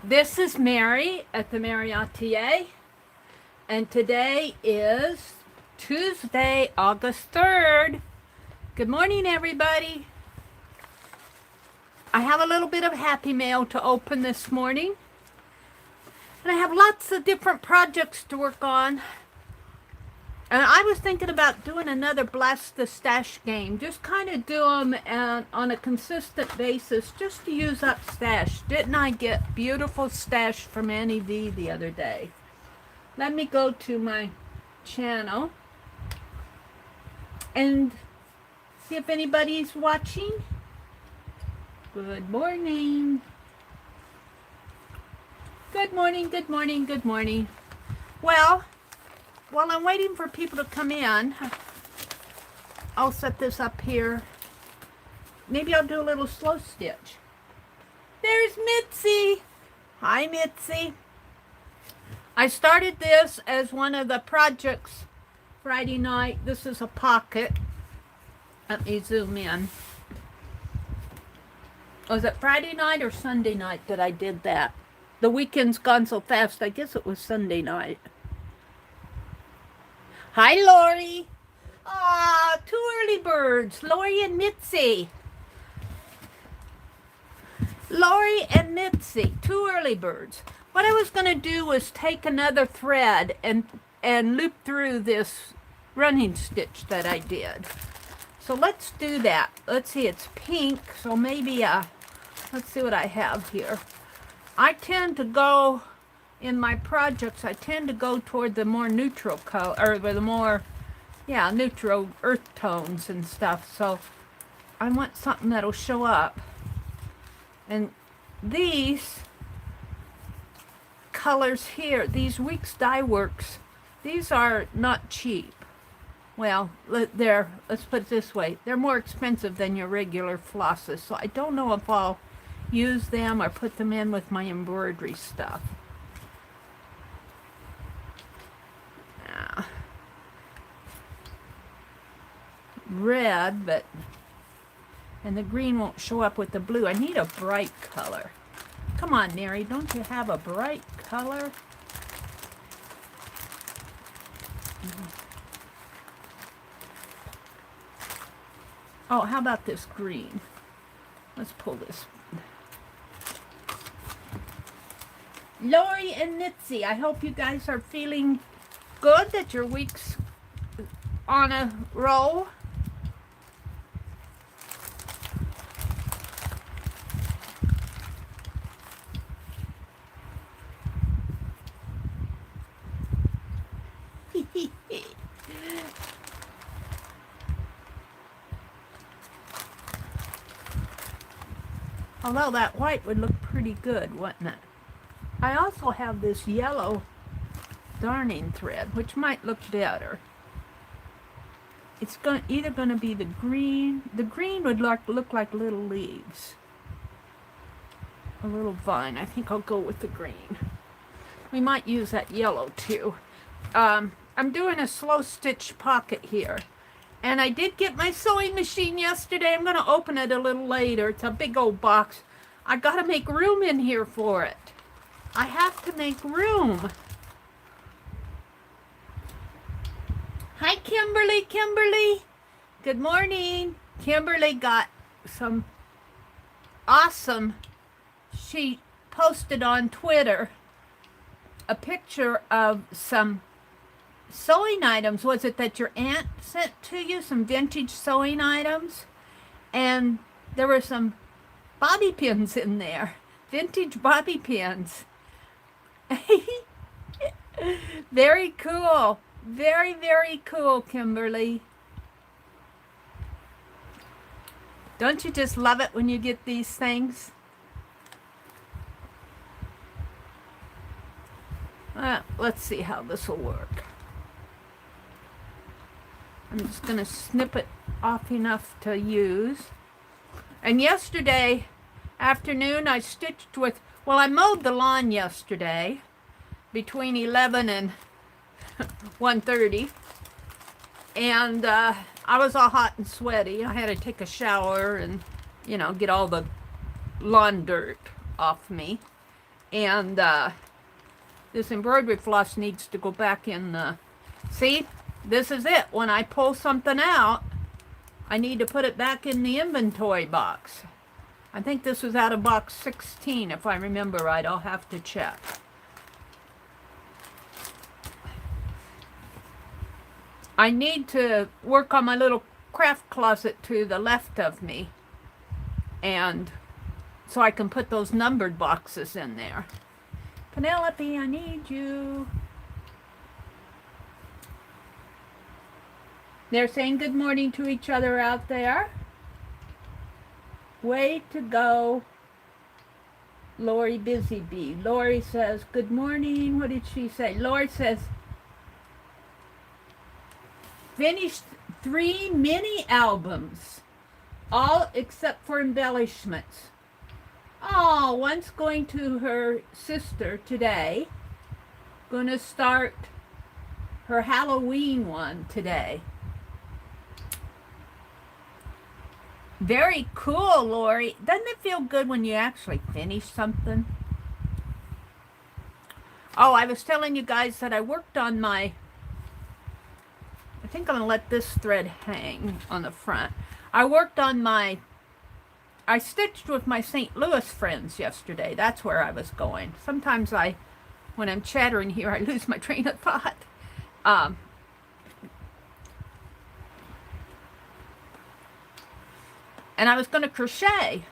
This is Mary at the.meri.atelier, and today is Tuesday, August 3rd. Good morning, everybody. I have a little bit of happy mail to open this morning, and I have lots of different projects to work on. And I was thinking about doing another Blast the Stash game. Just kind of do them on a consistent basis just to use up stash. Didn't I get beautiful stash from Annie V the other day? Let me go to my channel and see if anybody's watching. Good morning. Good morning, good morning, good morning. Well, while I'm waiting for people to come in, I'll set this up here. Maybe I'll do a little slow stitch. There's Mitzi. Hi, Mitzi. I started this as one of the projects Friday night. This is a pocket. Let me zoom in. Was it Friday night or Sunday night that I did that? The weekend's gone so fast, I guess it was Sunday night. Hi, Lori. Ah, two early birds, Lori and Mitzi. Lori and Mitzi, two early birds. What I was going to do was take another thread and loop through this running stitch that I did. So let's do that. Let's see, it's pink, so maybe, let's see what I have here. I tend to go... in my projects, I tend to go toward the more neutral color, or the more, neutral earth tones and stuff. So I want something that'll show up. And these colors here, these Weeks Dye Works, these are not cheap. Well, let's put it this way, they're more expensive than your regular flosses. So I don't know if I'll use them or put them in with my embroidery stuff. Red, but and the green won't show up with the blue. I need a bright color. Come on, Mary, don't you have a bright color? Oh, how about this green? Let's pull this. Lori and Mitzi, I hope you guys are feeling good, that your week's on a roll. Although that white would look pretty good, wouldn't it? I also have this yellow darning thread, which might look better. It's either going to be the green. The green would look like little leaves. A little vine. I think I'll go with the green. We might use that yellow too. I'm doing a slow stitch pocket here. And I did get my sewing machine yesterday. I'm going to open it a little later. It's a big old box. I got to make room in here for it. I have to make room. Hi, Kimberly. Kimberly. Good morning. Kimberly got some awesome... She posted on Twitter a picture of some sewing items. Was it that your aunt sent to you? Some vintage sewing items? And there were some bobby pins in there. Vintage bobby pins. Very cool. Very, very cool, Kimberly. Don't you just love it when you get these things? Let's see how this will work. I'm just going to snip it off enough to use. And yesterday afternoon I stitched with, well, I mowed the lawn yesterday between 11 and 1:30. And I was all hot and sweaty. I had to take a shower and, get all the lawn dirt off me. And this embroidery floss needs to go back in the... See, this is it. When I pull something out, I need to put it back in the inventory box. I think this was out of box 16, if I remember right. I'll have to check. I need to work on my little craft closet to the left of me, and so I can put those numbered boxes in there. Penelope, I need you. They're saying good morning to each other out there. Way to go, Lori Busy Bee. Lori says, good morning. What did she say? Lori says, finished 3 mini albums, all except for embellishments. Oh, one's going to her sister today. Gonna start her Halloween one today. Very cool, Lori. Doesn't it feel good when you actually finish something? Oh, I was telling you guys that I worked on my... I think I'm going to let this thread hang on the front. I worked on my... I stitched with my St. Louis friends yesterday. That's where I was going. Sometimes when I'm chattering here, I lose my train of thought. And I was going to crochet.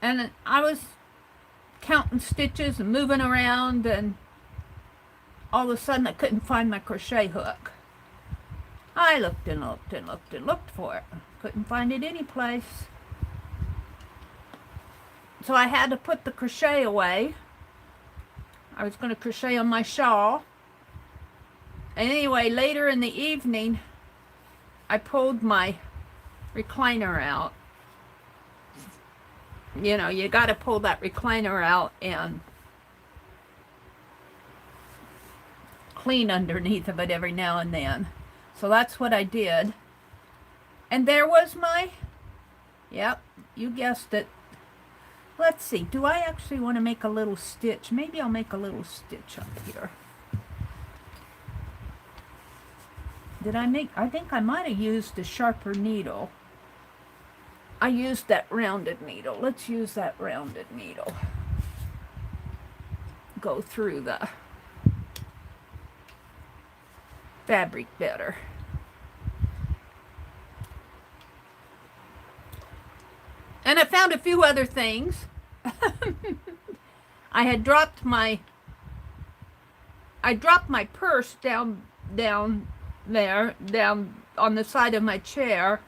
And I was counting stitches and moving around, and all of a sudden I couldn't find my crochet hook. I looked and looked and looked and looked for it. Couldn't find it anyplace. So I had to put the crochet away. I was going to crochet on my shawl. And anyway, later in the evening, I pulled my recliner out. You know, you got to pull that recliner out and clean underneath of it every now and then. So that's what I did. And there was my, yep, you guessed it. Let's see, do I actually want to make a little stitch? Maybe I'll make a little stitch up here. Did I make, I think I might have used a sharper needle. I used that rounded needle. Let's use that rounded needle. Go through the fabric better. And I found a few other things. I dropped my purse down there, down on the side of my chair,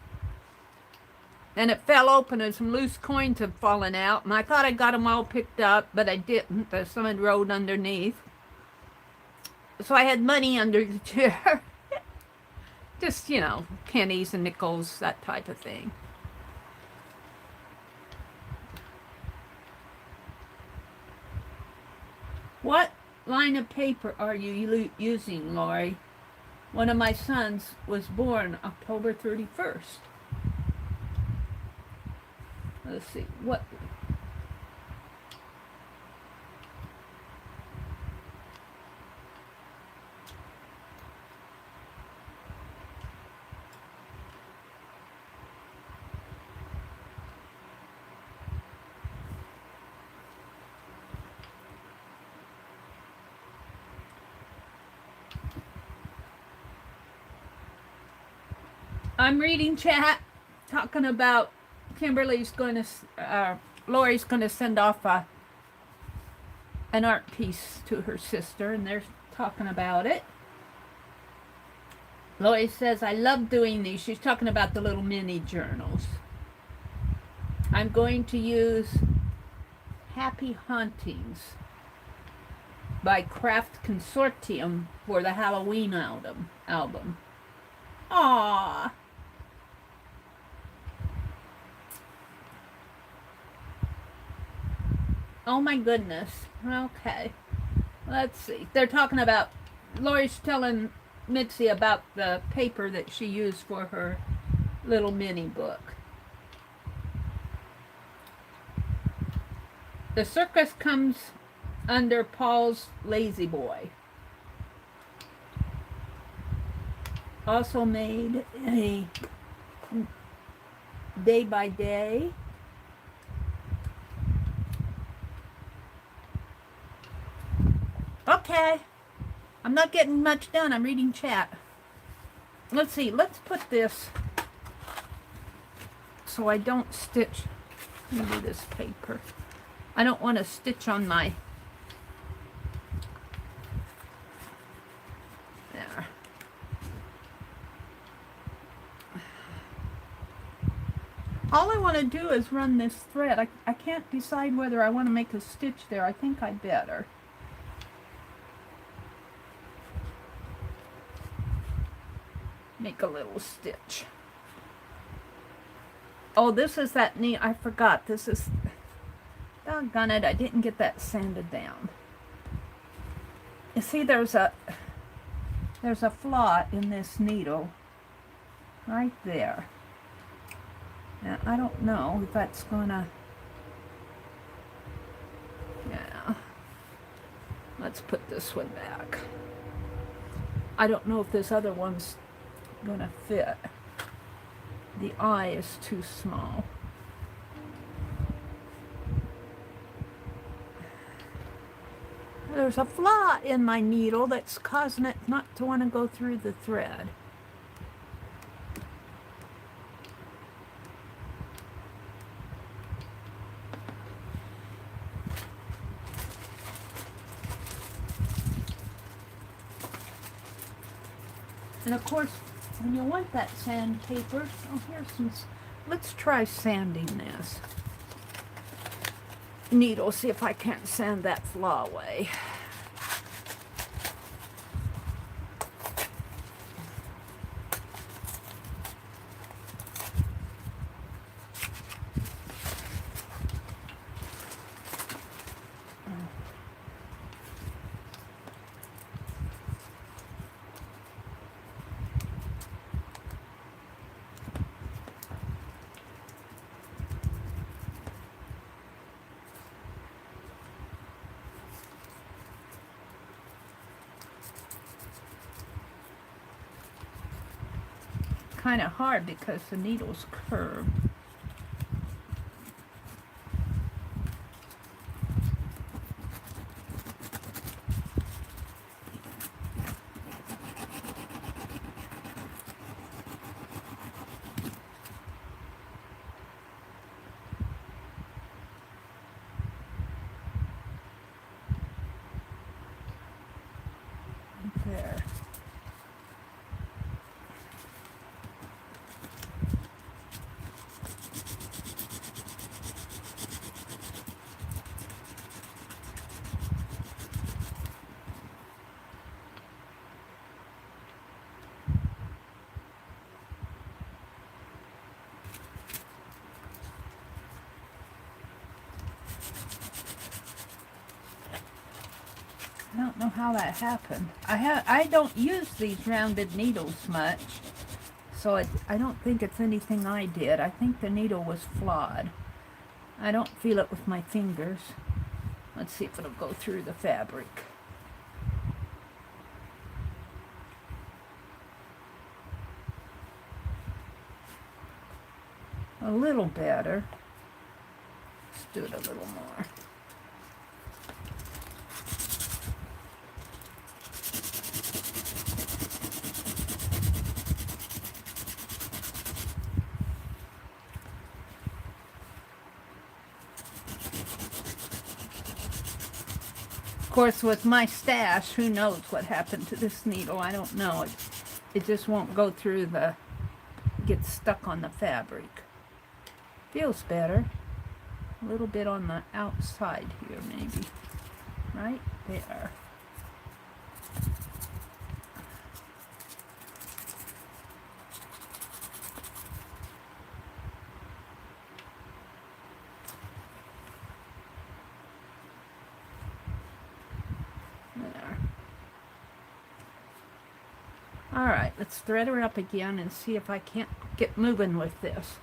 and it fell open and some loose coins had fallen out, and I thought I got them all picked up, but I didn't. There's some had rolled underneath. So I had money under the chair. Just, you know, pennies and nickels, that type of thing. What line of paper are you using, Lori? One of my sons was born October 31st. Let's see, what? I'm reading chat, talking about Kimberly's going to, Lori's going to send off an art piece to her sister, and they're talking about it. Lori says, I love doing these. She's talking about the little mini journals. I'm going to use Happy Hauntings by Craft Consortium for the Halloween album. Aww. Oh my goodness. Okay. Let's see. They're talking about, Lori's telling Mitzi about the paper that she used for her little mini book. The circus comes under Paul's Lazy Boy. Also made a day by day. Okay. I'm not getting much done. I'm reading chat. Let's see. Let's put this so I don't stitch. Let me do this paper. I don't want to stitch on my... There. All I want to do is run this thread. I can't decide whether I want to make a stitch there. I think I better. Make a little stitch. Oh, this is that neat. I forgot. This is... Doggone it, I didn't get that sanded down. You see, there's a flaw in this needle right there. Now, I don't know if that's gonna... Yeah. Let's put this one back. I don't know if this other one's gonna fit. The eye is too small. There's a flaw in my needle that's causing it not to want to go through the thread. And of course, when you want that sandpaper, oh, here's some, let's try sanding this needle, see if I can't sand that flaw away. Kind of hard because the needle's curved. There. I don't know how that happened. I don't use these rounded needles much, so I don't think it's anything I did. I think the needle was flawed. I don't feel it with my fingers. Let's see if it'll go through the fabric. A little better. Let's do it a little more. Of course, with my stash, who knows what happened to this needle? I don't know. It just won't go through the... gets stuck on the fabric. Feels better. A little bit on the outside here, maybe. Right there. Alright, let's thread her up again and see if I can't get moving with this.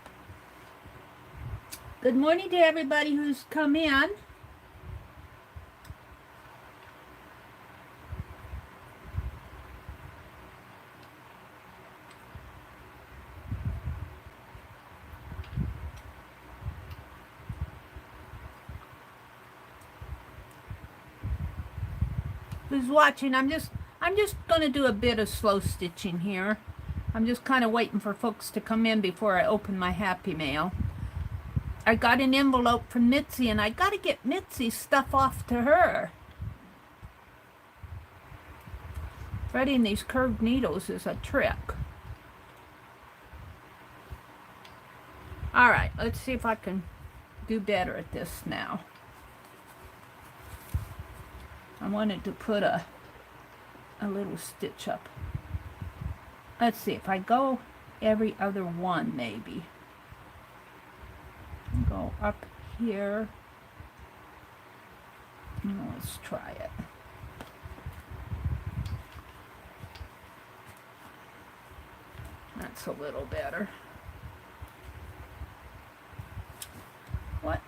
Good morning to everybody who's come in. who's watching, I'm just going to do a bit of slow stitching here. I'm just kind of waiting for folks to come in before I open my Happy Mail. I got an envelope from Mitzi, and I got to get Mitzi's stuff off to her. Threading these curved needles is a trick. All right, let's see if I can do better at this now. I wanted to put a little stitch up. Let's see if I go every other one, maybe. Go up here. Let's try it. That's a little better. What?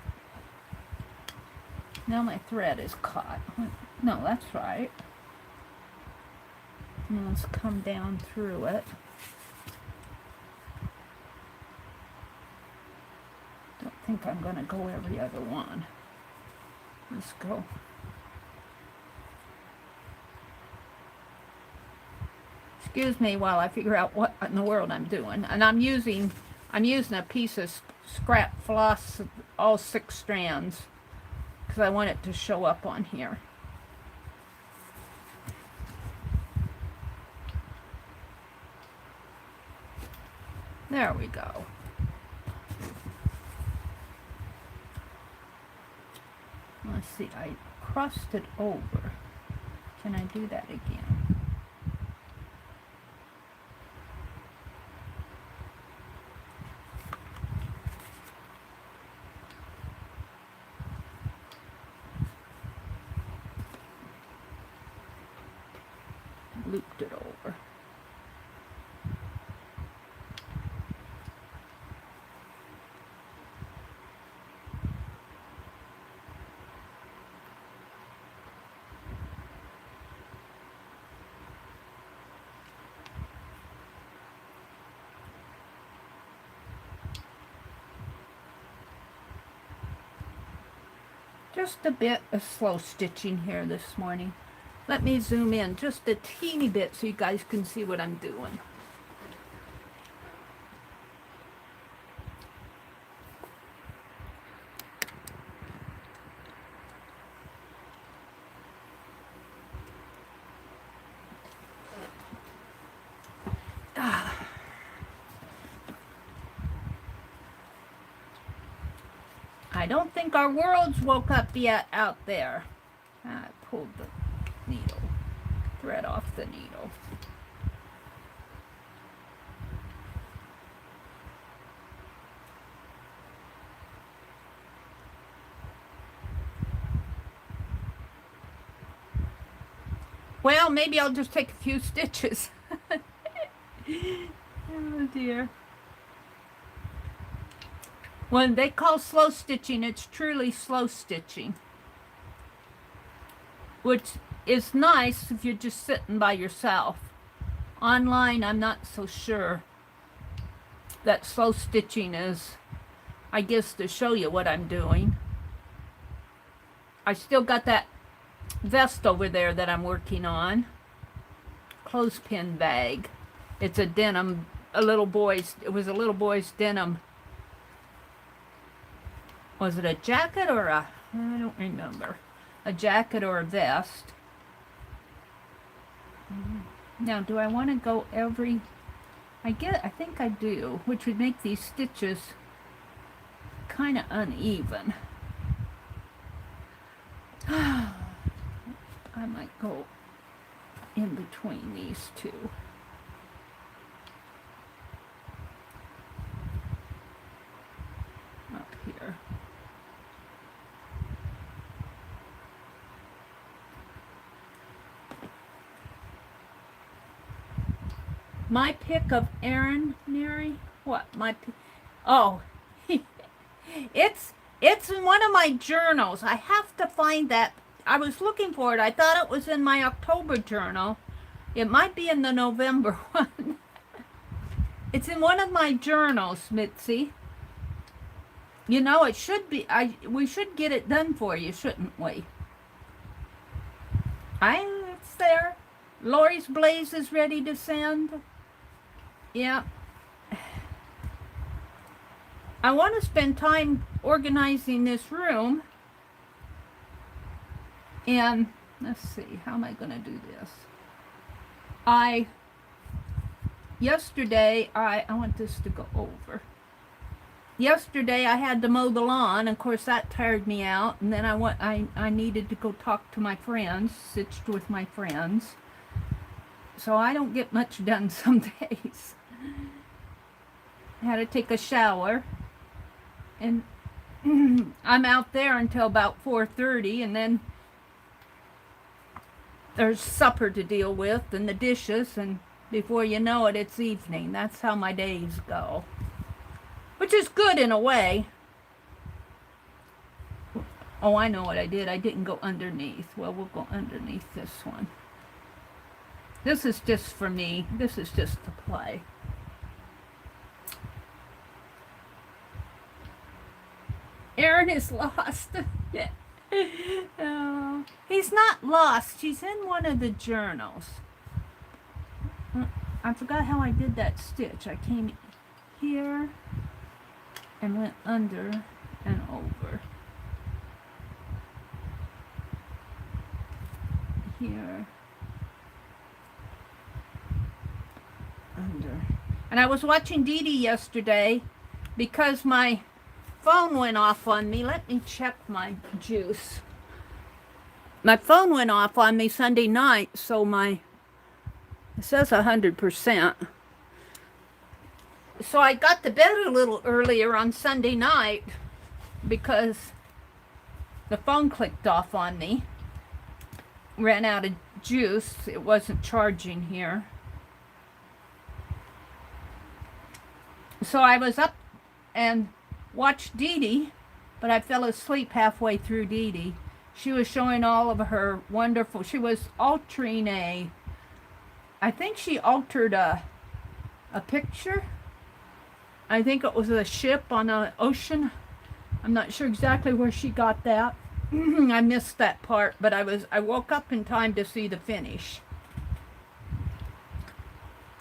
Now my thread is caught. No, that's right. And let's come down through it. Don't think I'm going to go every other one. Let's go. Excuse me while I figure out what in the world I'm doing. And I'm using a piece of scrap floss, all 6 strands, because I want it to show up on here. There we go. Let's see, I crossed it over. Can I do that again? Looped it over. Just a bit of slow stitching here this morning. Let me zoom in just a teeny bit so you guys can see what I'm doing. I don't think our world's woke up yet out there. I pulled the needle, thread off the needle. Well, maybe I'll just take a few stitches. Oh dear. When they call slow stitching, it's truly slow stitching, which is nice if you're just sitting by yourself. Online, I'm not so sure that slow stitching is, I guess, to show you what I'm doing. I still got that vest over there that I'm working on. Clothespin bag. It's a denim, it was a little boy's denim. Was it a jacket or I don't remember. A jacket or a vest. Now, do I want to go every, I think I do, which would make these stitches kind of uneven. I might go in between these two. Up here. My pick of Aaron, Mary? What? Oh, it's in one of my journals. I have to find that. I was looking for it. I thought it was in my October journal. It might be in the November one. It's in one of my journals, Mitzi. You know, it should be. We should get it done for you, shouldn't we? It's there. Lori's blaze is ready to send. Yeah. I want to spend time organizing this room. And let's see, how am I going to do this? Yesterday, I want this to go over. Yesterday I had to mow the lawn. Of course, that tired me out. And then I needed to go talk to my friends, sitched with my friends. So I don't get much done some days. I had to take a shower. And I'm out there until about 4:30. And then there's supper to deal with and the dishes. And before you know it, it's evening. That's how my days go. Which is good in a way. Oh, I know what I did. I didn't go underneath. Well, we'll go underneath this one. This is just for me. This is just to play. Aaron is lost. Oh, he's not lost. He's in one of the journals. I forgot how I did that stitch. I came here and went under and over. Here. Under. And I was watching Dee Dee yesterday because my phone went off on me. Let me check my juice. My phone went off on me Sunday night, so it says 100%. So I got to bed a little earlier on Sunday night because the phone clicked off on me. Ran out of juice. It wasn't charging here. So I was up and watched Dee Dee, but I fell asleep halfway through Dee Dee. She was showing all of her wonderful, she was altering I think she altered a picture. I think it was a ship on the ocean. I'm not sure exactly where she got that. I missed that part, but I woke up in time to see the finish.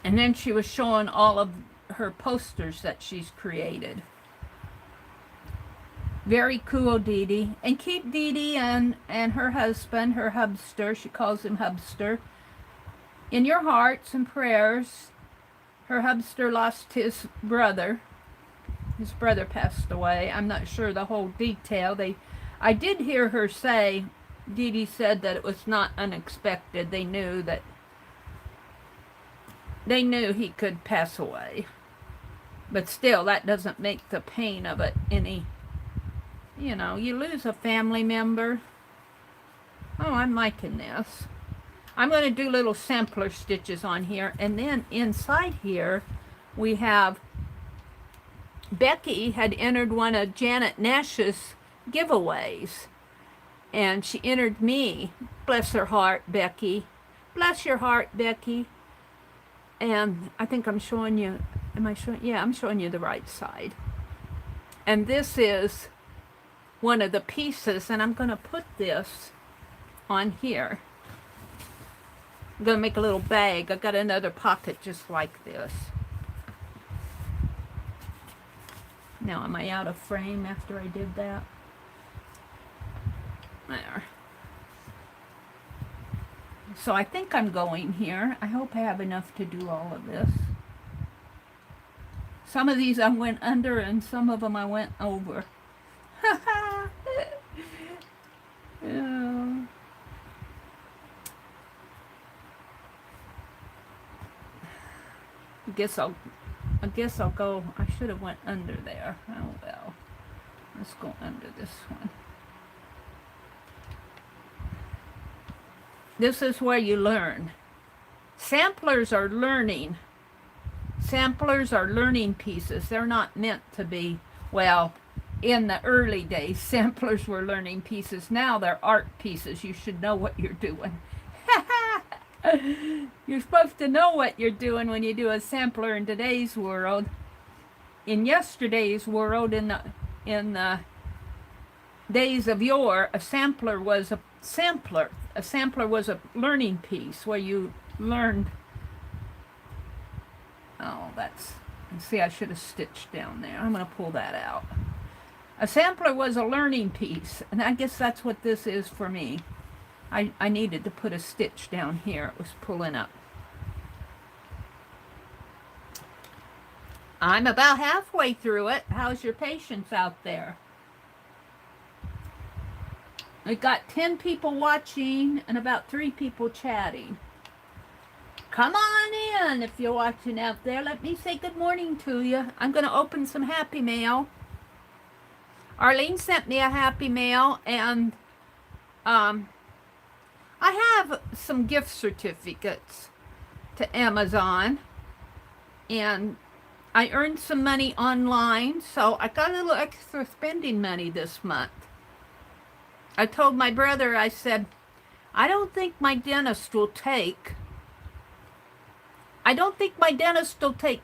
And then she was showing all of her posters that she's created. Very cool, Dee Dee. And keep Dee Dee and her husband, her hubster, she calls him hubster, in your hearts and prayers. Her hubster lost his brother. His brother passed away. I'm not sure the whole detail. I did hear her say, Dee Dee said that it was not unexpected. They knew he could pass away. But still, that doesn't make the pain of it any, you lose a family member. Oh, I'm liking this. I'm going to do little sampler stitches on here. And then inside here, we have Becky had entered one of Janet Nash's giveaways. And she entered me. Bless her heart, Becky. Bless your heart, Becky. And I think I'm showing you, am I showing? Yeah, I'm showing you the right side. And this is one of the pieces, and I'm going to put this on here. I'm going to make a little bag. I got another pocket just like this. Now, am I out of frame after I did that? There. So I think I'm going here. I hope I have enough to do all of this. Some of these I went under and some of them I went over. Yeah. I guess I'll go. I should have went under there. Oh well. Let's go under this one. This is where you learn. Samplers are learning. Samplers are learning pieces. They're not meant to be, well, in the early days, samplers were learning pieces. Now they're art pieces. You should know what you're doing. You're supposed to know what you're doing when you do a sampler in today's world. In yesterday's world, in the days of yore, a sampler was sampler. A sampler was a learning piece where you learned. Oh, that's, see, I should have stitched down there. I'm going to pull that out. A sampler was a learning piece, and I guess that's what this is for me. I needed to put a stitch down here. It was pulling up. I'm about halfway through it. How's your patience out there? We got 10 people watching and about 3 people chatting. Come on in if you're watching out there. Let me say good morning to you. I'm going to open some Happy Mail. Arlene sent me a Happy Mail, and I have some gift certificates to Amazon, and I earned some money online, so I got a little extra spending money this month. I told my brother, I said, I don't think my dentist will take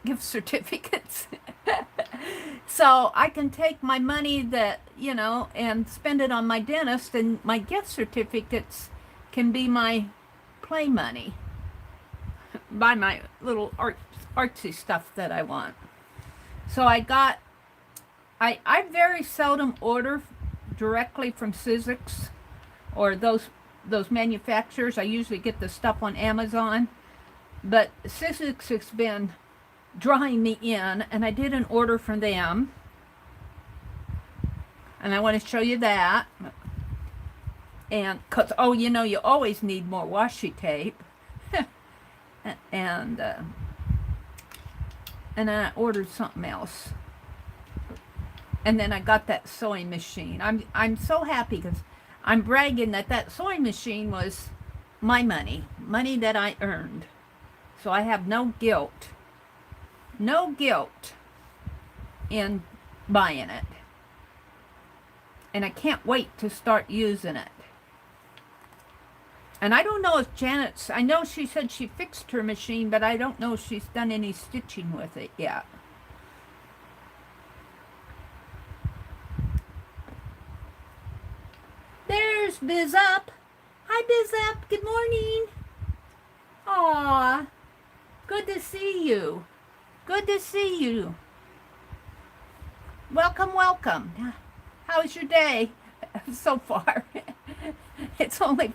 gift certificates. So I can take my money that, you know, and spend it on my dentist, and my gift certificates can be my play money. Buy my little artsy stuff that I want. So I very seldom order directly from Sizzix or those manufacturers. I usually get the stuff on Amazon. But Sizzix has been drawing me in, and I did an order from them. And I want to show you that. And, because, oh, you know, you always need more washi tape. and I ordered something else. And then I got that sewing machine. I'm so happy because I'm bragging that sewing machine was my money that I earned. So I have no guilt in buying it. And I can't wait to start using it. And I don't know if I know she said she fixed her machine, but I don't know if she's done any stitching with it yet. There's Biz Up. Hi, Biz Up. Good morning. Aw, good to see you. Good to see you. Welcome, welcome. How's your day so far? It's only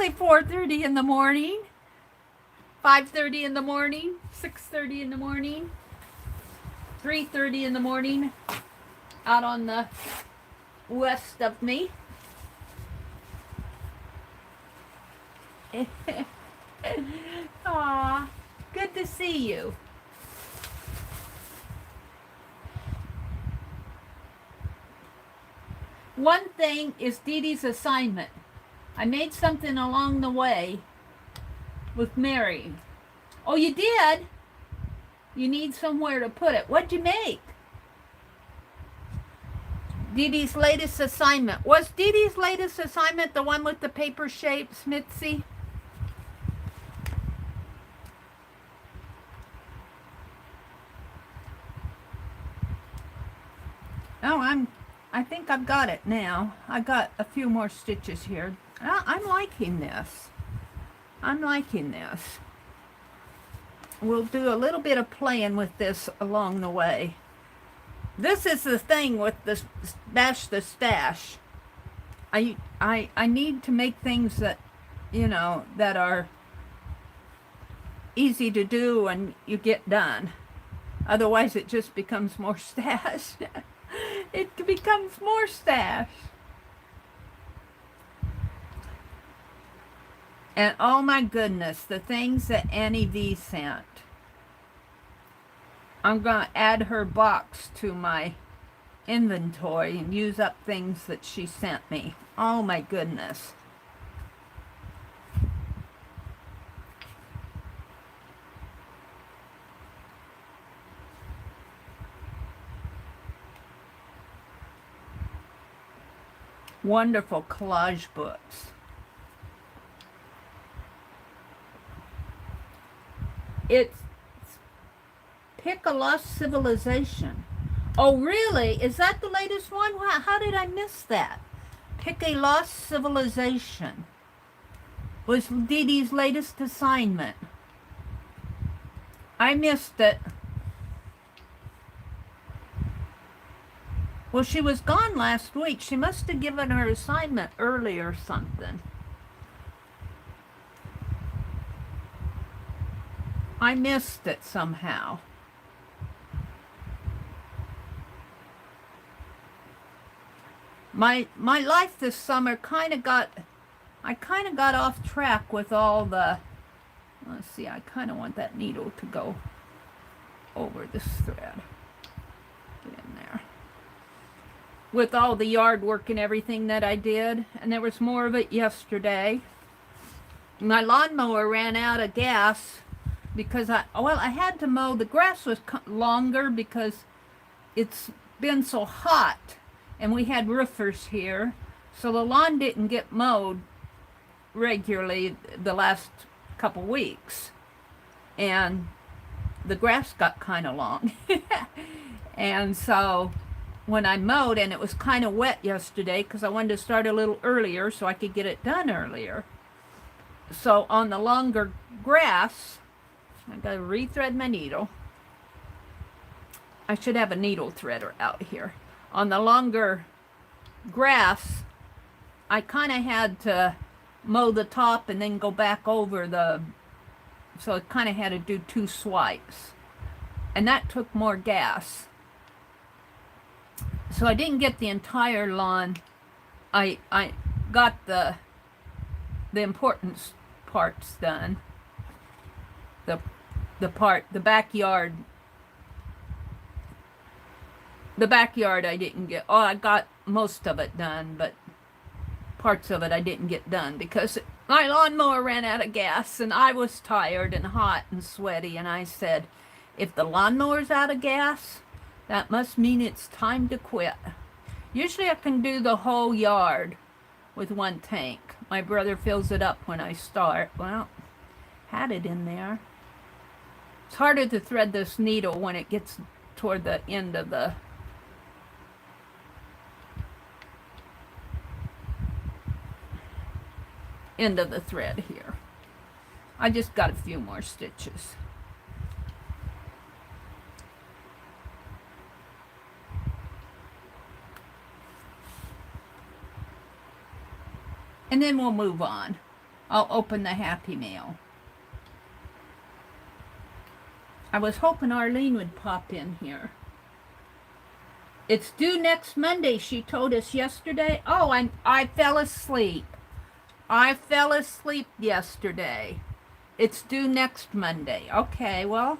4:30 in the morning, 5:30 in the morning, 6:30 in the morning, 3:30 in the morning, out on the west of me. Aw, good to see you. One thing is Dee Dee's assignment. I made something along the way with Mary. Oh, you did? You need somewhere to put it. What'd you make? Dee Dee's latest assignment. Was Dee Dee's latest assignment the one with the paper shape, Smithy? Oh, I think I've got it now. I got a few more stitches here. I'm liking this. I'm liking this. We'll do a little bit of playing with this along the way. This is the thing with the Bash the Stash. I need to make things that, you know, that are easy to do and you get done. Otherwise it just becomes more stash. It becomes more stash. And oh my goodness, the things that Annie V sent. I'm going to add her box to my inventory and use up things that she sent me. Oh my goodness. Wonderful collage books. It's Pick a Lost Civilization. Oh, really? Is that the latest one? How did I miss that? Pick a lost civilization was Dee Dee's latest assignment. I missed it. Well, she was gone last week. She must have given her assignment early or something. I missed it somehow. My life this summer I kind of got off track with all the, let's see, I kind of want that needle to go over this thread. Get in there. With all the yard work and everything that I did, and there was more of it yesterday. My lawnmower ran out of gas because I had to mow. The grass was longer because it's been so hot, and we had roofers here, so the lawn didn't get mowed regularly the last couple weeks, and the grass got kind of long. And so when I mowed, and it was kind of wet yesterday because I wanted to start a little earlier so I could get it done earlier. So on the longer grass, I got to rethread my needle. I should have a needle threader out here. On the longer grass, I kind of had to mow the top and then go back over so it kind of had to do 2 swipes. And that took more gas. So I didn't get the entire lawn. I got the important parts done. The backyard. The backyard I didn't get. Oh, I got most of it done, but parts of it I didn't get done because my lawnmower ran out of gas, and I was tired and hot and sweaty, and I said, if the lawnmower's out of gas, that must mean it's time to quit. Usually I can do the whole yard with 1 tank. My brother fills it up when I start. Well, had it in there. It's harder to thread this needle when it gets toward the end of the thread here. I just got a few more stitches. And then we'll move on. I'll open the Happy Mail. I was hoping Arlene would pop in here. It's due next Monday, she told us yesterday. Oh, I fell asleep. I fell asleep yesterday. It's due next Monday. Okay, well,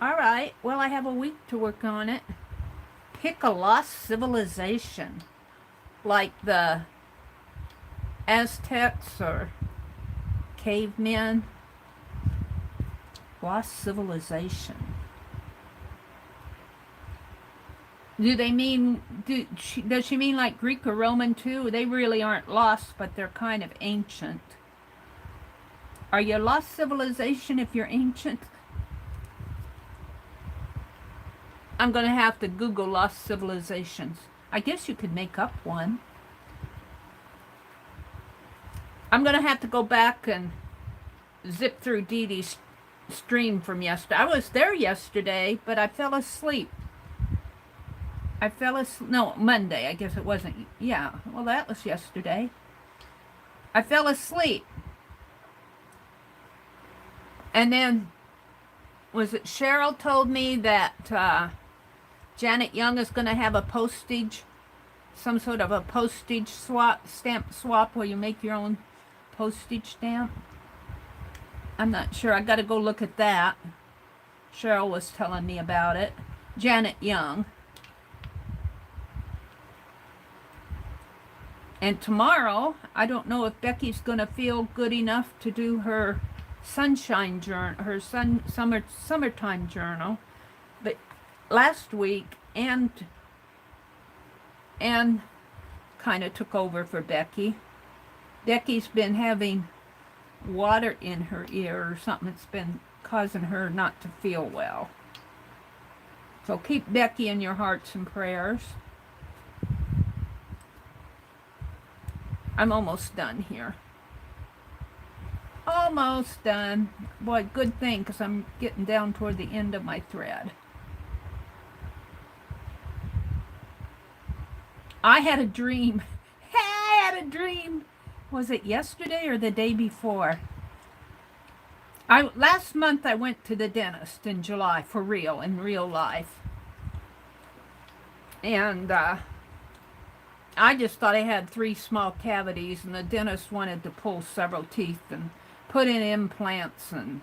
all right. Well, I have a week to work on it. Pick a lost civilization, like the Aztecs or cavemen. Lost civilization. Do they mean, does she mean like Greek or Roman too? They really aren't lost, but they're kind of ancient. Are you a lost civilization if you're ancient? I'm going to have to Google lost civilizations. I guess you could make up one. I'm going to have to go back and zip through Dee Dee's stream from yesterday. I was there yesterday, but I fell asleep. No, Monday. I guess it wasn't. Yeah, well, that was yesterday. I fell asleep. And then, was it Cheryl told me that Janet Young is going to have a postage, some sort of a postage stamp swap where you make your own postage stamp? I'm not sure. I got to go look at that. Cheryl was telling me about it. Janet Young. And tomorrow, I don't know if Becky's going to feel good enough to do her sunshine journal, her summertime journal. But last week, Anne kind of took over for Becky. Becky's been having water in her ear or something that's been causing her not to feel well. So keep Becky in your hearts and prayers. I'm almost done here. Almost done. Boy, good thing, because I'm getting down toward the end of my thread. I had a dream. I had a dream. Was it yesterday or the day before? Last month I went to the dentist in July, for real, in real life. And I just thought I had 3 small cavities, and the dentist wanted to pull several teeth and put in implants and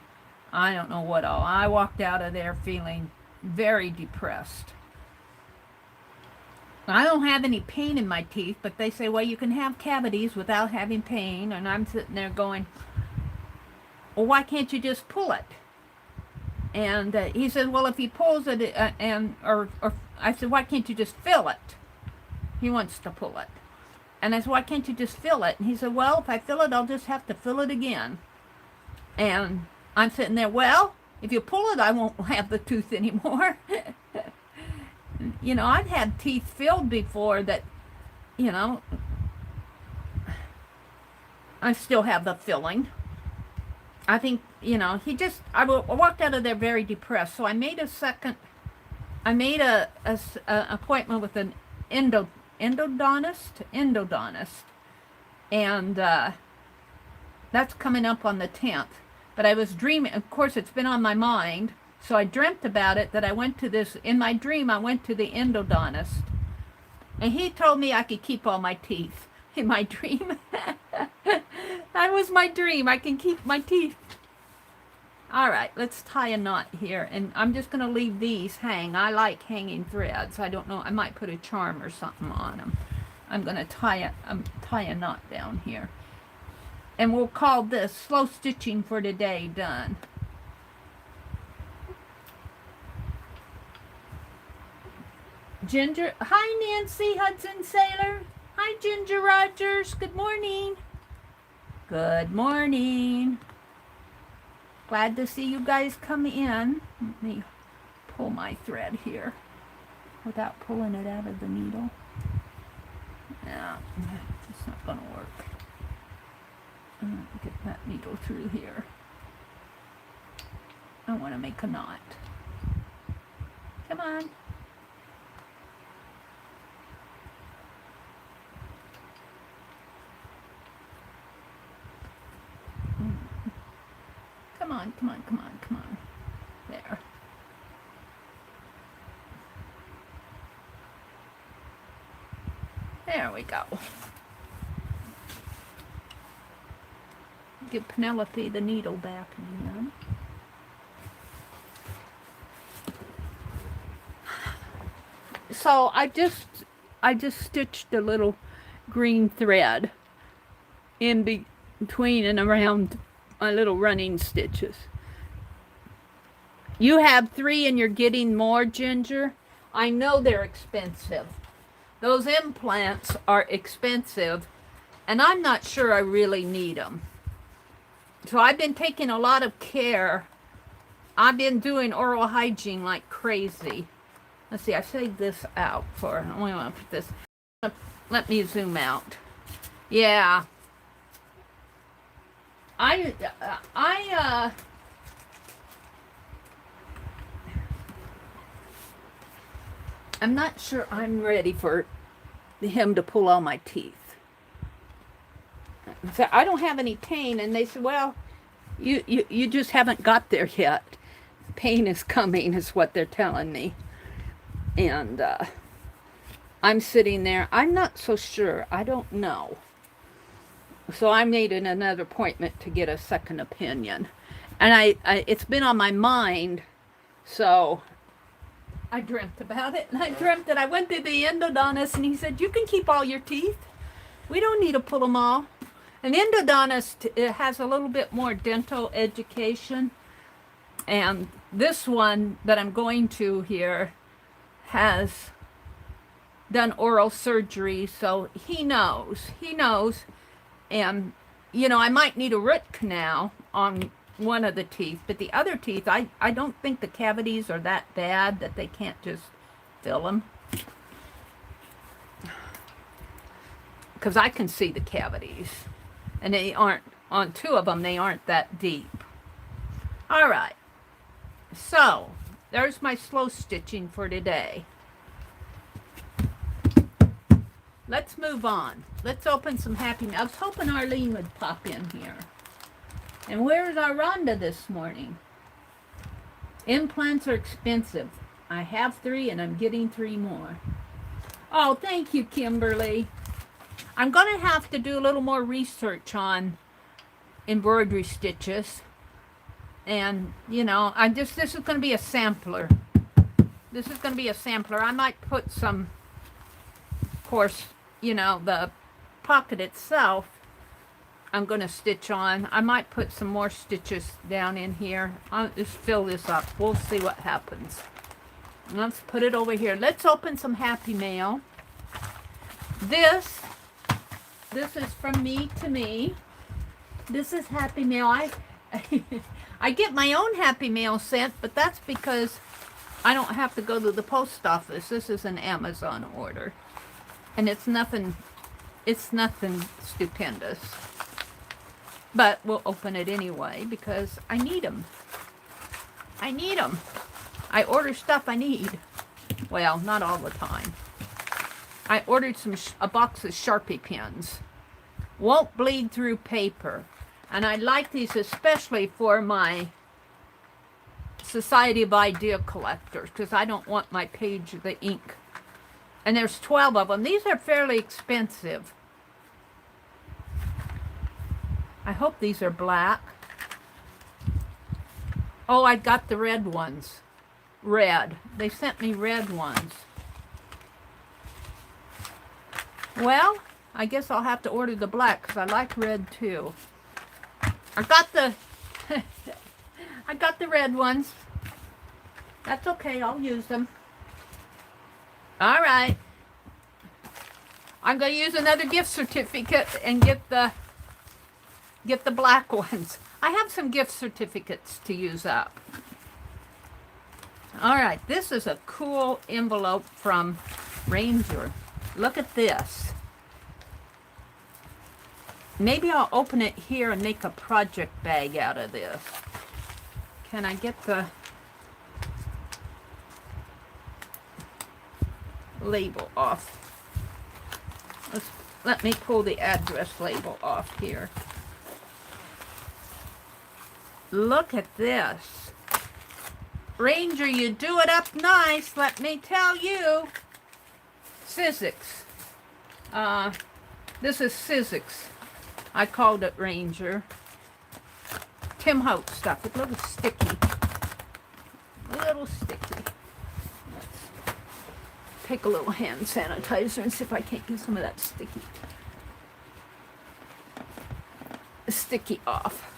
I don't know what all. I walked out of there feeling very depressed. I don't have any pain in my teeth, but they say, well, you can have cavities without having pain. And I'm sitting there going, well, why can't you just pull it? And he said, well, if he pulls it, or I said, why can't you just fill it? He wants to pull it. And I said, why can't you just fill it? And he said, well, if I fill it, I'll just have to fill it again. And I'm sitting there, well, if you pull it, I won't have the tooth anymore. You know, I've had teeth filled before that, you know, I still have the filling. I think, you know, I walked out of there very depressed. So I made a appointment with an endodontist. And that's coming up on the 10th. But I was dreaming, of course, it's been on my mind. So I dreamt about it, that I went to this, in my dream, I went to the endodontist. And he told me I could keep all my teeth in my dream. That was my dream. I can keep my teeth. All right, let's tie a knot here. And I'm just going to leave these hang. I like hanging threads. I don't know. I might put a charm or something on them. I'm going to tie a knot down here. And we'll call this slow stitching for today done. Ginger, hi Nancy Hudson Sailor. Hi Ginger Rogers, good morning. Good morning. Glad to see you guys come in. Let me pull my thread here without pulling it out of the needle. No, it's not going to work. Get that needle through here. I want to make a knot. Come on. Come on, come on, come on, come on. There. There we go. Give Penelope the needle back again. So I just stitched a little green thread in between and around my little running stitches. You have 3 and you're getting more, Ginger. I know they're expensive. Those implants are expensive, and I'm not sure I really need them. So I've been taking a lot of care. I've been doing oral hygiene like crazy. Let's see, I saved this out for, I want to put this, let me zoom out. Yeah. I'm not sure I'm ready for him to pull all my teeth. So I don't have any pain, and they said, well, you just haven't got there yet. Pain is coming, is what they're telling me. And I'm sitting there. I'm not so sure. I don't know. So I made another appointment to get a second opinion. And it's been on my mind, so I dreamt about it. And I dreamt that I went to the endodontist, and he said, you can keep all your teeth. We don't need to pull them all. An endodontist has a little bit more dental education. And this one that I'm going to here has done oral surgery, so he knows. And, you know, I might need a root canal on one of the teeth, but the other teeth, I don't think the cavities are that bad that they can't just fill them. because I can see the cavities. And they aren't, on 2 of them, they aren't that deep. All right. So, there's my slow stitching for today. Let's move on. Let's open some Happy Mail. I was hoping Arlene would pop in here. And where's our Rhonda this morning? Implants are expensive. I have 3 and I'm getting 3 more. Oh, thank you, Kimberly. I'm going to have to do a little more research on embroidery stitches. And, you know, this is going to be a sampler. This is going to be a sampler. I might put some, of course, you know, the pocket itself I'm going to stitch on. I might put some more stitches down in here. I'll just fill this up. We'll see what happens. Let's put it over here. Let's open some Happy Mail. This is from me to me. This is Happy Mail. I get my own Happy Mail sent, but that's because I don't have to go to the post office. This is an Amazon order. And it's nothing stupendous. But we'll open it anyway because I need them. I need them. I order stuff I need. Well, not all the time. I ordered a box of Sharpie pens. Won't bleed through paper. And I like these especially for my Society of Idea Collectors because I don't want my page of the ink. And there's 12 of them. These are fairly expensive. I hope these are black. Oh, I got the red ones. Red. They sent me red ones. Well, I guess I'll have to order the black because I like red too. I got the I got the red ones. That's okay, I'll use them. All right. I'm going to use another gift certificate and get the black ones. I have some gift certificates to use up. All right, this is a cool envelope from Ranger. Look at this. Maybe I'll open it here and make a project bag out of this. Can I get the label off? Let me pull the address label off here. Look at this. Ranger, you do it up nice, let me tell you. Sizzix. This is Sizzix. I called it Ranger. Tim Holtz stuff. It's a little sticky. A little sticky. Let's take a little hand sanitizer and see if I can't get some of that sticky off.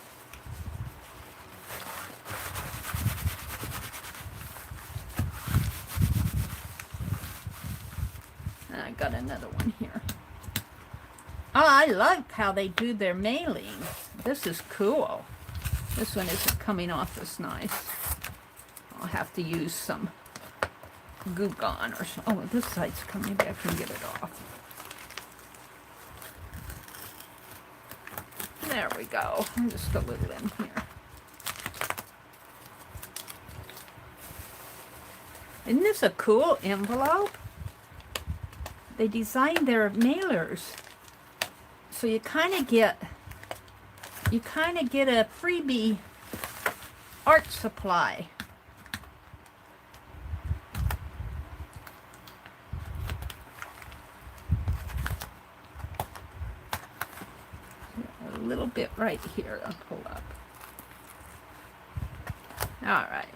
And I got another one here. Oh, I like how they do their mailing. This is cool. This one isn't coming off as nice. I'll have to use some Goo Gone or something. Oh, this side's coming. Maybe I can get it off. There we go. Just a little in here. Isn't this a cool envelope? They designed their mailers so you kind of get a freebie art supply. A little bit right here I'll pull up. All right,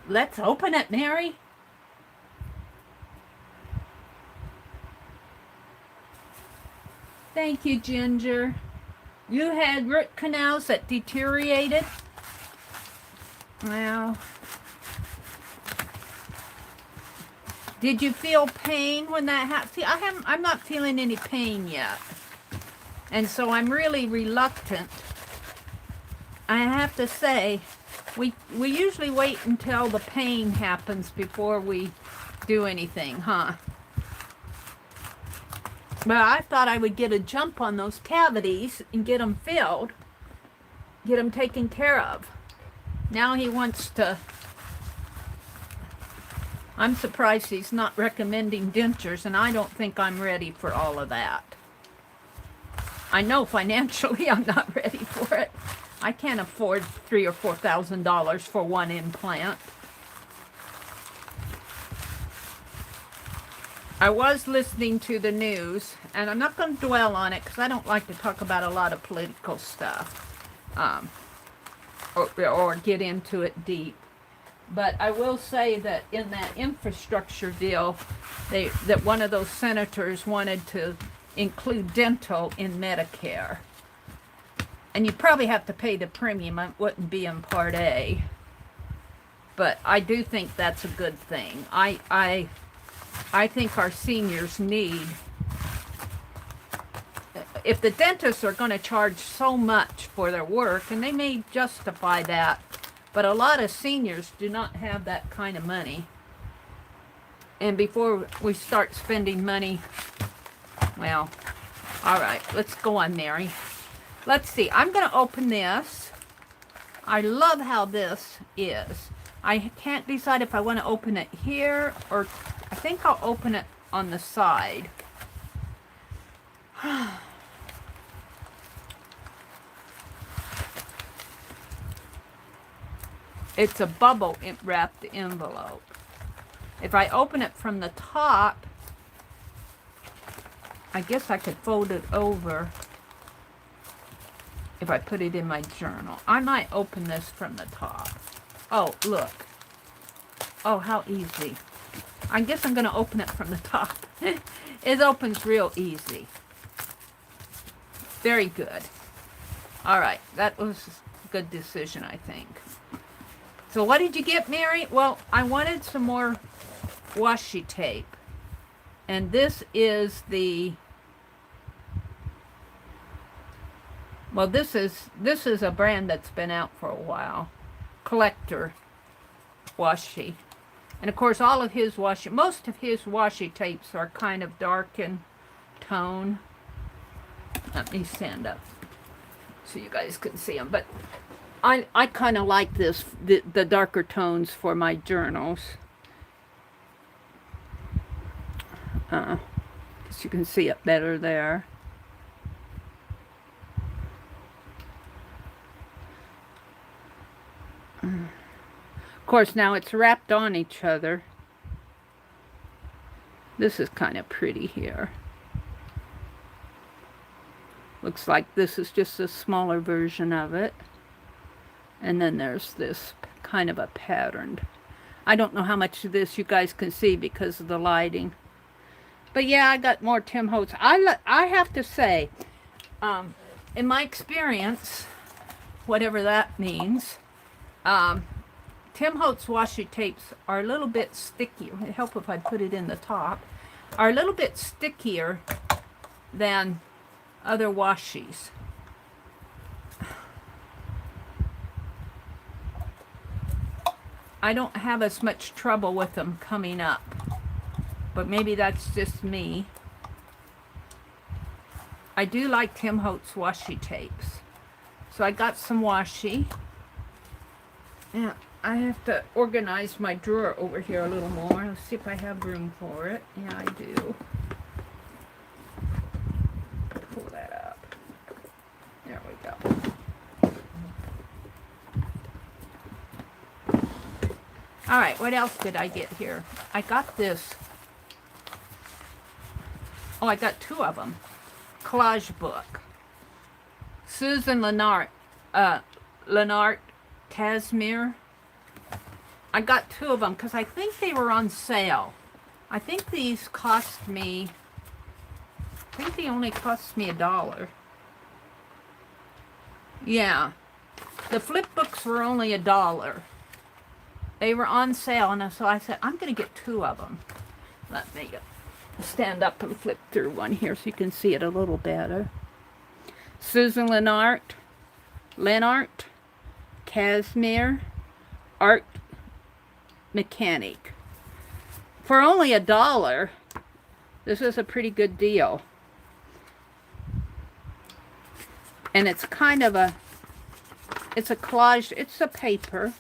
let's open it, Mary. Thank you, Ginger. You had root canals that deteriorated? Well, did you feel pain when that happened? See, I'm not feeling any pain yet. And so I'm really reluctant. I have to say, we usually wait until the pain happens before we do anything, huh? But I thought I would get a jump on those cavities and get them filled, get them taken care of. Now he wants to... I'm surprised he's not recommending dentures, and I don't think I'm ready for all of that. I know financially I'm not ready for it. I can't afford $3,000 or $4,000 for one implant. I was listening to the news, and I'm not going to dwell on it because I don't like to talk about a lot of political stuff or get into it deep. But I will say that in that infrastructure deal, that one of those senators wanted to include dental in Medicare. And you probably have to pay the premium. It wouldn't be in Part A. But I do think that's a good thing. I think our seniors need... If the dentists are going to charge so much for their work, and they may justify that, but a lot of seniors do not have that kind of money. And before we start spending money, well, all right, let's go on, Mary. Let's see. I'm going to open this. I love how this is. I can't decide if I want to open it here or I think I'll open it on the side. It's a bubble wrapped envelope. If I open it from the top, I guess I could fold it over if I put it in my journal. I might open this from the top. Oh, look. Oh, how easy. I guess I'm going to open it from the top. It opens real easy. Very good. All right, that was a good decision, I think. So what did you get, Mary? Well, I wanted some more washi tape. And this is the... Well, this is a brand that's been out for a while. Collector washi. And of course, all of his washi... Most of his washi tapes are kind of dark in tone. Let me stand up so you guys can see them. But I kind of like this, the darker tones for my journals. Guess you can see it better there. Of course, now it's wrapped on each other. This is kind of pretty here. Looks like this is just a smaller version of it. And then there's this kind of a patterned. I don't know how much of this you guys can see because of the lighting. But yeah, I got more Tim Holtz. I have to say, in my experience, whatever that means, Tim Holtz washi tapes are a little bit stickier. It would help if I put it in the top. Are a little bit stickier than other washis. I don't have as much trouble with them coming up, but maybe that's just me. I do like Tim Holtz washi tapes. So I got some washi. Yeah, I have to organize my drawer over here a little more. Let's see if I have room for it. Yeah, I do. Pull that up. There we go. All right, what else did I get here? I got this. Oh, I got two of them. Collage book. Susan Lennart Casimir. I got two of them because I think they were on sale. I think these cost me, I think they only cost me $1. Yeah. The flip books were only $1. They were on sale, and so I said, I'm going to get two of them. Let me stand up and flip through one here so you can see it a little better. Susan Lennart Casimir, Art Mechanic. For only $1, this is a pretty good deal. And it's kind of a, it's a collage, it's a paper.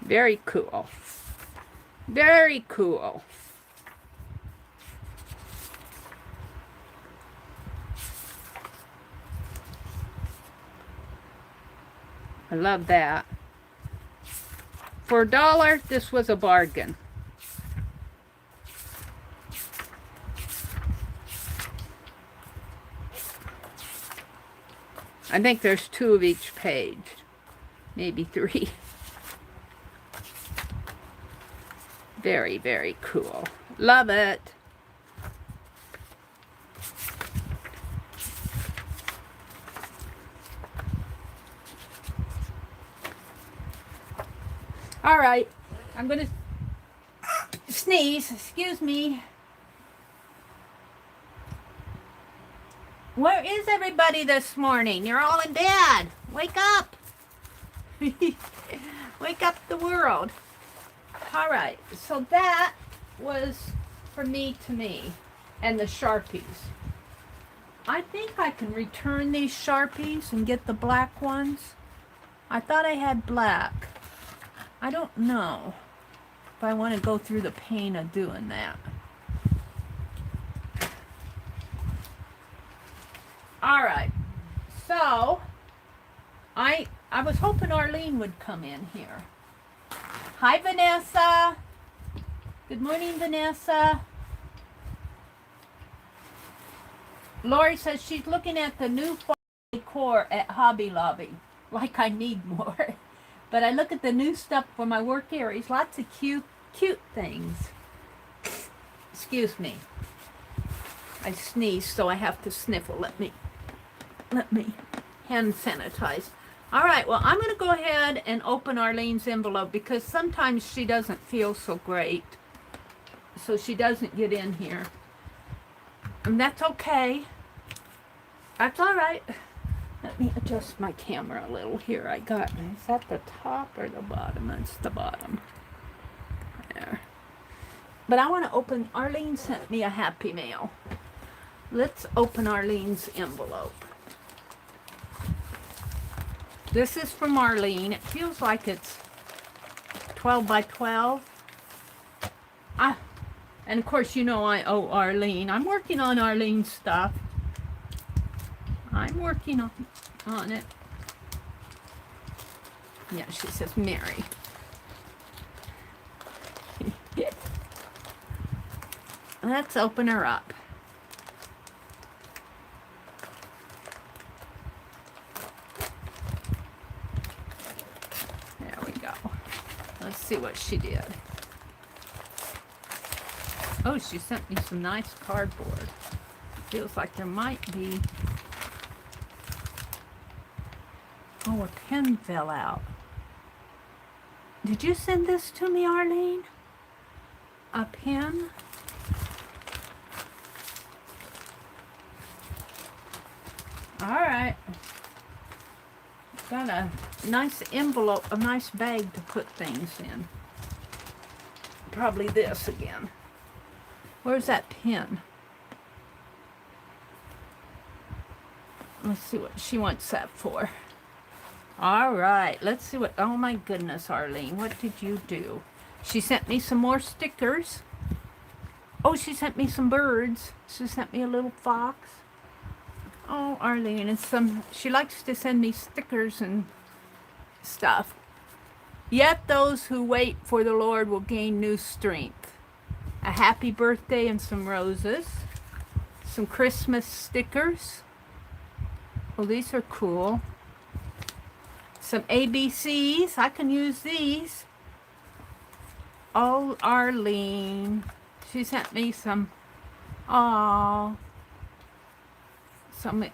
Very cool. Very cool. I love that. For $1, this was a bargain. I think there's 2 of each page. Maybe 3. Very, very cool. Love it. All right, I'm going to sneeze. Excuse me. Where is everybody this morning? You're all in bed. Wake up. Wake up the world. All right, so that was for me to me and the Sharpies. I think I can return these Sharpies and get the black ones. I thought I had black. I don't know if I want to go through the pain of doing that. All right, so I was hoping Arlene would come in here. Hi, Vanessa. Good morning, Vanessa. Lori says she's looking at the new fall decor at Hobby Lobby. Like I need more. But I look at the new stuff for my work areas. Lots of cute things. Excuse me. I sneezed, so I have to sniffle. Let me hand sanitize. All right, well, I'm going to go ahead and open Arlene's envelope because sometimes she doesn't feel so great. So she doesn't get in here. And that's okay. That's all right. Let me adjust my camera a little here. I got, is that the top or the bottom? That's the bottom. There. But I want to open, Arlene sent me a Happy Mail. Let's open Arlene's envelope. This is from Arlene. It feels like it's 12 by 12. And of course, you know I owe Arlene. I'm working on Arlene's stuff. I'm working on it. Yeah, she says Mary. Let's open her up. There we go. Let's see what she did. Oh, she sent me some nice cardboard. Feels like there might be... Oh, a pen fell out. Did you send this to me, Arlene? A pen? All right. Got a nice envelope, a nice bag to put things in. Probably this again. Where's that pen? Let's see what she wants that for. All right, let's see what, oh my goodness, Arlene, what did you do? She sent me some more stickers. Oh, she sent me some birds. She sent me a little fox. Oh, Arlene, and some, she likes to send me stickers and stuff. Yet those who wait for the Lord will gain new strength. A happy birthday and some roses. Some Christmas stickers. Well, these are cool. Some ABCs. I can use these. Oh, Arlene. She sent me some, some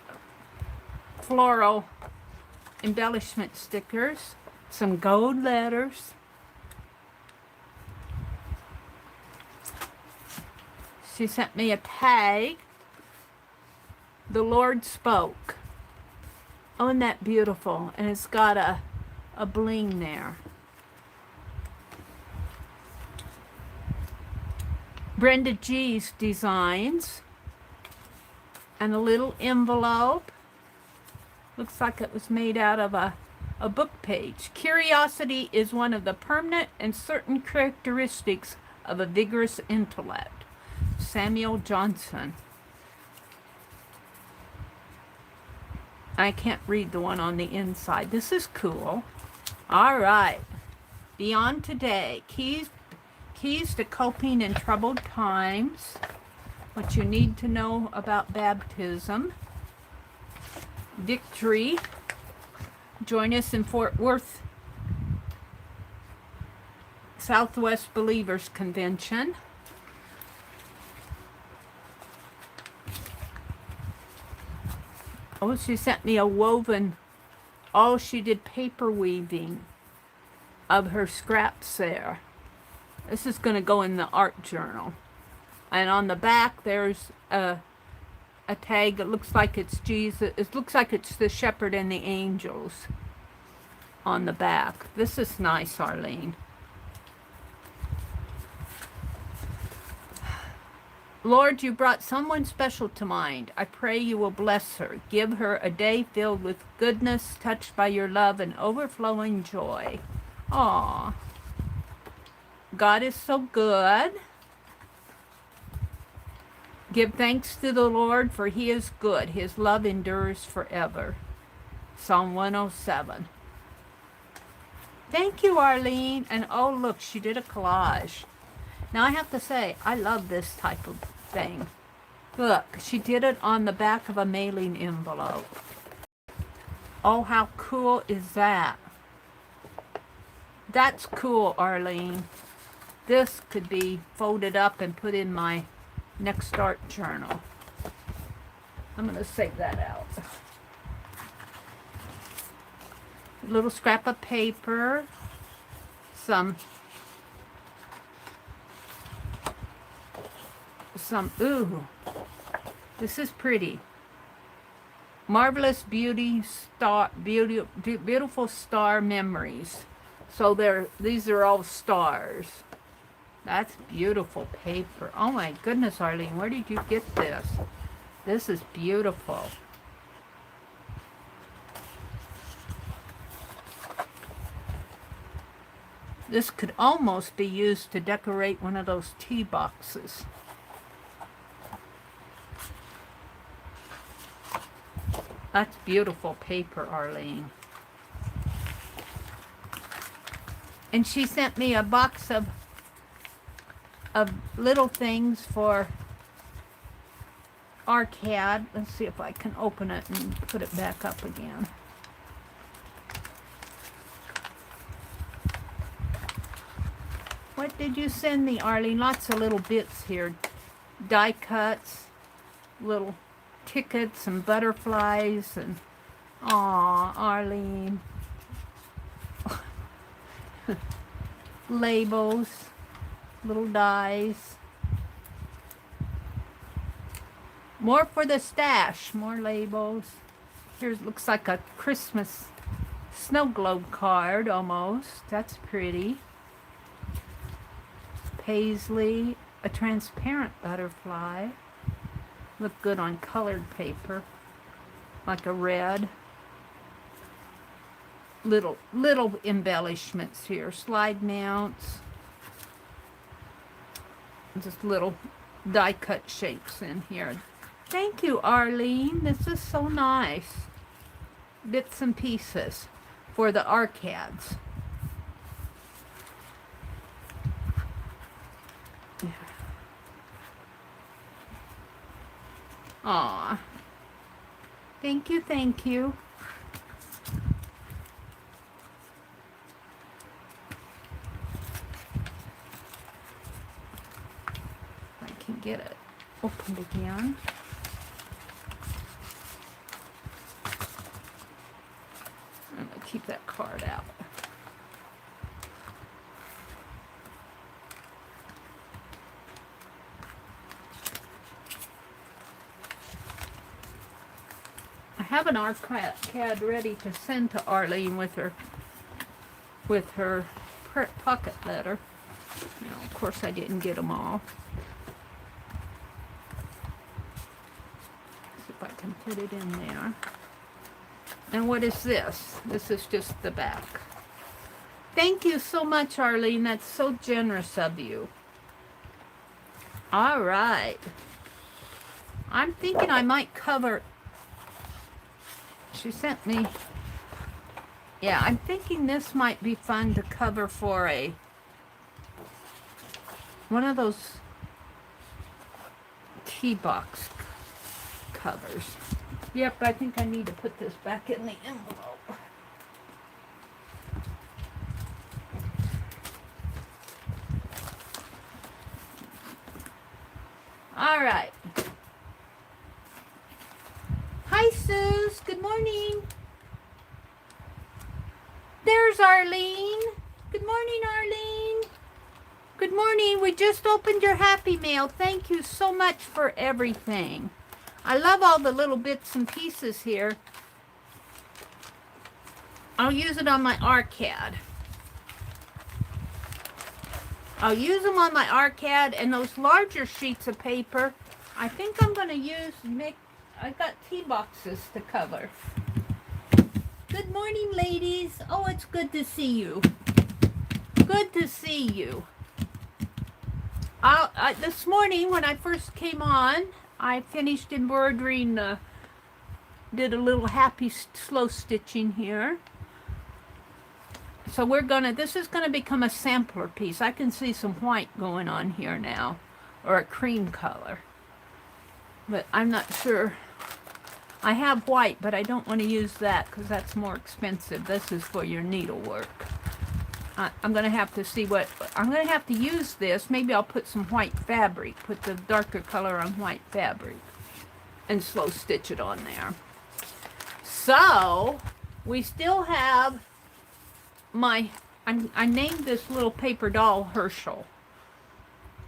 floral embellishment stickers. Some gold letters. She sent me a tag. The Lord spoke. Oh, isn't that beautiful? And it's got a a bling there. Brenda G's designs. And a little envelope. Looks like it was made out of a book page. Curiosity is one of the permanent and certain characteristics of a vigorous intellect. Samuel Johnson. I can't read the one on the inside. This is cool. All right. Beyond Today. Keys to coping in troubled times. What you need to know about baptism. Victory. Join us in Fort Worth Southwest Believers Convention. Oh, she sent me a woven. Oh, she did paper weaving of her scraps there. This is going to go in the art journal. And on the back, there's a tag. It looks like it's Jesus. It looks like it's the shepherd and the angels on the back. This is nice, Arlene. Lord, you brought someone special to mind. I pray you will bless her. Give her a day filled with goodness, touched by your love and overflowing joy. Aww. God is so good. Give thanks to the Lord, for he is good. His love endures forever. Psalm 107. Thank you, Arlene. And oh, look, she did a collage. Now, I have to say, I love this type of thing. Look, she did it on the back of a mailing envelope. Oh, how cool is that? That's cool, Arlene. This could be folded up and put in my next art journal. I'm going to save that out. A little scrap of paper. Some, ooh, this is pretty. Marvelous beauty, beautiful star memories. So these are all stars. That's beautiful paper. Oh my goodness, Arlene, where did you get this? This is beautiful. This could almost be used to decorate one of those tea boxes. That's beautiful paper, Arlene. And she sent me a box of little things for ARCAD. Let's see if I can open it and put it back up again. What did you send me, Arlene? Lots of little bits here. Die cuts, little tickets and butterflies and aw, Arlene. Labels, little dies. More for the stash, more labels. Here's looks like a Christmas snow globe card almost. That's pretty. Paisley, a transparent butterfly. Look good on colored paper, like a red. Little embellishments here, slide mounts. Just little die cut shapes in here. Thank you, Arlene. This is so nice. Bits and pieces for the ARCADs. Aw. Thank you, thank you. If I can get it opened again. I'm going to keep that card out. I have an ARCAD ready to send to Arlene with her with her pocket letter. You know, of course I didn't get them all. See if I can put it in there. And what is this? This is just the back. Thank you so much, Arlene. That's so generous of you. All right. I'm thinking I might cover... She sent me... Yeah, I'm thinking this might be fun to cover for one of those tea box covers. Yep, I think I need to put this back in the envelope. All right. Hi, Suze. Good morning. There's Arlene. Good morning, Arlene. Good morning. We just opened your Happy Mail. Thank you so much for everything. I love all the little bits and pieces here. I'll use it on my ARCAD. I'll use them on my ARCAD, and those larger sheets of paper, I think I'm going to use, I've got tea boxes to cover. Good morning, ladies. Oh, it's good to see you. Good to see you. This morning, when I first came on, I finished embroidering, did a little happy slow stitching here. So this is gonna become a sampler piece. I can see some white going on here now, or a cream color. But I'm not sure. I have white, but I don't want to use that because that's more expensive. This is for your needlework. I'm going to have to see I'm going to have to use this. Maybe I'll put some white fabric, put the darker color on white fabric, and slow stitch it on there. So, we still have I named this little paper doll Herschel.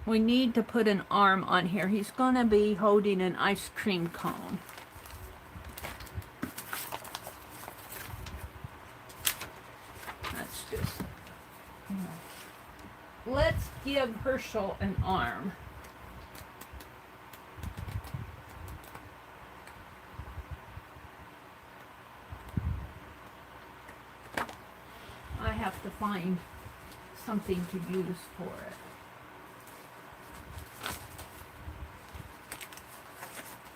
We need to put an arm on here. He's going to be holding an ice cream cone. That's just... Let's give Herschel an arm. I have to find something to use for it.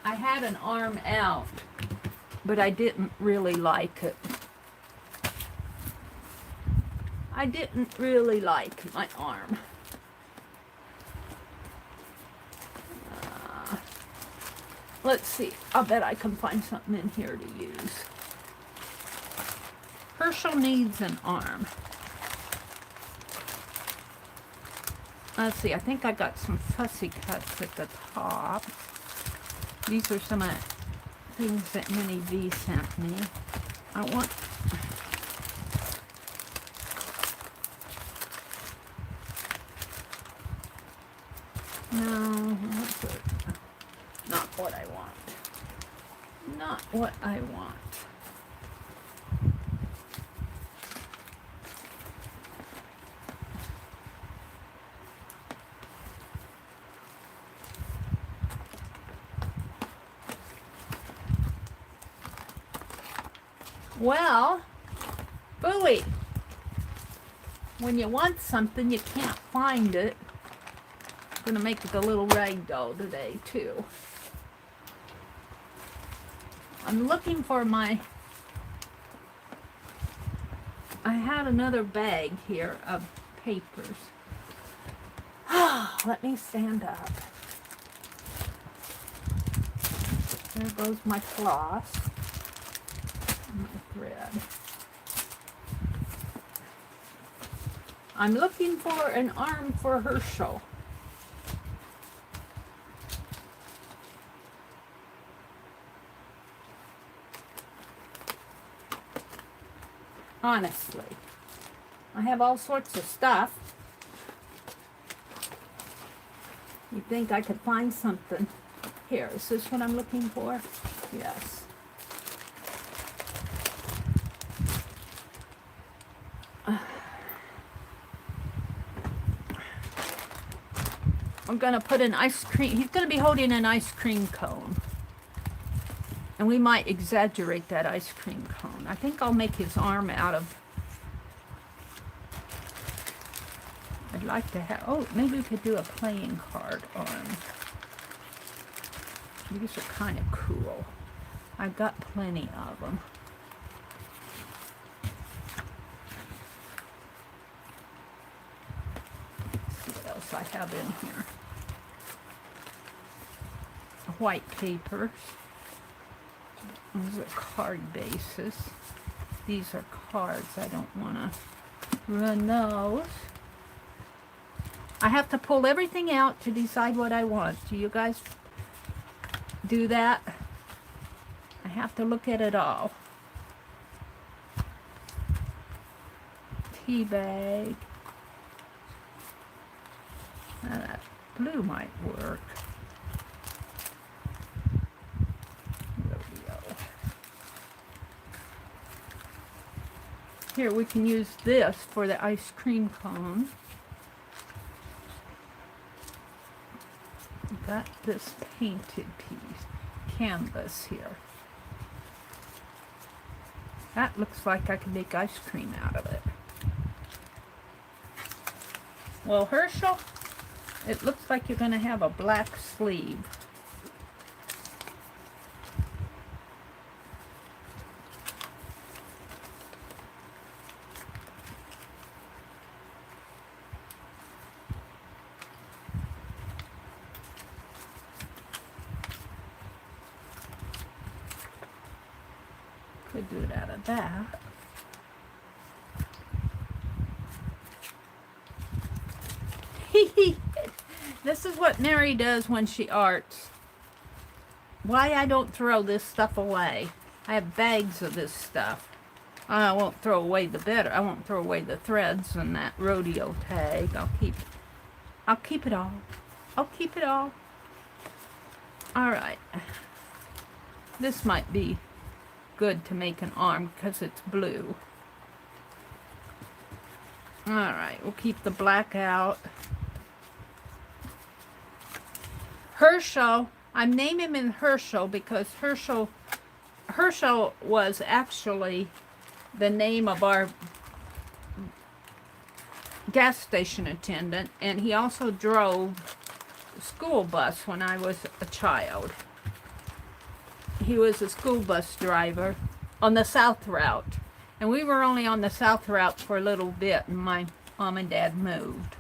I had an arm out, but I didn't really like it. I didn't really like my arm. Let's see. I'll bet I can find something in here to use. Herschel needs an arm. Let's see. I think I got some fussy cuts at the top. These are some things that Minnie V sent me. I want... No, that's it. Not what I want. Not what I want. Well, Booey, when you want something, you can't find it. I'm going to make the little rag doll today, too. I'm looking for I had another bag here of papers. Let me stand up. There goes my floss. My thread. I'm looking for an arm for Herschel. Honestly, I have all sorts of stuff. You think I could find something? Here, is this what I'm looking for? Yes. we're going to put an ice cream, he's going to be holding an ice cream cone. And we might exaggerate that ice cream cone. I think I'll make his arm out of, I'd like to have, oh, maybe we could do a playing card arm. These are kind of cool. I've got plenty of them. Let's see what else I have in here. White papers. These are card bases. These are cards. I don't want to run those. I have to pull everything out to decide what I want. Do you guys do that? I have to look at it all. Tea bag. Now that blue might work. Here, we can use this for the ice cream cone. Got this painted piece, canvas here. That looks like I can make ice cream out of it. Well, Herschel, it looks like you're going to have a black sleeve. Could do it out of that. This is what Mary does when she arts. Why I don't throw this stuff away. I have bags of this stuff. I won't throw away the better. I won't throw away the threads and that rodeo tag. I'll keep it all. I'll keep it all. Alright. This might be good to make an arm because it's blue. Alright, we'll keep the black out. Herschel, I'm naming him Herschel because Herschel was actually the name of our gas station attendant, and he also drove the school bus when I was a child. He was a school bus driver on the South Route. And we were only on the South Route for a little bit, and my mom and dad moved.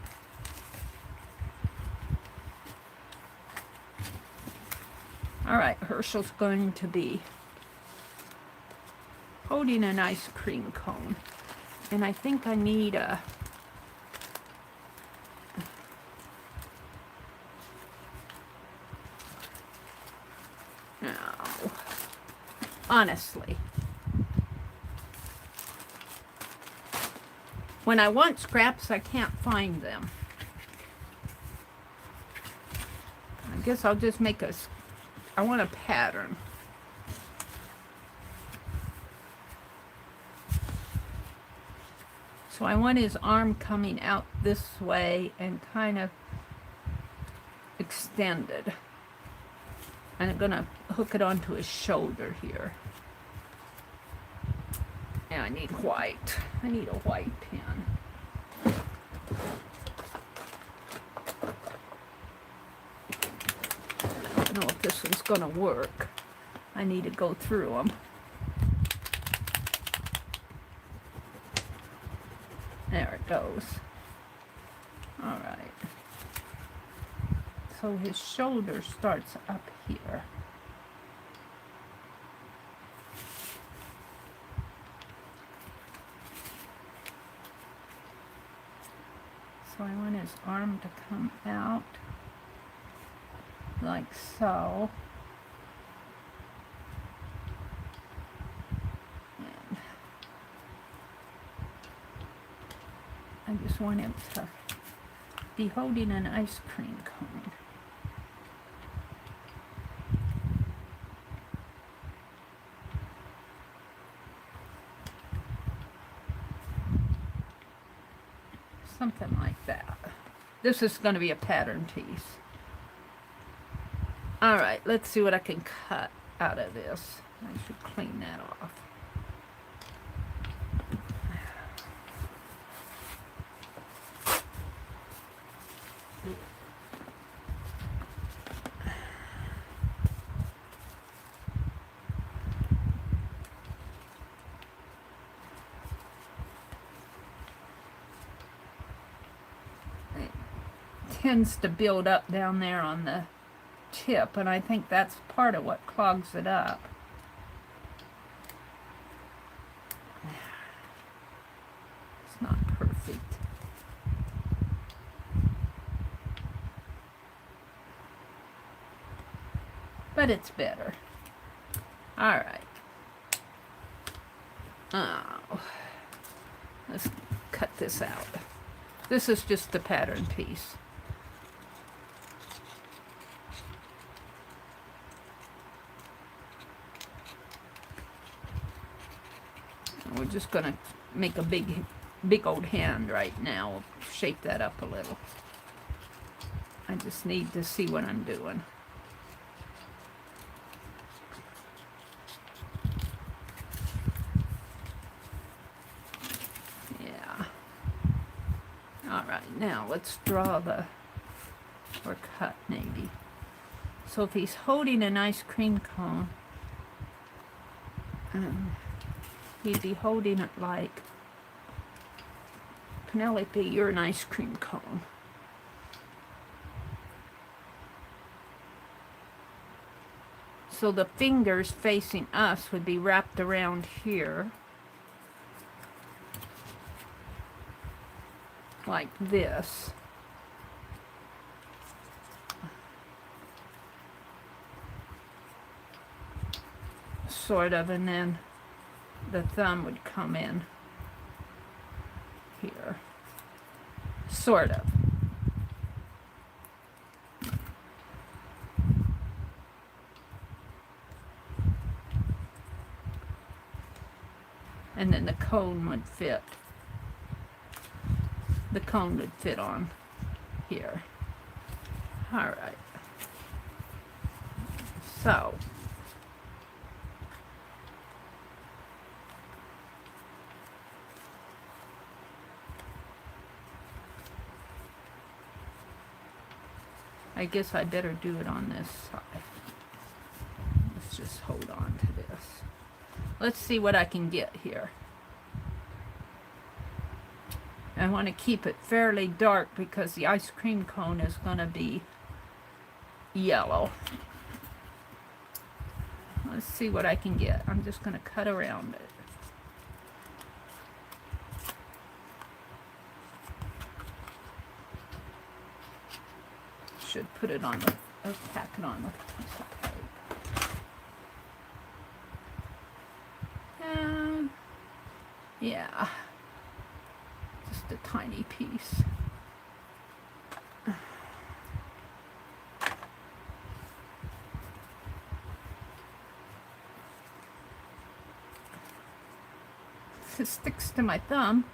Alright, Herschel's going to be holding an ice cream cone. And I think I need a... No. Honestly. When I want scraps, I can't find them. I guess I'll just make a... I want a pattern. So I want his arm coming out this way and kind of extended. And I'm going to hook it onto his shoulder here. And I need white. I need a white pen. I don't know if this one's going to work. I need to go through them. There it goes. Alright. So his shoulder starts up here. So I want his arm to come out like so. And I just want him to be holding an ice cream cone. Something like that. This is going to be a pattern piece. Alright, let's see what I can cut out of this. I should clean that off. Tends to build up down there on the tip, and I think that's part of what clogs it up. It's not perfect. But it's better. Alright. Oh. Let's cut this out. This is just the pattern piece. We're just going to make a big old hand right now. We'll shape that up a little. I just need to see what I'm doing. Yeah. Alright, now let's draw the, or cut maybe. So if he's holding an ice cream cone, he'd be holding it like, Penelope, you're an ice cream cone. So the fingers facing us would be wrapped around here. Like this. Sort of, and then the thumb would come in here. Sort of. And then the cone would fit. The cone would fit on here. Alright. So. I guess I better do it on this side. Let's just hold on to this. Let's see what I can get here. I want to keep it fairly dark because the ice cream cone is going to be yellow. Let's see what I can get. I'm just going to cut around it. Should put it on the, or tack it on the piece of tape. Yeah, just a tiny piece. It sticks to my thumb.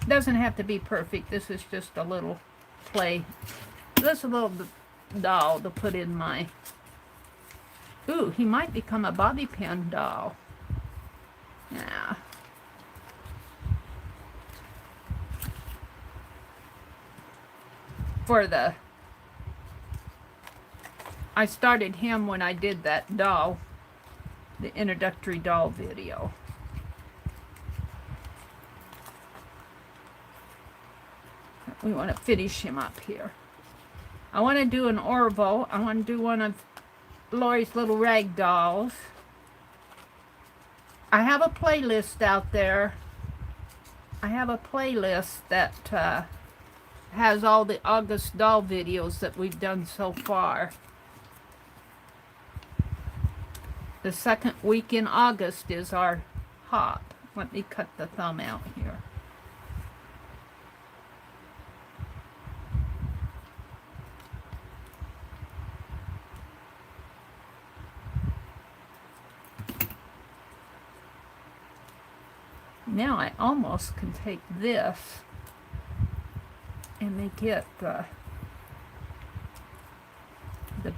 Doesn't have to be perfect. This is just a little play. This is a little doll to put in my... Ooh, he might become a bobby pin doll. Yeah. For the... I started him when I did that doll, the introductory doll video. We want to finish him up here. I want to do an Orville. I want to do one of Lori's little rag dolls. I have a playlist out there. I have a playlist that has all the August doll videos that we've done so far. The second week in August is our hop. Let me cut the thumb out here. Now I almost can take this and make it the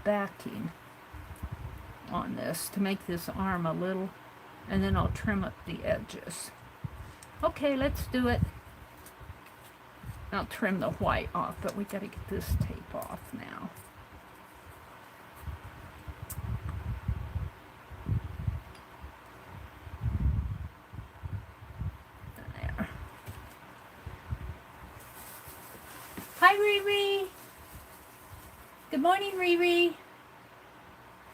backing on this to make this arm a little, and then I'll trim up the edges. Okay, let's do it. I'll trim the white off, but we gotta get this tape off now. There. Hi, Riri. Good morning, Riri.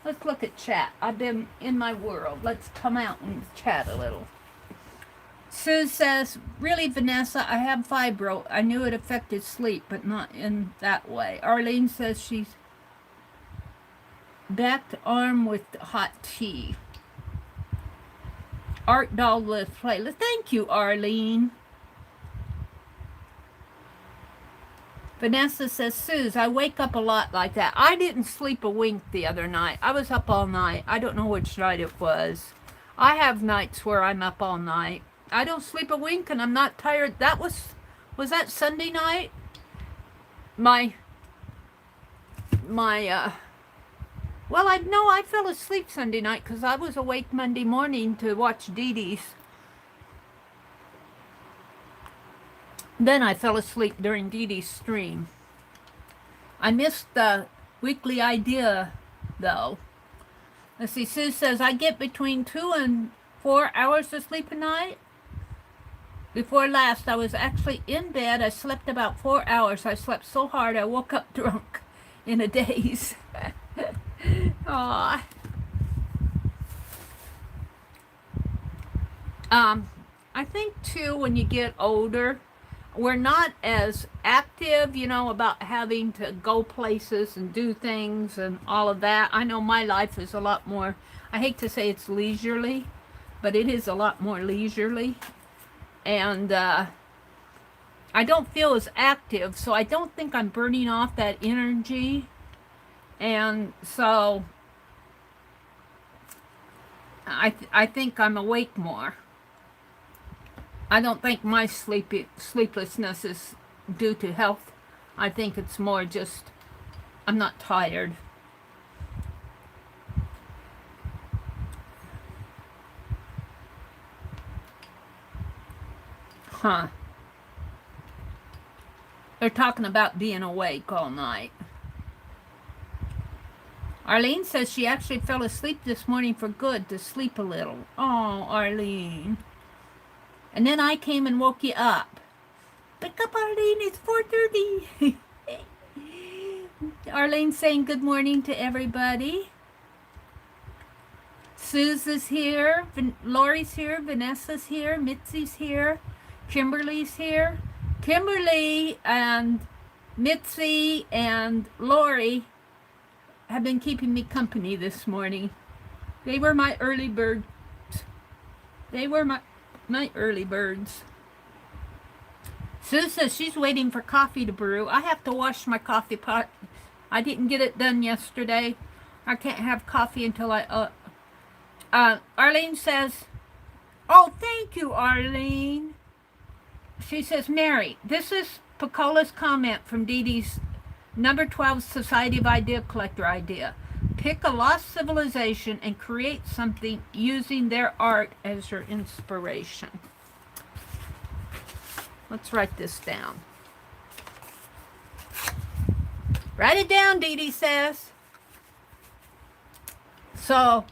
Let's look at chat. I've been in my world. Let's come out and chat a little. Sue says, really, Vanessa, I have fibro. I knew it affected sleep, but not in that way. Arlene says she's backed arm with hot tea. Art doll with play. Thank you, Arlene. Vanessa says, Suze, I wake up a lot like that. I didn't sleep a wink the other night. I was up all night. I don't know which night it was. I have nights where I'm up all night. I don't sleep a wink and I'm not tired. That was that Sunday night? Well, I fell asleep Sunday night because I was awake Monday morning to watch Dee Dee's. Then I fell asleep during Dee Dee's stream. I missed the weekly idea, though. Let's see, Sue says, I get between 2 and 4 hours of sleep a night. Before last, I was actually in bed. I slept about 4 hours. I slept so hard, I woke up drunk in a daze. Aww. I think, too, when you get older, we're not as active, about having to go places and do things and all of that. I know my life is a lot more, I hate to say it's leisurely, but it is a lot more leisurely. And I don't feel as active, so I don't think I'm burning off that energy. And so I think I'm awake more. I don't think my sleeplessness is due to health. I think it's more just I'm not tired. Huh. They're talking about being awake all night. Arlene says she actually fell asleep this morning for good to sleep a little. Oh, Arlene. And then I came and woke you up. Wake up, Arlene, it's 4:30. Arlene's saying good morning to everybody. Suze is here, Lori's here, Vanessa's here, Mitzi's here, Kimberly's here. Kimberly and Mitzi and Lori have been keeping me company this morning. They were my early birds. They were my early birds. Sue says she's waiting for coffee to brew. I have to wash my coffee pot. I didn't get it done yesterday. I can't have coffee until Arlene says, oh, thank you, Arlene. She says, Mary, this is Picola's comment from Dee Dee's number 12 Society of Idea Collector idea. Pick a lost civilization and create something using their art as your inspiration. Let's write this down. Write it down, Dee Dee says. So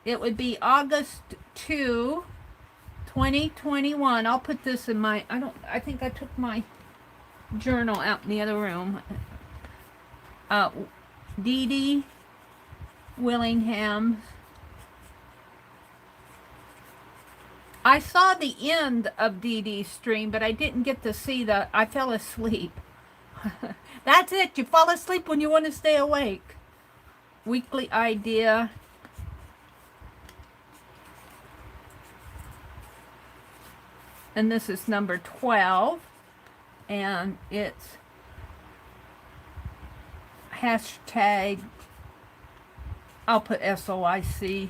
it would be August 2, 2021. I'll put this in my, I think I took my journal out in the other room. Dee Dee Willingham. I saw the end of Dee Dee's stream, but I didn't get to see I fell asleep. That's it. You fall asleep when you want to stay awake. Weekly idea. And this is number 12. And it's hashtag, I'll put SOIC.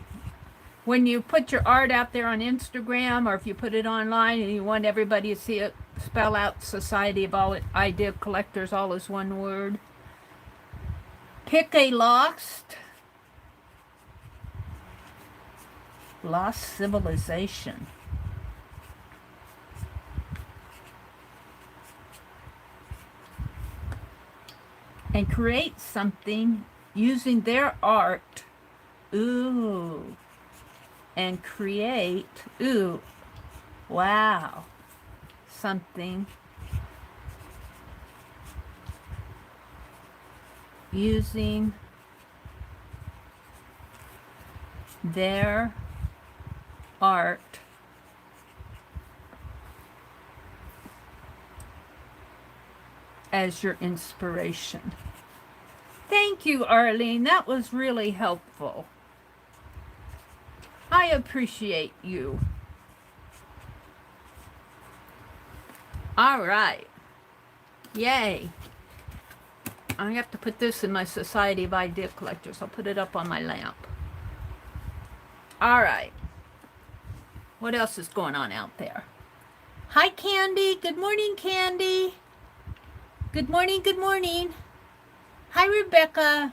When you put your art out there on Instagram, or if you put it online and you want everybody to see it, spell out Society of All Idea Collectors, all is one word. Pick a lost civilization. And create something using their art. Ooh. And create, ooh, wow, something using their art as your inspiration. Thank you, Arlene. That was really helpful. I appreciate you. All right. Yay. I have to put this in my Society of Idea Collectors. I'll put it up on my lamp. All right. What else is going on out there? Hi, Candy. Good morning, Candy. Good morning, good morning. Hi, Rebecca.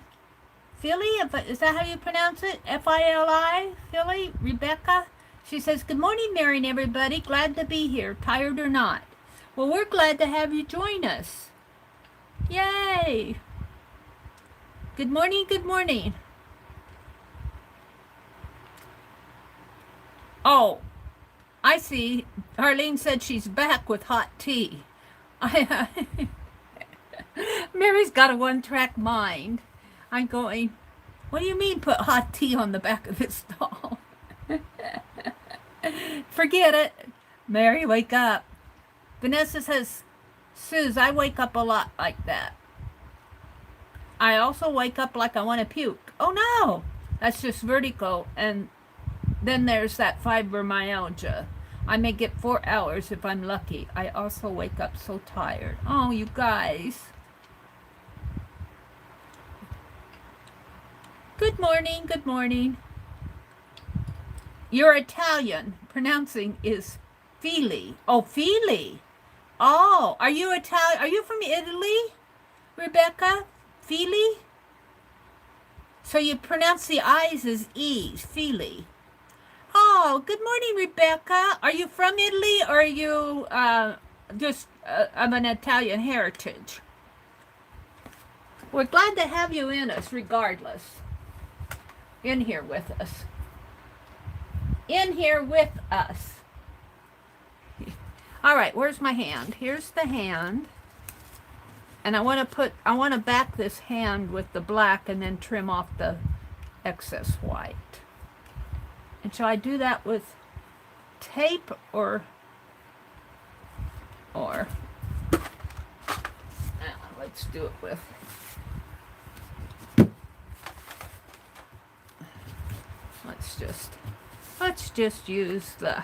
Philly, is that how you pronounce it? F-I-L-I? Philly? Rebecca? She says, good morning, Mary and everybody. Glad to be here, tired or not. Well, we're glad to have you join us. Yay! Good morning, good morning. Oh, I see. Arlene said she's back with hot tea. Mary's got a one-track mind. I'm going, what do you mean put hot tea on the back of this doll? Forget it. Mary, wake up. Vanessa says, Suze, I wake up a lot like that. I also wake up like I want to puke. Oh no, that's just vertigo. And then there's that fibromyalgia. I may get 4 hours if I'm lucky. I also wake up so tired. Oh, you guys. Good morning, good morning. You're Italian. Pronouncing is Fili. Oh, Fili. Oh, are you Italian? Are you from Italy, Rebecca? Fili? So you pronounce the I's as E's, Fili. Oh, good morning, Rebecca. Are you from Italy, or are you just of an Italian heritage? We're glad to have you in us regardless. In here with us. In here with us. All right, where's my hand? Here's the hand. And I want to back this hand with the black and then trim off the excess white. And shall I do that with tape or let's do it with let's just use the,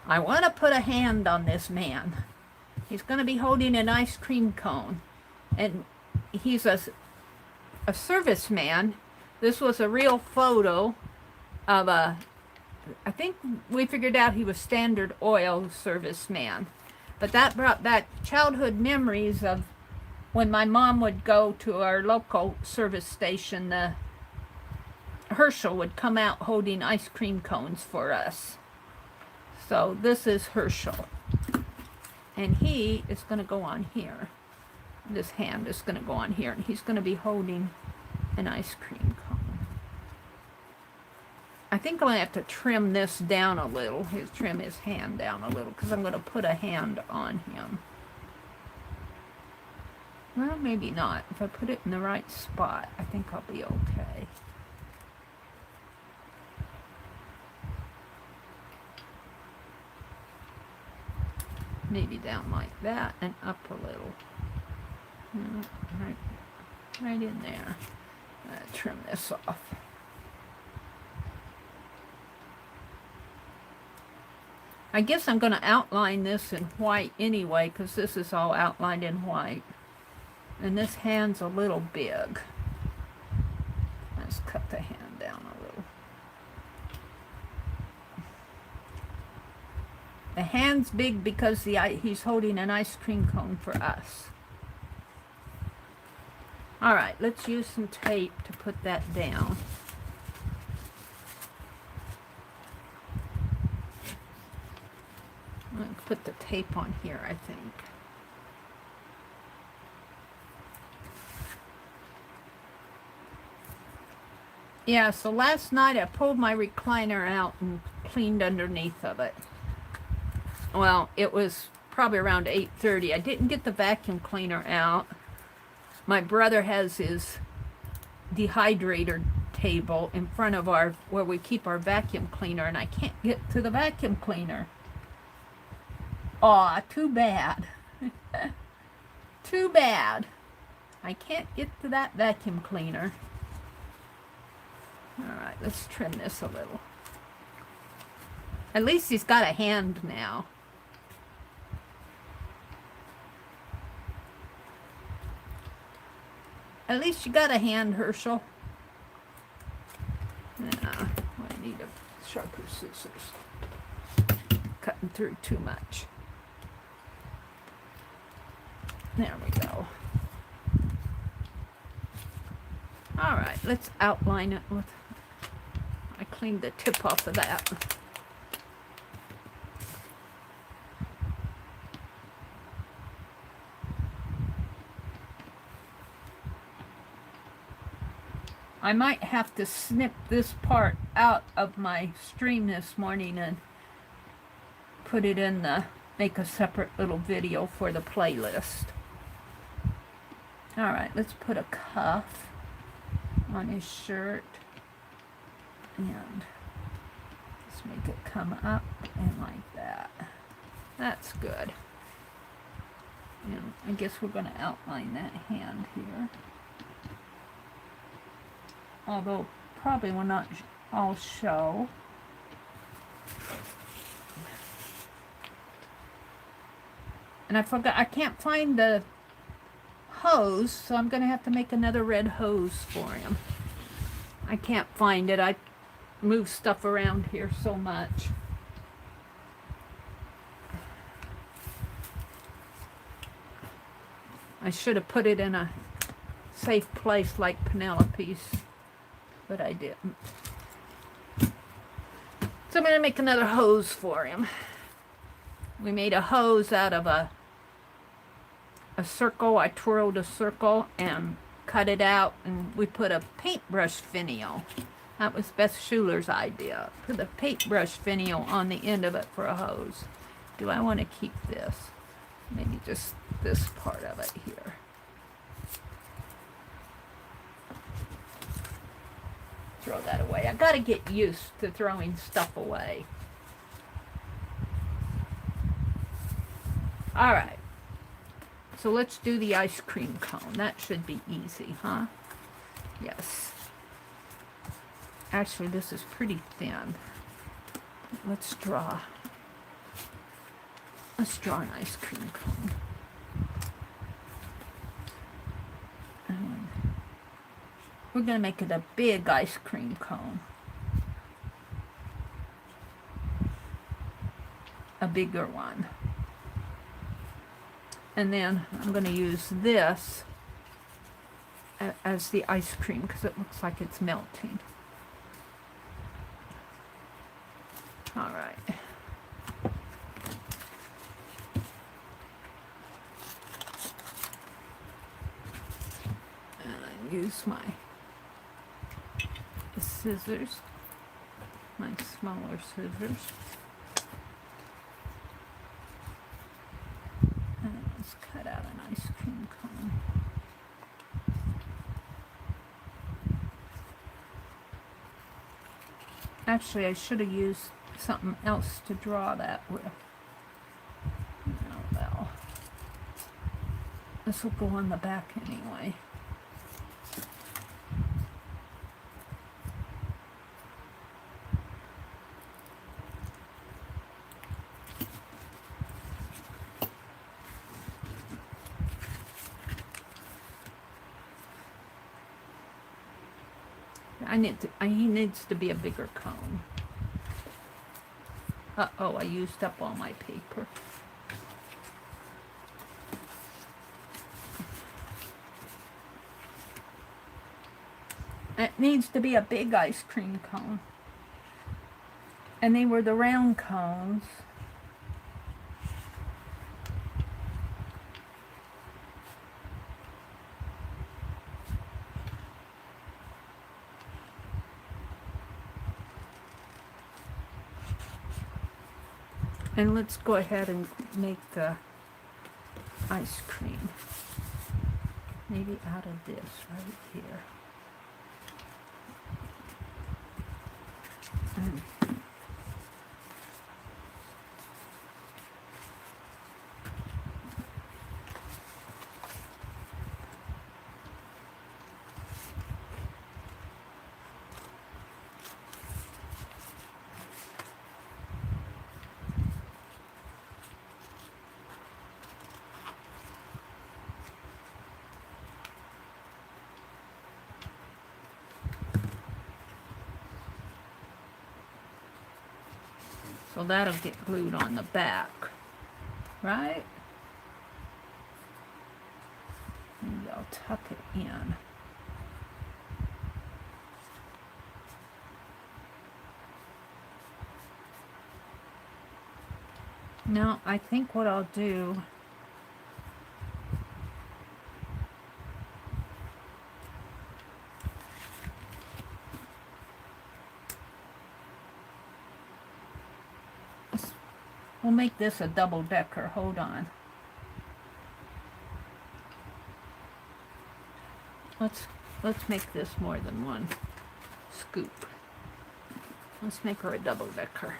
I want to put a hand on this man. He's going to be holding an ice cream cone. And he's a serviceman. This was a real photo of I think we figured out he was Standard Oil serviceman. But that brought back childhood memories of when my mom would go to our local service station. The Herschel would come out holding ice cream cones for us. So this is Herschel. And he is going to go on here. This hand is going to go on here. And he's going to be holding an ice cream cone. I think I'm going to have to trim this down a little. Trim his hand down a little, because I'm going to put a hand on him. Well, maybe not. If I put it in the right spot, I think I'll be okay. Maybe down like that and up a little. Right, right in there. Trim this off. I guess I'm going to outline this in white anyway, because this is all outlined in white. And this hand's a little big. Let's cut the hand down a little. The hand's big because he's holding an ice cream cone for us. All right, let's use some tape to put that down. I'm going to put the tape on here, I think. Yeah, so last night I pulled my recliner out and cleaned underneath of it. Well, it was probably around 8:30. I didn't get the vacuum cleaner out. My brother has his dehydrator table in front of where we keep our vacuum cleaner, and I can't get to the vacuum cleaner. Aw, too bad. Too bad. I can't get to that vacuum cleaner. Alright, let's trim this a little. At least he's got a hand now. At least you got a hand, Herschel. Yeah, I need a sharper scissors. Cutting through too much. There we go. Alright, let's outline it with... I cleaned the tip off of that. I might have to snip this part out of my stream this morning and put it in make a separate little video for the playlist. Alright, let's put a cuff on his shirt and just make it come up and like that. That's good. And I guess we're going to outline that hand here. Although probably will not all show. And I forgot, I can't find the hose, so I'm going to have to make another red hose for him. I can't find it. I move stuff around here so much. I should have put it in a safe place like Penelope's, but I didn't. So I'm going to make another hose for him. We made a hose out of a circle. I twirled a circle and cut it out, and we put a paintbrush finial. That was Beth Schuler's idea. Put the paintbrush finial on the end of it for a hose. Do I want to keep this? Maybe just this part of it here. Throw that away. I got to get used to throwing stuff away. All right. So let's do the ice cream cone. That should be easy, huh? Yes. Actually, this is pretty thin. Let's draw an ice cream cone. And we're going to make it a big ice cream cone. A bigger one. And then I'm going to use this as the ice cream because it looks like it's melting. All right. And I use my scissors, my smaller scissors. Cut out an ice cream cone. Actually, I should have used something else to draw that with. Oh, well. This will go on the back anyway. He needs to be a bigger cone. Uh-oh, I used up all my paper. It needs to be a big ice cream cone. And they were the round cones. And let's go ahead and make the ice cream. Maybe out of this right here. So that'll get glued on the back, right? Maybe I'll tuck it in. Now, I think what I'll do, we'll make this a double-decker. Hold on. Let's make this more than one scoop. Let's make her a double-decker.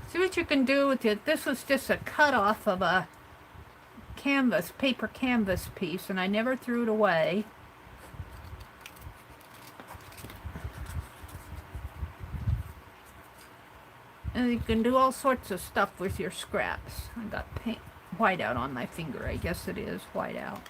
See what you can do with it. This was just a cut off of a paper canvas piece, and I never threw it away. And you can do all sorts of stuff with your scraps. I got white out on my finger. I guess it is white out.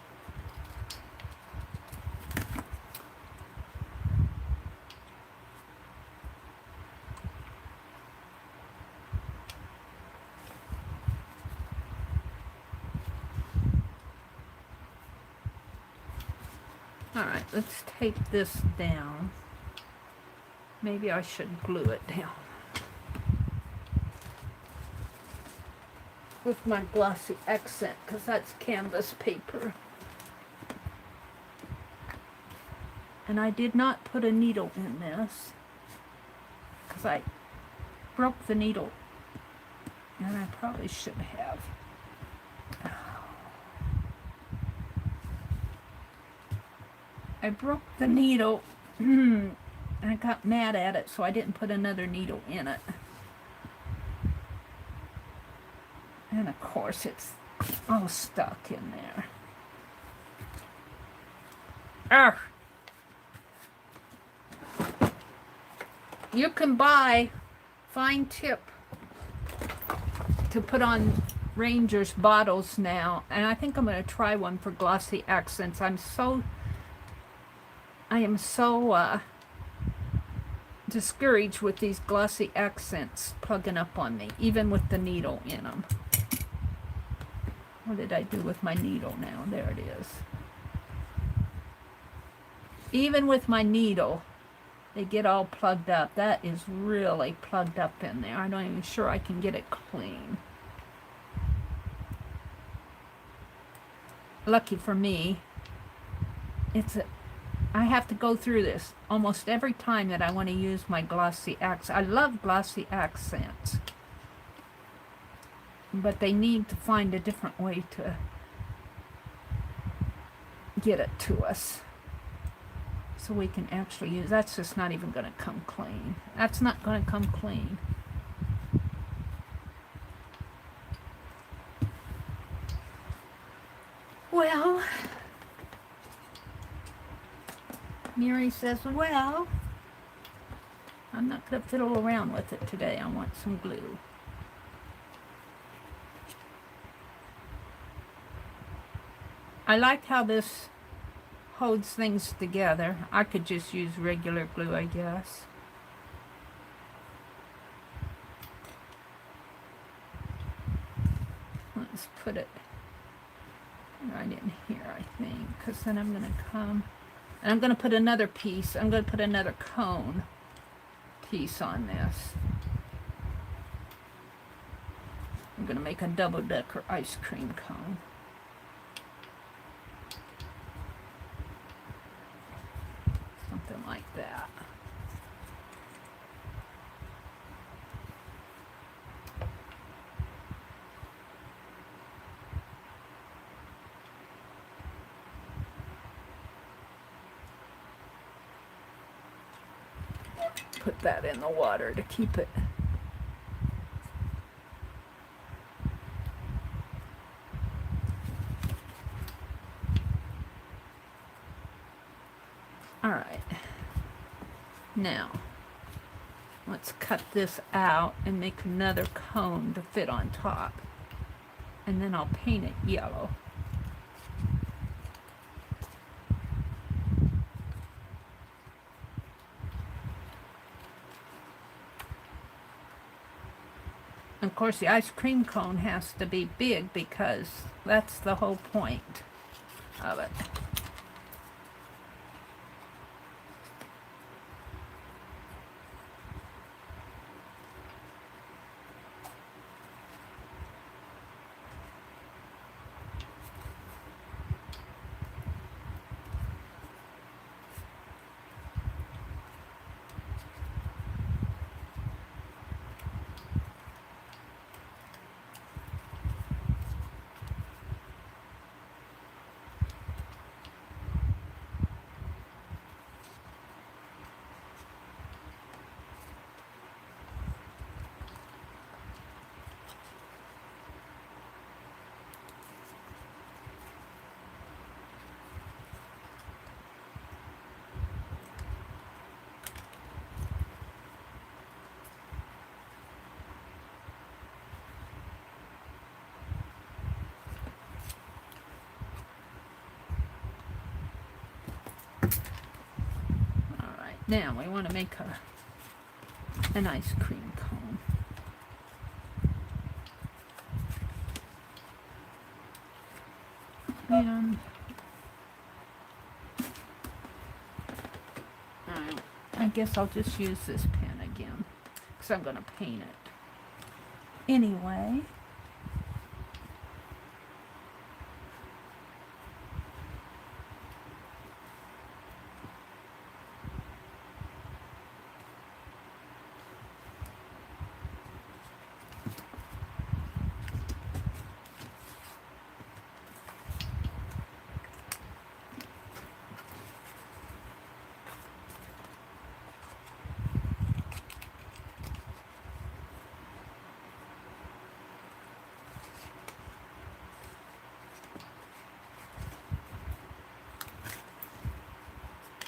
Alright, let's tape this down. Maybe I should glue it down with my glossy accent, because that's canvas paper. And I did not put a needle in this, because I broke the needle, and I probably should have. I broke the needle, and I got mad at it, so I didn't put another needle in it. And of course, it's all stuck in there. Arrgh. You can buy fine tip to put on Ranger's bottles now, and I think I'm going to try one for glossy accents. I am so discouraged with these glossy accents plugging up on me, even with the needle in them. What did I do with my needle now? There it is. Even with my needle, they get all plugged up. That is really plugged up in there. I'm not even sure I can get it clean. Lucky for me, I have to go through this almost every time that I want to use my glossy accent. I love glossy accents, but they need to find a different way to get it to us. so we can actually use. That's just not even going to come clean. That's not going to come clean. Well, Mary says, well, I'm not going to fiddle around with it today. I want some glue. I like how this holds things together. I could just use regular glue, I guess. Let's put it right in here, I think, because then I'm going to come, and I'm going to put another piece. I'm going to put another cone piece on this. I'm going to make a double-decker ice cream cone. Something like that. Put that in the water to keep it. All right. Now, let's cut this out and make another cone to fit on top. And then I'll paint it yellow. Of course, the ice cream cone has to be big because that's the whole point of it. Now we want to make an ice cream cone. And I guess I'll just use this pen again because I'm going to paint it. Anyway,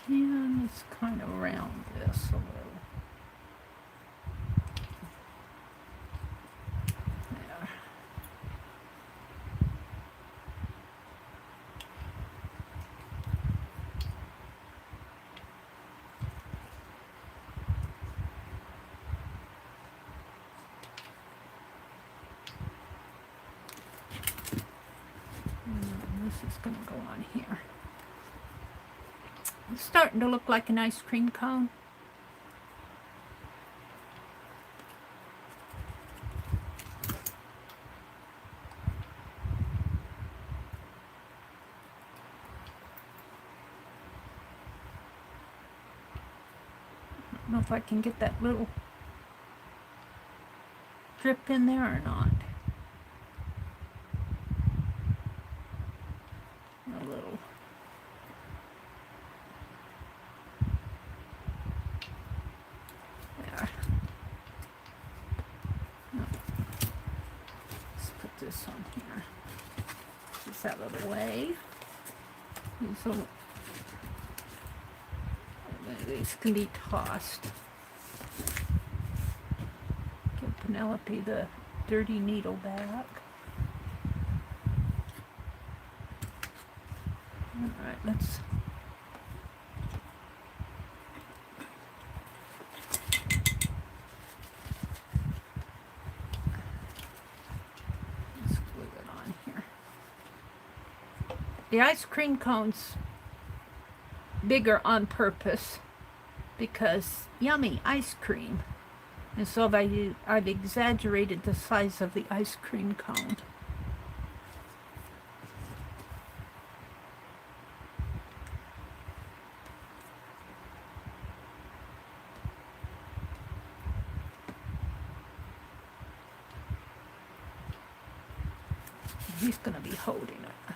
and let's kind of round this a little. There. And this is going to go on here. It's starting to look like an ice cream cone. I don't know if I can get that little drip in there or not. A little. this out of the way. These can be tossed. Give Penelope the dirty needle back. Alright, let's glue it on here. The ice cream cone's bigger on purpose because yummy ice cream. And so I've exaggerated the size of the ice cream cone. He's going to be holding it.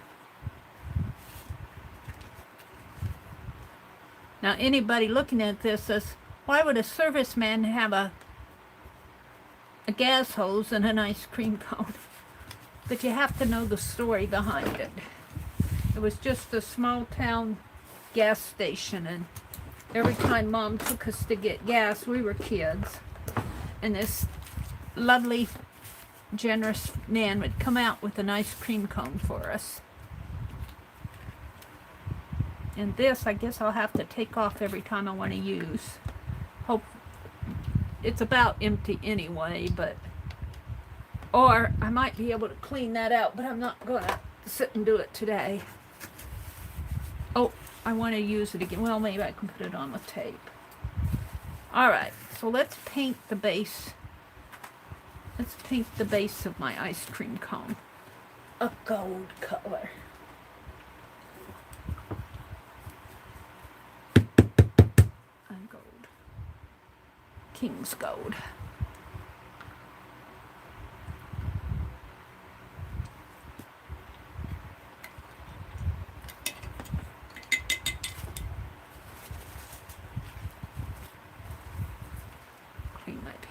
Now anybody looking at this says, why would a serviceman have a gas hose and an ice cream cone? But you have to know the story behind it. It was just a small town gas station, and every time Mom took us to get gas, we were kids, and this lovely generous man would come out with an ice cream cone for us. And this, I guess I'll have to take off every time I want to use. Hope it's about empty anyway, but or I might be able to clean that out, but I'm not gonna sit and do it today. Oh, I want to use it again. Well, maybe I can put it on with tape. Alright, so let's paint the base. Let's paint the base of my ice cream cone a gold color. And gold. King's gold.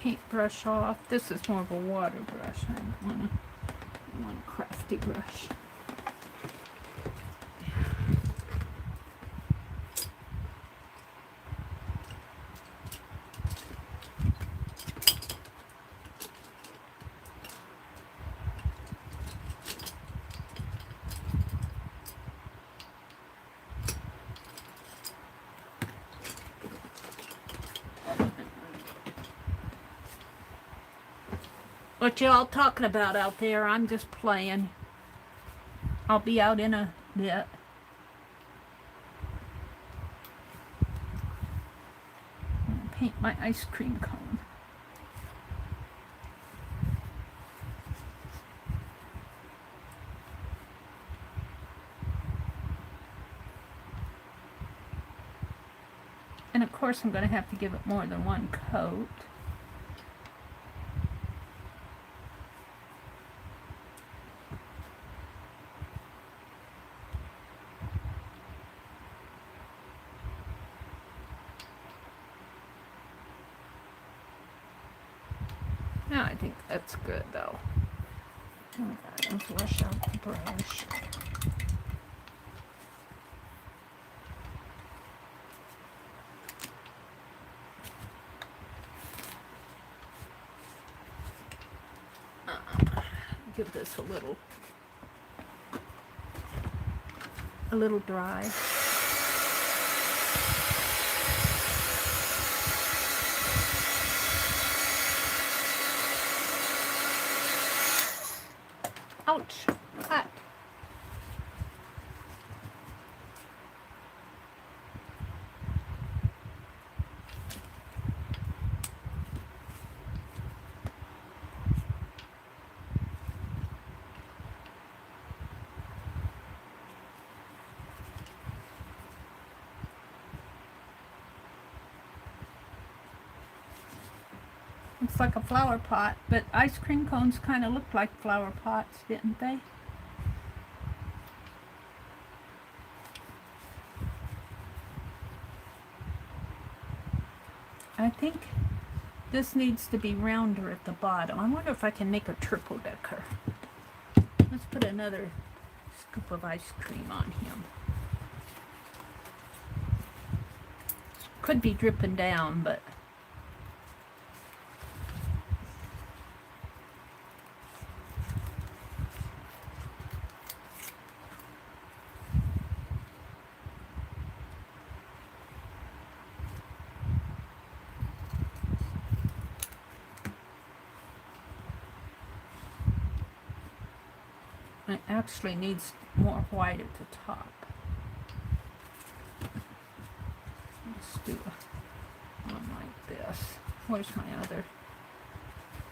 Paintbrush off. This is more of a water brush. I don't want a crafty brush. What y'all talking about out there? I'm just playing. I'll be out in a bit. Paint my ice cream cone. And of course I'm going to have to give it more than one coat. Now I think that's good though. Alright, let's wash out the brush. Give this a little dry. Ouch! Hot. Looks like a flower pot, but ice cream cones kind of looked like flower pots, didn't they? I think this needs to be rounder at the bottom. I wonder if I can make a triple decker. Let's put another scoop of ice cream on him. Could be dripping down, but it actually needs more white at the top. Let's do one like this. Where's my other?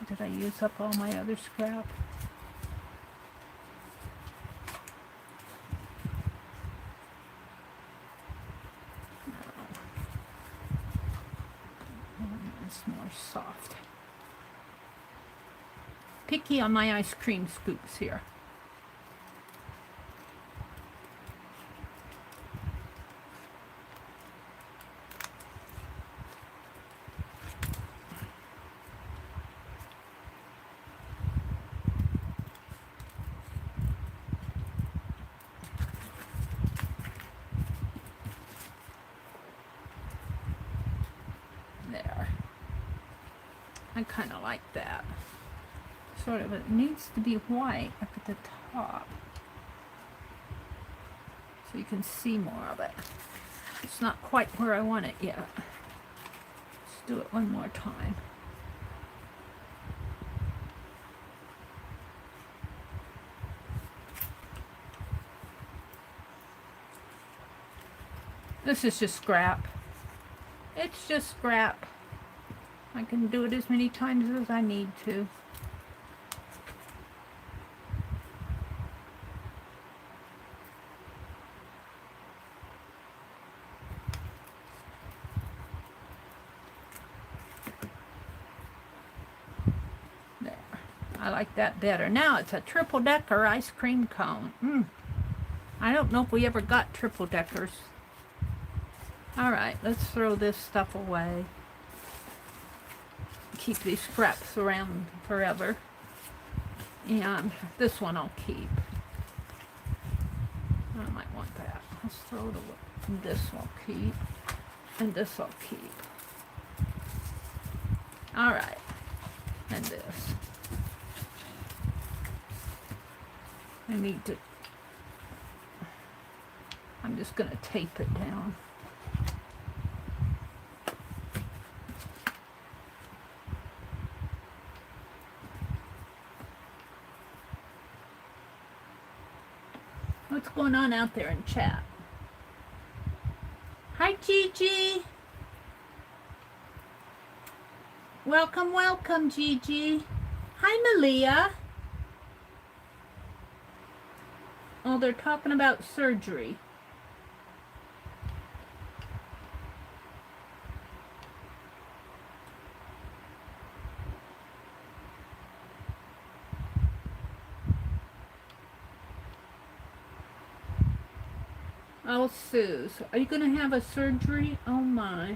Did I use up all my other scrap? No. One is more soft. Picky on my ice cream scoops here. There. I kind of like that. Sort of, it needs to be white up at the top so you can see more of it. It's not quite where I want it yet. Let's do it one more time. This is just scrap. It's just scrap. I can do it as many times as I need to. There. I like that better. Now it's a triple-decker ice cream cone. I don't know if we ever got triple-deckers. Alright, let's throw this stuff away. Keep these scraps around forever. And this one I'll keep. I might want that. Let's throw it away. This I'll keep. And this I'll keep. Alright. And this. I need to... I'm just going to tape it down. What's going on out there in chat? Hi, Gigi. Welcome, welcome, Gigi. Hi, Malia. Oh, they're talking about surgery. Oh, Suze, are you going to have a surgery? Oh, my.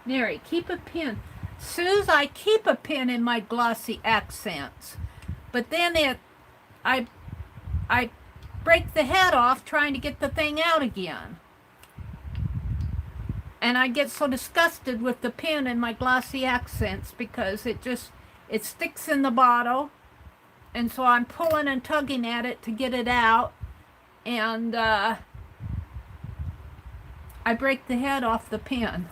Mary, keep a pin. Suze, I keep a pin in my glossy accents. But then I break the head off trying to get the thing out again. And I get so disgusted with the pen in my glossy accents because it sticks in the bottle. And so I'm pulling and tugging at it to get it out. And I break the head off the pen.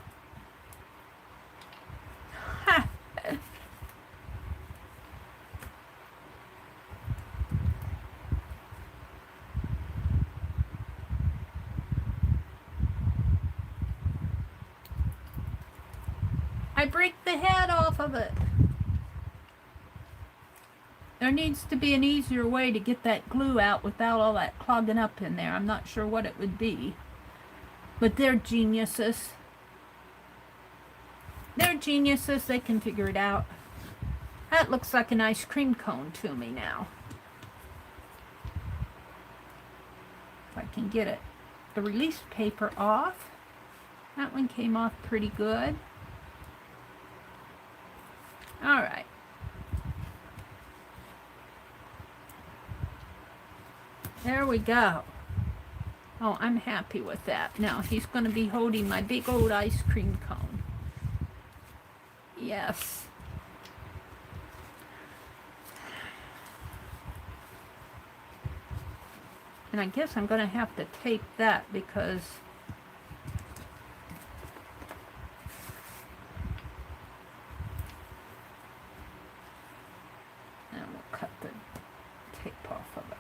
I break the head off of it. There needs to be an easier way to get that glue out without all that clogging up in there. I'm not sure what it would be. But they're geniuses. They're geniuses. They can figure it out. That looks like an ice cream cone to me now. If I can get it, the release paper off. That one came off pretty good. All right. There we go. Oh, I'm happy with that. Now he's going to be holding my big old ice cream cone. Yes. And I guess I'm going to have to tape that because and we'll cut the tape off of it.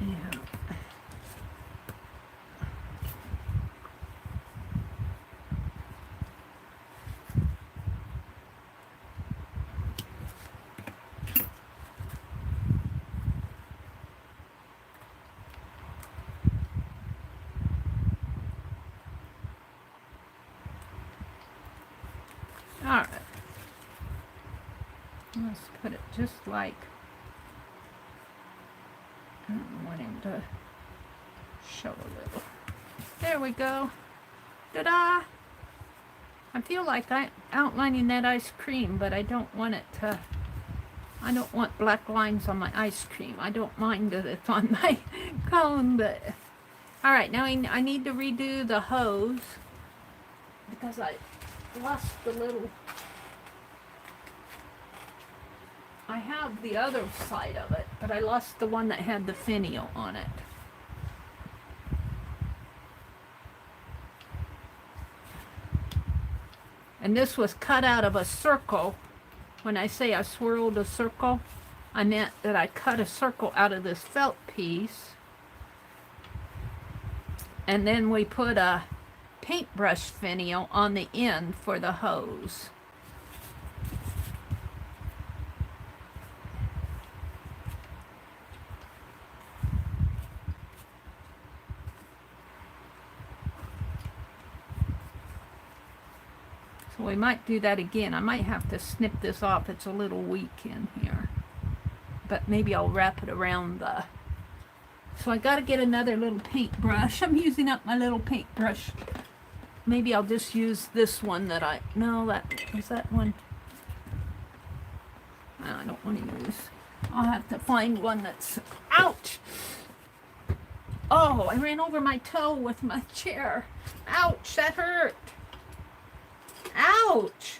Yeah. All right. Let's put it just like I don't want him to show a little. There we go. Ta-da! I feel like I'm outlining that ice cream, but I don't want it to, I don't want black lines on my ice cream. I don't mind that it's on my cone, but... Alright, now I need to redo the hose because I lost the little... I have the other side of it, but I lost the one that had the finial on it. And this was cut out of a circle. When I say I swirled a circle, I meant that I cut a circle out of this felt piece. And then we put a paintbrush finial on the end for the hose. So we might do that again. I might have to snip this off. It's a little weak in here. But maybe I'll wrap it around the... So I gotta get another little paintbrush. I'm using up my little paintbrush. Maybe I'll just use this one that I... No, that was that one. I don't want to use. I'll have to find one that's... Ouch! Oh, I ran over my toe with my chair. Ouch, that hurt. Ouch!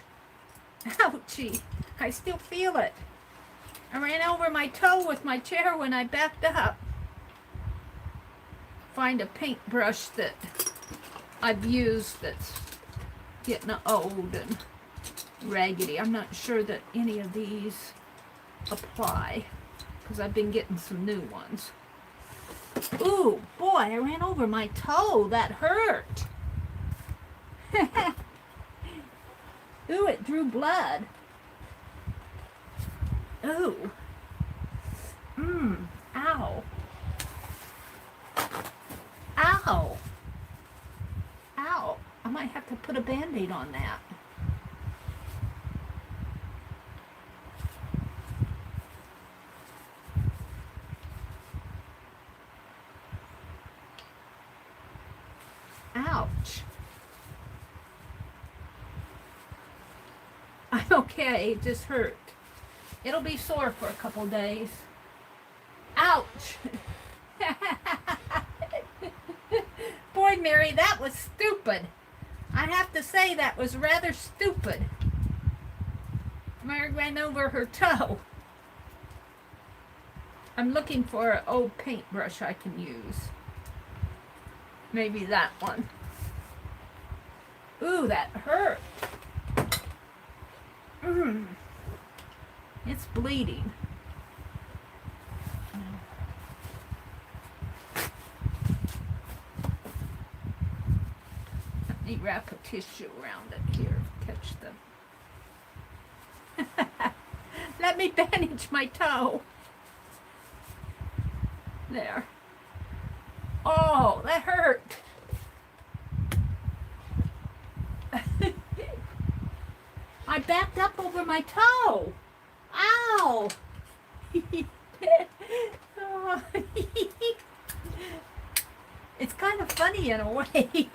Ouchie. I still feel it. I ran over my toe with my chair when I backed up. Find a paintbrush that I've used that's getting old and raggedy. I'm not sure that any of these apply because I've been getting some new ones. Ooh, boy, I ran over my toe. That hurt. Ooh, it drew blood. Ooh. Ow. Ow. Ow. I might have to put a Band-Aid on that. Ouch. I'm okay, it just hurt. It'll be sore for a couple days. Ouch. Boy, Mary, that was stupid. I have to say that was rather stupid. Mary ran over her toe. I'm looking for an old paintbrush I can use. Maybe that one. Ooh, that hurt. It's bleeding. Let me wrap a tissue around it here. Catch them. Let me bandage my toe. There. Oh, that hurt. I backed up over my toe. Ow! Oh. It's kind of funny in a way.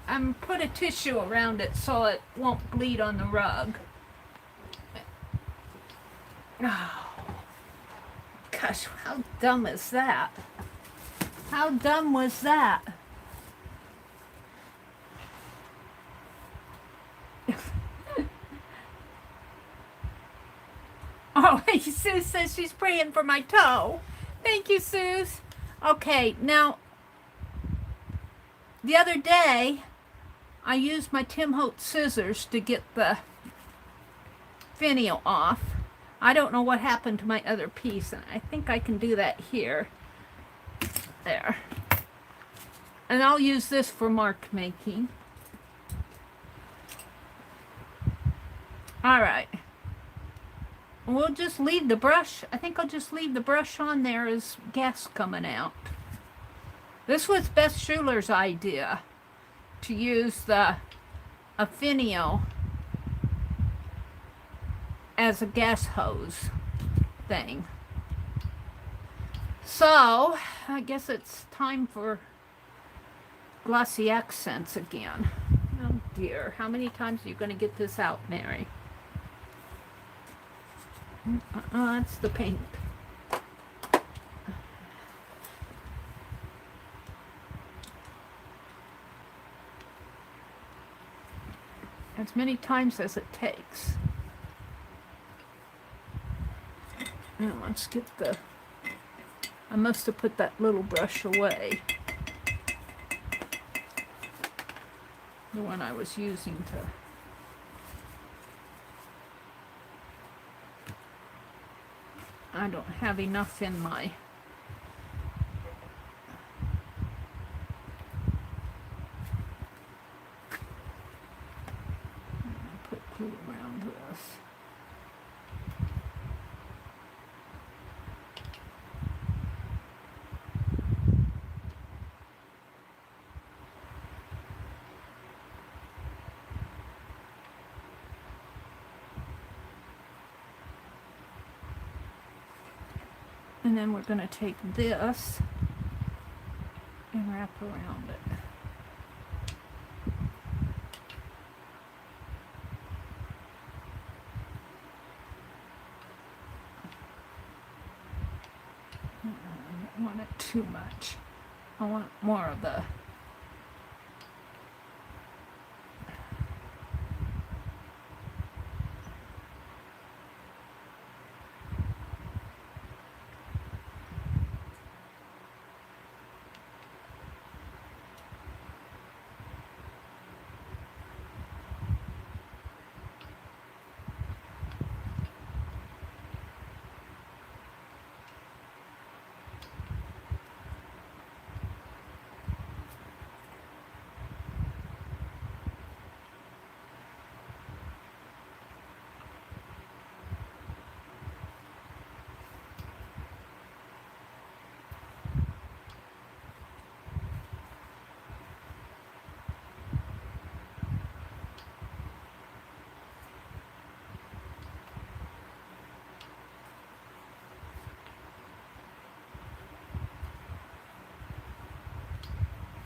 I'm put a tissue around it so it won't bleed on the rug. Oh, gosh, how dumb is that? How dumb was that? Oh, Sue says she's praying for my toe. Thank you, Suze. Okay, now, the other day, I used my Tim Holtz scissors to get the finial off. I don't know what happened to my other piece, and I think I can do that here. There. And I'll use this for mark making. Alright. We'll just leave the brush. I think I'll just leave the brush on there as gas coming out. This was Beth Schuler's idea, to use a finial as a gas hose thing. So, I guess it's time for glossy accents again. Oh dear, how many times are you going to get this out, Mary? That's the paint. As many times as it takes. Now let's get the... I must have put that little brush away. The one I was using to... I don't have enough in my... Put glue around this. And then we're going to take this and wrap around it. I don't want it too much. I want more of the...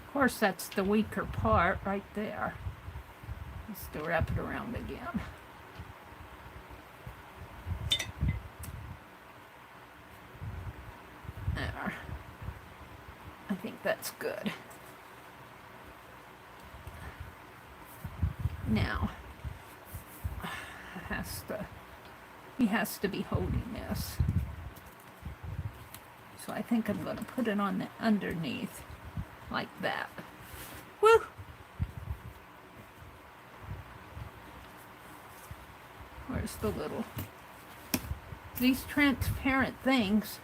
Of course, that's the weaker part right there. Just to wrap it around again. There. I think that's good. Now, he has to be holding this. So I think I'm going to put it on the underneath. Like that. Woo! Where's the little... These transparent things,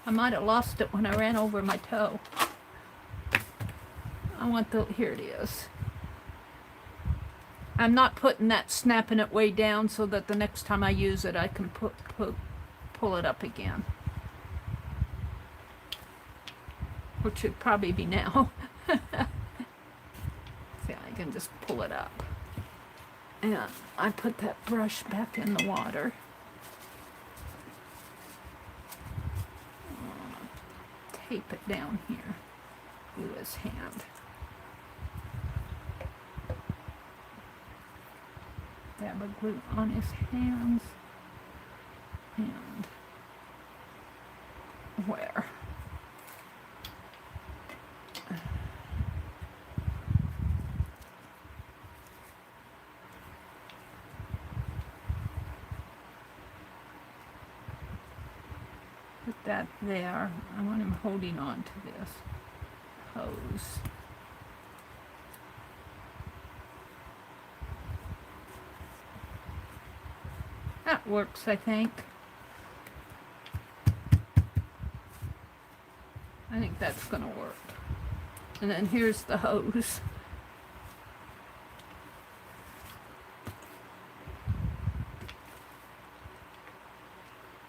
I might have lost it when I ran over my toe. I want the... Here it is. I'm not putting that, snapping it way down so that the next time I use it I can pull it up again. Which should probably be now. See, I can just pull it up. And I put that brush back in the water. Tape it down here. Glue his hand. Dab of glue on his hands. And where? Put that there. I want him holding on to this hose. That works, I think. I think that's going to work. And then here's the hose.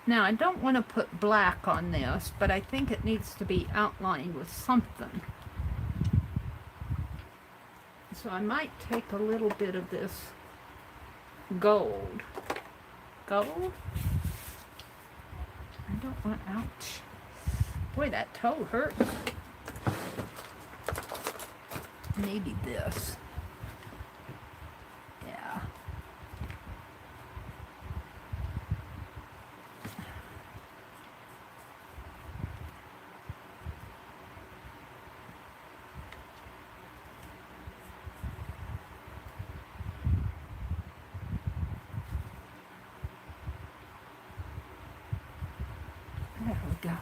Now, I don't want to put black on this, but I think it needs to be outlined with something. So I might take a little bit of this gold. Gold? I don't want, ouch. Boy, that toe hurt. Maybe this. Yeah. There we go.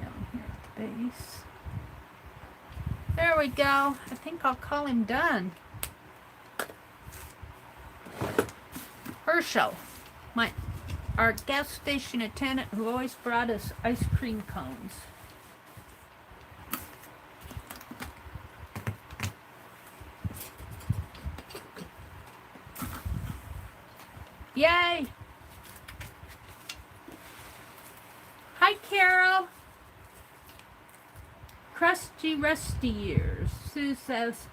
Down here at the base. There we go. I think I'll call him done. Herschel, our gas station attendant who always brought us ice cream cones. Yay! Hi, Carol. Crusty Rusty Years. Sue says,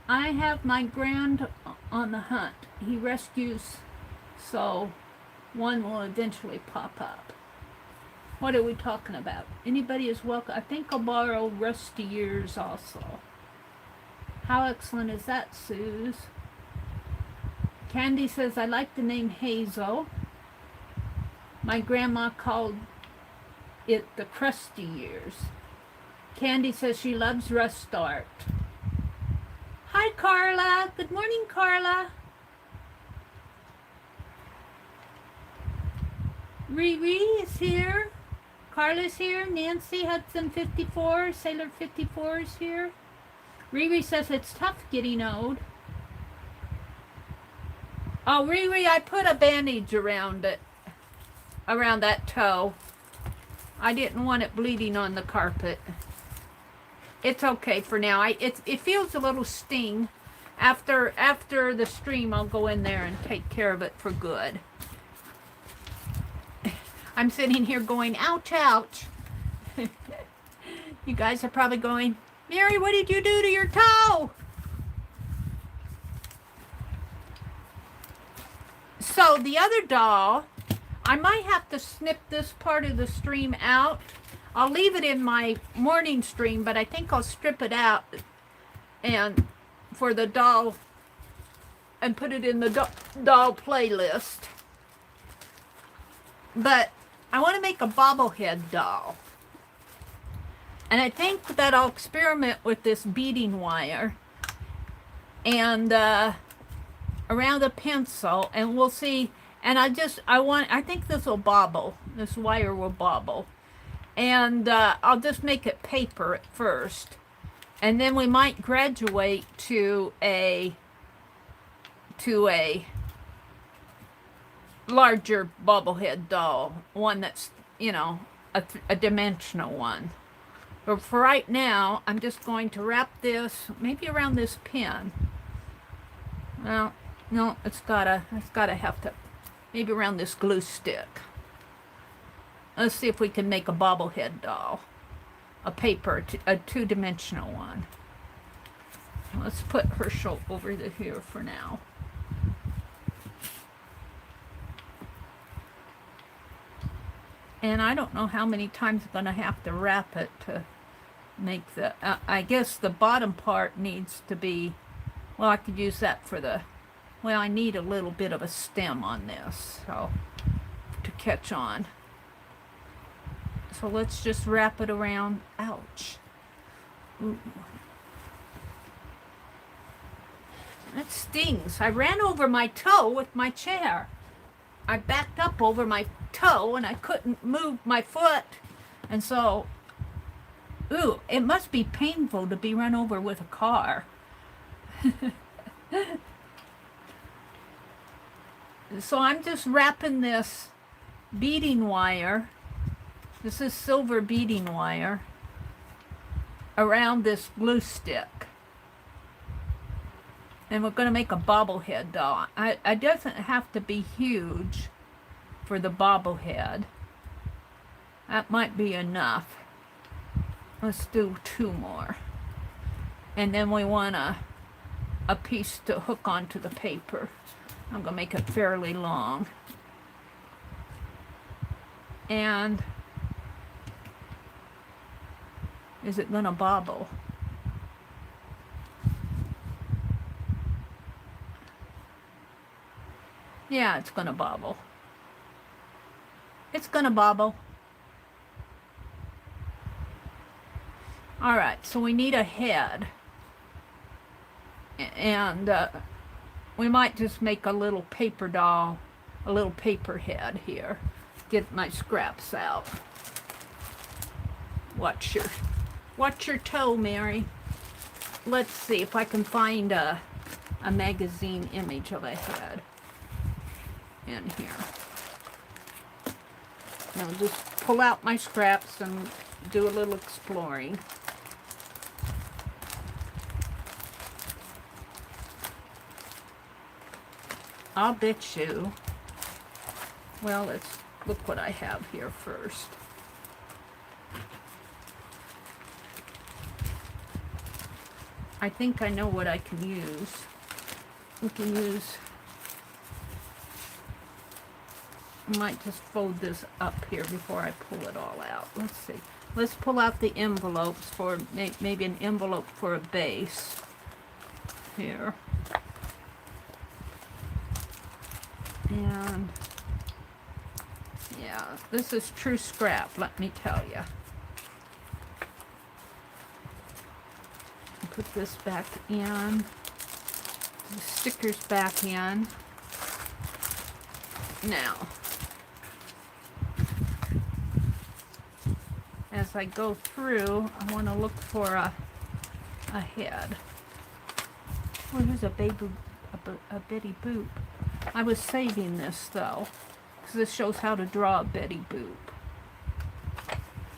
I have my grand on the hunt. He rescues, so one will eventually pop up. What are we talking about? Anybody is welcome. I think I'll borrow Rusty Years also. How excellent is that, Suze? Candy says, I like the name Hazel. My grandma called it the Crusty Years. Candy says she loves rust art. Hi, Carla. Good morning, Carla. Riri is here. Carla's here. Nancy Hudson 54, Sailor 54 is here. Riri says it's tough getting old. Oh, Riri, I put a bandage around it, around that toe. I didn't want it bleeding on the carpet. It's okay for now. It feels a little sting. After the stream, I'll go in there and take care of it for good. I'm sitting here going, ouch, ouch. You guys are probably going, Mary, what did you do to your toe? So the other doll, I might have to snip this part of the stream out. I'll leave it in my morning stream, but I think I'll strip it out and for the doll and put it in the doll playlist. But I want to make a bobblehead doll. And I think that I'll experiment with this beading wire and around a pencil, and we'll see. And I think this will bobble. This wire will bobble. And I'll just make it paper at first. And then we might graduate to a larger bobblehead doll. One that's, you know, a dimensional one. But for right now, I'm just going to wrap this maybe around this pin. Well, no, it's gotta have to, maybe around this glue stick. Let's see if we can make a bobblehead doll. A paper, a two-dimensional one. Let's put Herschel over here for now. And I don't know how many times I'm gonna have to wrap it to make the, I guess the bottom part needs to be, well, I could use that for the, well, I need a little bit of a stem on this, so, to catch on. So let's just wrap it around. Ouch. Ooh. That stings. I ran over my toe with my chair. I backed up over my toe and I couldn't move my foot. And so, ooh, it must be painful to be run over with a car. So I'm just wrapping this beading wire. This is silver beading wire around this glue stick. And we're going to make a bobblehead doll. It doesn't have to be huge for the bobblehead. That might be enough. Let's do 2 more. And then we want a piece to hook onto the paper. I'm going to make it fairly long. And is it going to bobble? Yeah, it's going to bobble. It's going to bobble. Alright, so we need a head. And we might just make a little paper doll, a little paper head here. Get my scraps out. Watch your toe, Mary. Let's see if I can find a magazine image of a head in here. Now just pull out my scraps and do a little exploring. I'll bet you, well, let's look what I have here first. I think I know what I can use. We can use, I might just fold this up here before I pull it all out. Let's see. Let's pull out the envelopes for maybe an envelope for a base here. And yeah, this is true scrap, let me tell you. Put this back in, the stickers back in. Now, as I go through, I want to look for a head. Oh, here's a baby, a Betty Boop. I was saving this though, because this shows how to draw a Betty Boop.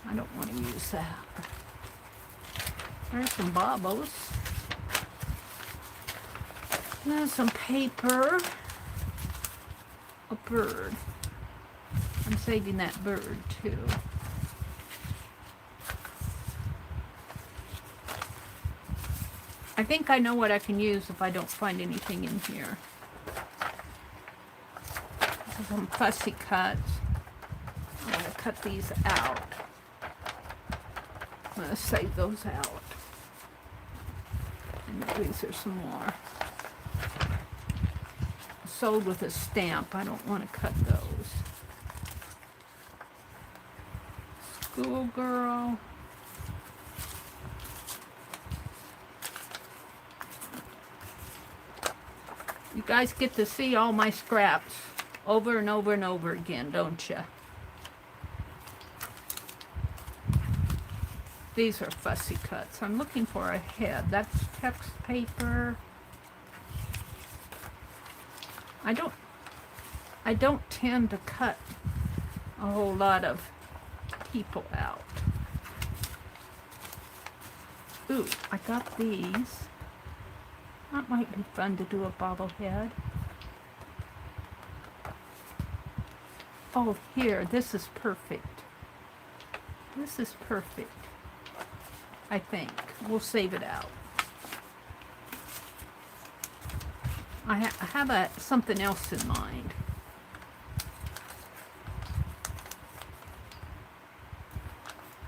I don't want to use that. There's some baubles. There's some paper. A bird. I'm saving that bird too. I think I know what I can use if I don't find anything in here. Some fussy cuts. I'm going to cut these out. I'm going to save those out. And these are some more. Sold with a stamp. I don't want to cut those. Schoolgirl. You guys get to see all my scraps over and over and over again, don't you? These are fussy cuts. I'm looking for a head. That's text paper. I don't tend to cut a whole lot of people out. Ooh, I got these. That might be fun to do a bobblehead. Oh, here, this is perfect. This is perfect. I think. We'll save it out. I have something else in mind.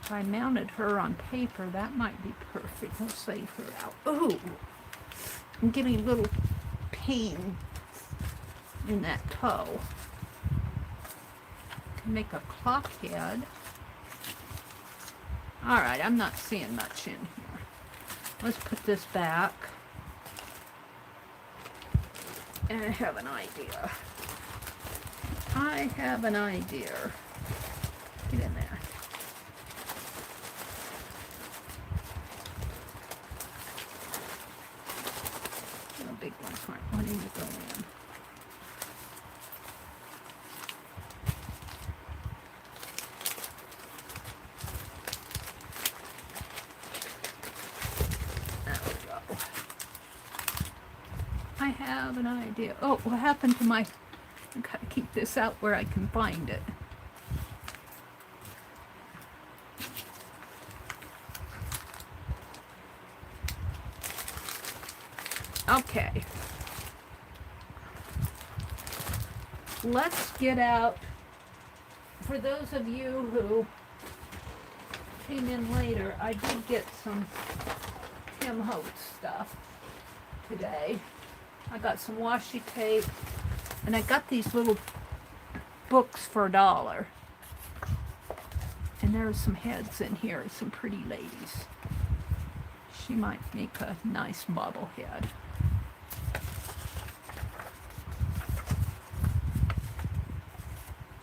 If I mounted her on paper, that might be perfect. We'll save her out. Oh, I'm getting a little pain in that toe. Can make a clock head. All right, I'm not seeing much in here. Let's put this back. And I have an idea. I have an idea. Get in there. The big ones aren't wanting to go in. I have an idea. Oh, what happened to my... I gotta keep this out where I can find it. Okay. Let's get out... For those of you who came in later, I did get some Tim Holtz stuff today. I got some washi tape, and I got these little books for $1. And there are some heads in here, some pretty ladies. She might make a nice bobblehead.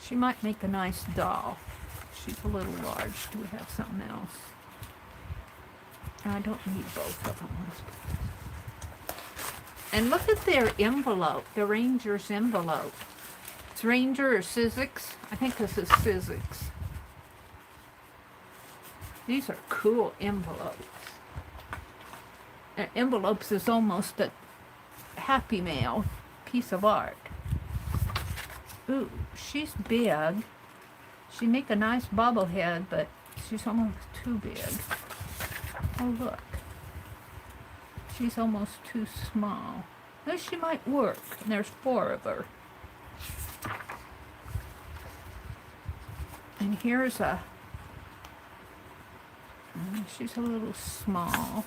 She might make a nice doll. She's a little large. Do we have something else? I don't need both of them. And look at their envelope, the Ranger's envelope. It's Ranger or Sizzix. I think this is Sizzix. These are cool envelopes. Envelopes is almost a Happy Mail piece of art. Ooh, she's big. She make a nice bobblehead, but she's almost too big. Oh, look. She's almost too small. But she might work. And there's 4 of her. And here's a... she's a little small.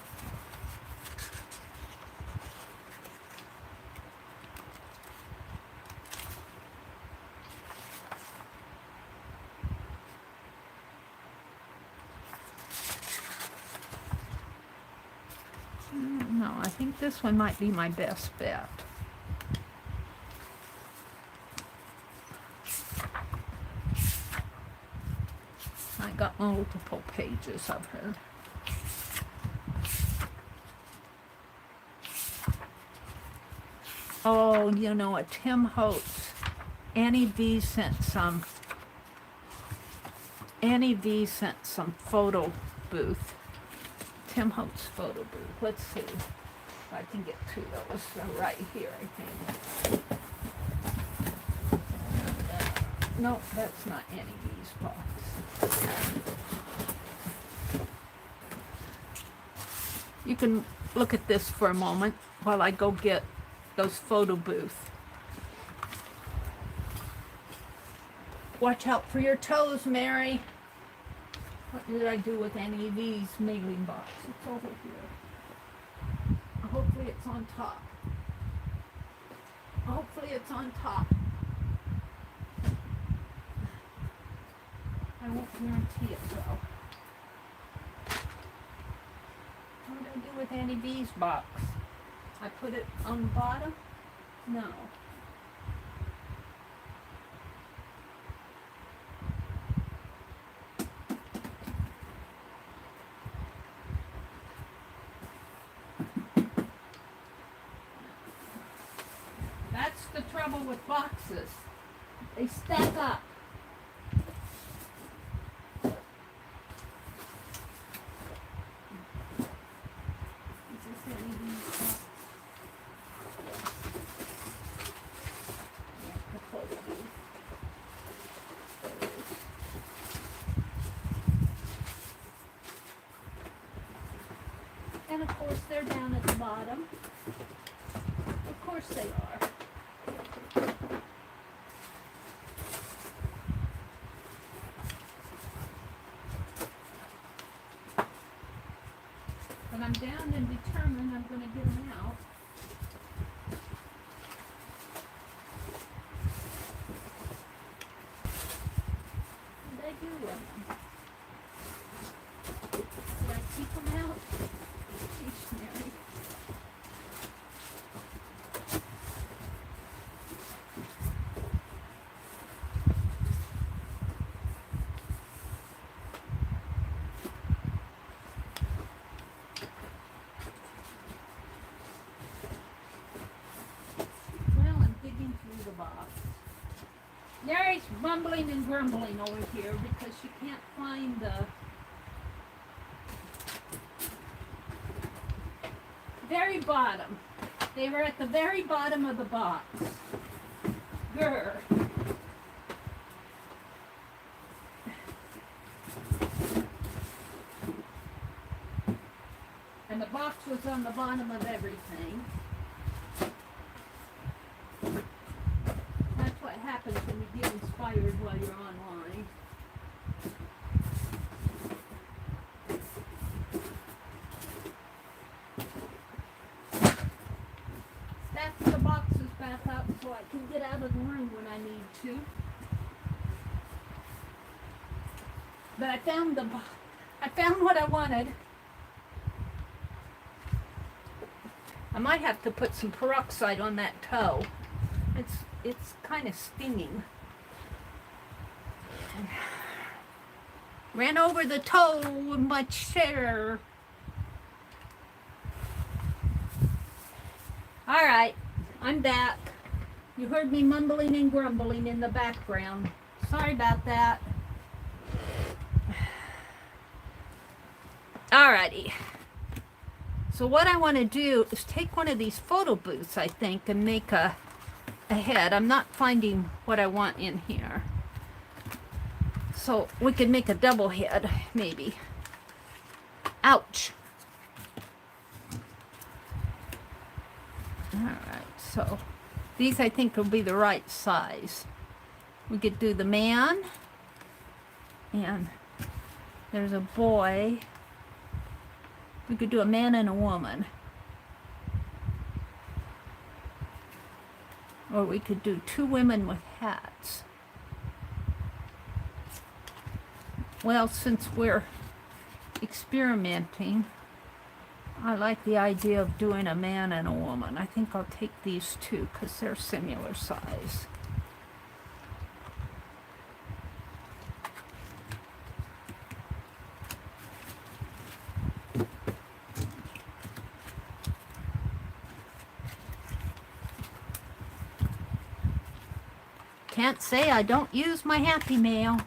No, I think this one might be my best bet. I got multiple pages of her. Oh, you know, a Tim Holtz. Annie V sent some photo booth. Tim Holtz photo booth. Let's see if I can get to those. They're right here, I think. No, that's not Annie V's box. You can look at this for a moment while I go get those photo booths. Watch out for your toes, Mary. What did I do with Annie V's mailing box? It's over here. Hopefully it's on top. Hopefully it's on top. I won't guarantee it though. What did I do with Annie V's box? I put it on the bottom? No. That's the trouble with boxes. They stack up. Is this Annie V's box? they're down at the bottom. Of course they are. But I'm down and determined I'm going to get them out. What did I do with them? Did I keep them out? Jeez, Mary. Well, I'm digging through the box. Mary's mumbling and grumbling over here because she can't find the very bottom. They were at the very bottom of the box. Grr. And the box was on the bottom of everything. That's what happens when you get inspired while you're online. Stack the boxes back up so I can get out of the room when I need to. But I found what I wanted. I might have to put some peroxide on that toe. It's kind of stinging. Ran over the toe with my chair. All right, I'm back. You heard me mumbling and grumbling in the background. Sorry about that. Alrighty. So what I want to do is take one of these photo booths, I think, and make a head. I'm not finding what I want in here. So we could make a double head, maybe. Ouch. Alright, so these I think will be the right size. We could do the man, and there's a boy. We could do a man and a woman. Or we could do two women with hats. Well, since we're experimenting, I like the idea of doing a man and a woman. I think I'll take these two because they're similar size. Can't say I don't use my Happy Mail.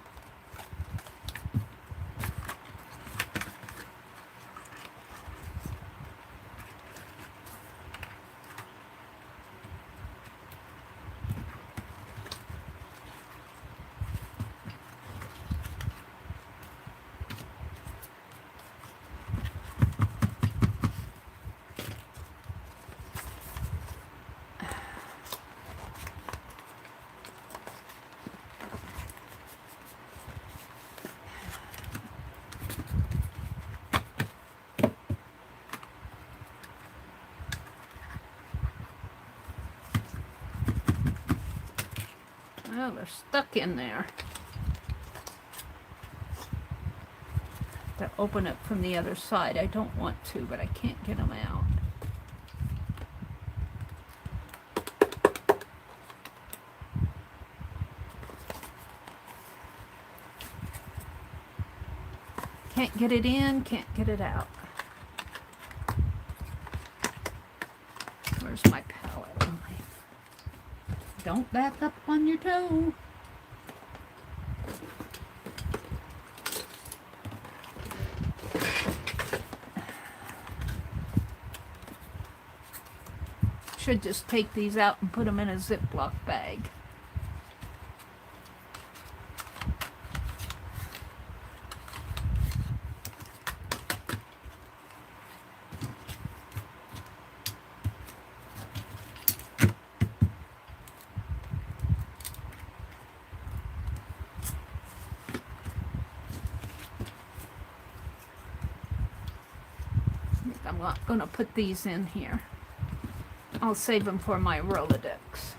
Well, they're stuck in there. To open it from the other side. I don't want to, but I can't get them out. Can't get it in, can't get it out. Where's my palette? Don't back up on your toe. Should just take these out and put them in a Ziploc bag. I'm not going to put these in here. I'll save them for my Rolodex.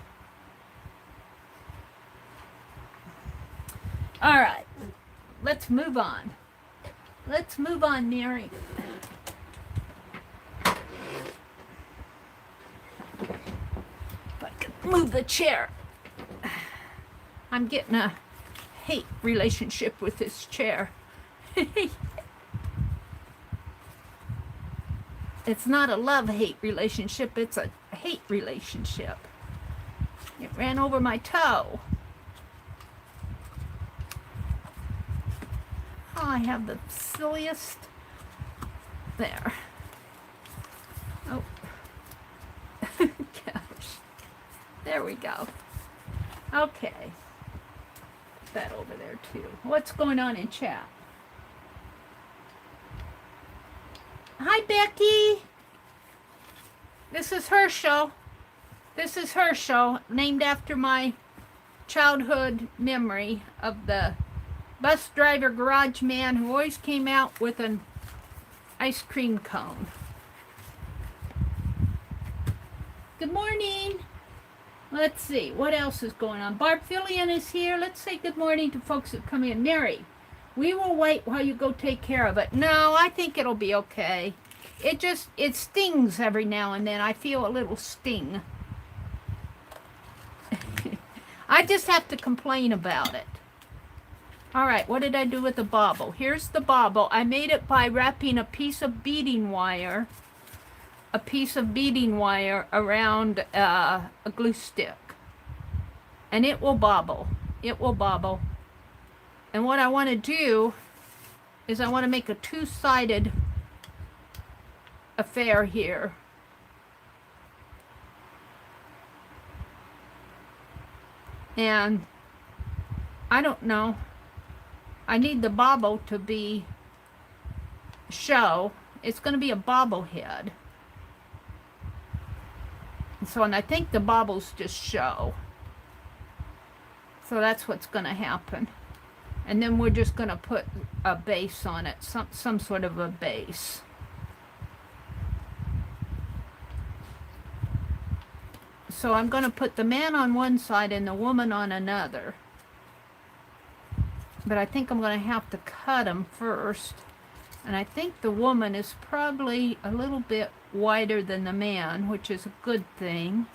All right, let's move on. Let's move on, Mary. If I could move the chair. I'm getting a hate relationship with this chair. It's not a love-hate relationship, it's a hate relationship. It ran over my toe. Oh, I have the silliest. There. Oh. Gosh. There we go. Okay. Put that over there too. What's going on in chat? Hi, Becky. This is her show. This is her show, named after my childhood memory of the bus driver garage man who always came out with an ice cream cone. Good morning. Let's see, what else is going on? Barb Fillion is here. Let's say good morning to folks that come in. Mary, we will wait while you go take care of it. No, I think it'll be okay. It stings every now and then. I feel a little sting. I just have to complain about it. All right, what did I do with the bauble? Here's the bauble. I made it by wrapping a piece of beading wire around a glue stick. And it will bobble. It will bobble. And what I want to do is I want to make a two-sided affair here. And I don't know. I need the bauble to be show. It's going to be a bobblehead. And I think the baubles just show. So that's what's going to happen. And then we're just going to put a base on it, some sort of a base. So I'm going to put the man on one side and the woman on another. But I think I'm going to have to cut them first. And I think the woman is probably a little bit wider than the man, which is a good thing.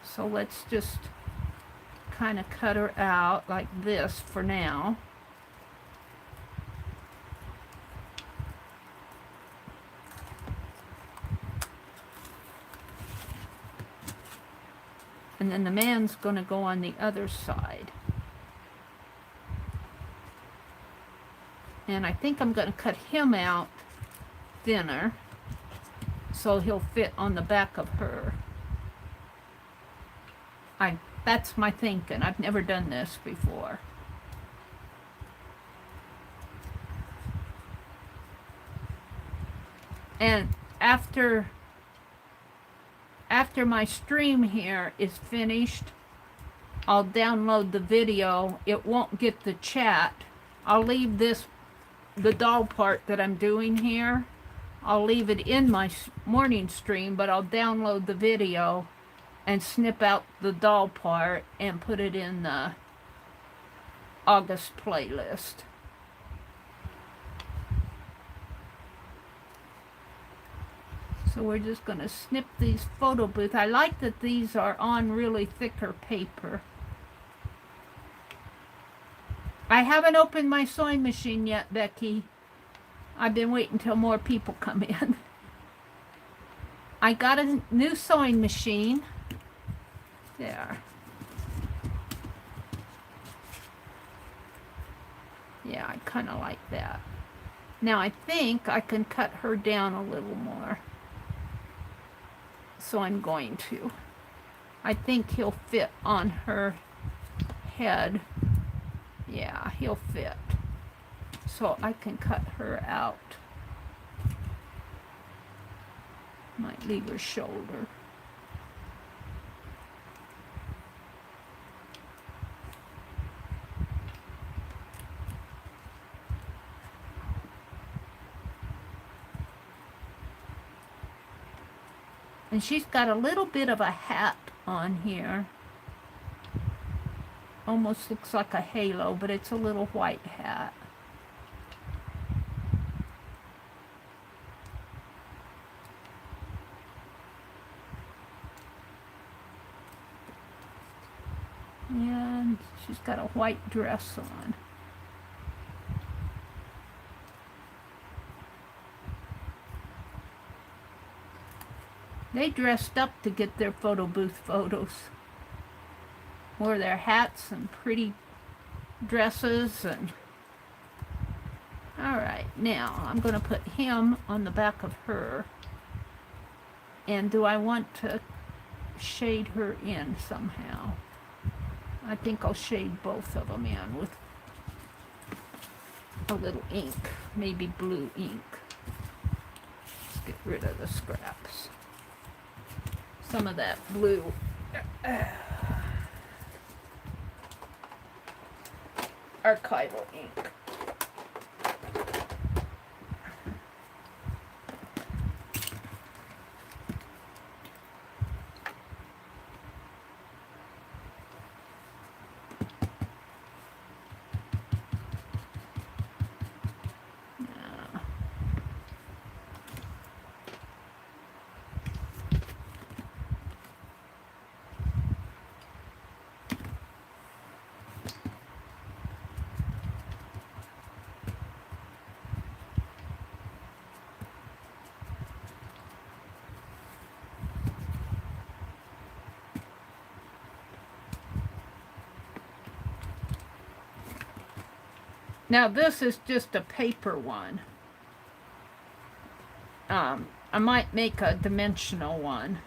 So let's just kind of cut her out like this for now. And then the man's going to go on the other side. And I think I'm going to cut him out thinner so he'll fit on the back of her. That's my thinking. I've never done this before. And after my stream here is finished, I'll download the video. It won't get the chat. I'll leave the doll part that I'm doing here. I'll leave it in my morning stream, but I'll download the video and snip out the doll part and put it in the August playlist. So we're just going to snip these photo booths. I like that these are on really thicker paper. I haven't opened my sewing machine yet, Becky. I've been waiting till more people come in. I got a new sewing machine. There. Yeah, I kind of like that. Now I think I can cut her down a little more. So I'm going to. I think he'll fit on her head. Yeah, he'll fit. So I can cut her out. Might leave her shoulder. And she's got a little bit of a hat on here. Almost looks like a halo, but it's a little white hat. And she's got a white dress on. They dressed up to get their photo booth photos. Wore their hats and pretty dresses and... Alright, now I'm going to put him on the back of her. And do I want to shade her in somehow? I think I'll shade both of them in with a little ink, maybe blue ink. Let's get rid of the scraps. Some of that blue. Archival ink. Now this is just a paper one. I might make a dimensional one.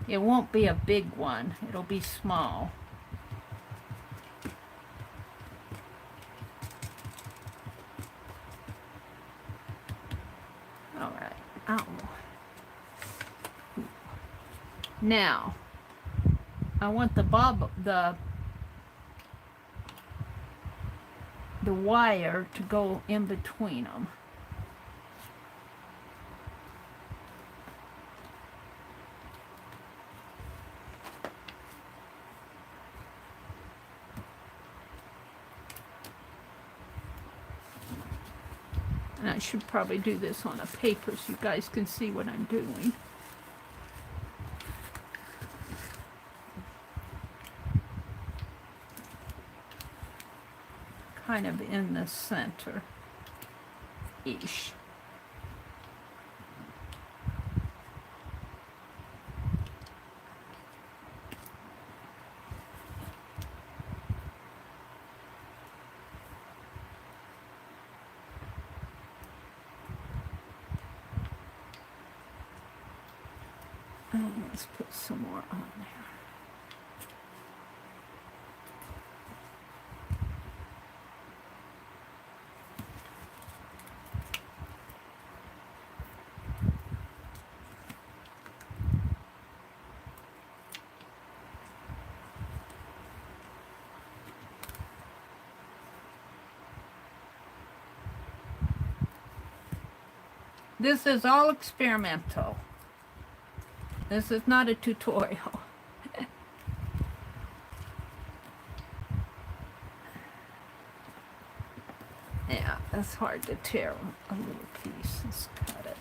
It won't be a big one. It'll be small. All right. Ow. Now, I want the wire to go in between them. And I should probably do this on a paper so you guys can see what I'm doing. Kind of in the center-ish. Let's put some more on there. This is all experimental. This is not a tutorial. Yeah, that's hard to tear a little piece. Let's cut it.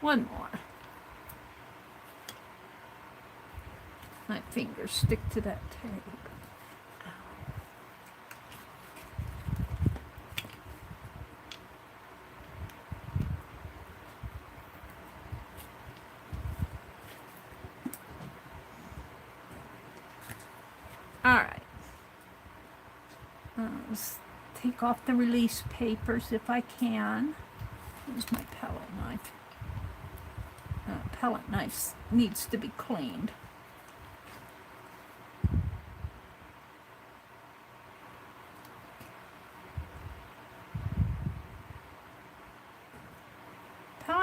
One more. My fingers stick to that tape. All right. Let's take off the release papers if I can. Here's my palette knife. Palette knife needs to be cleaned.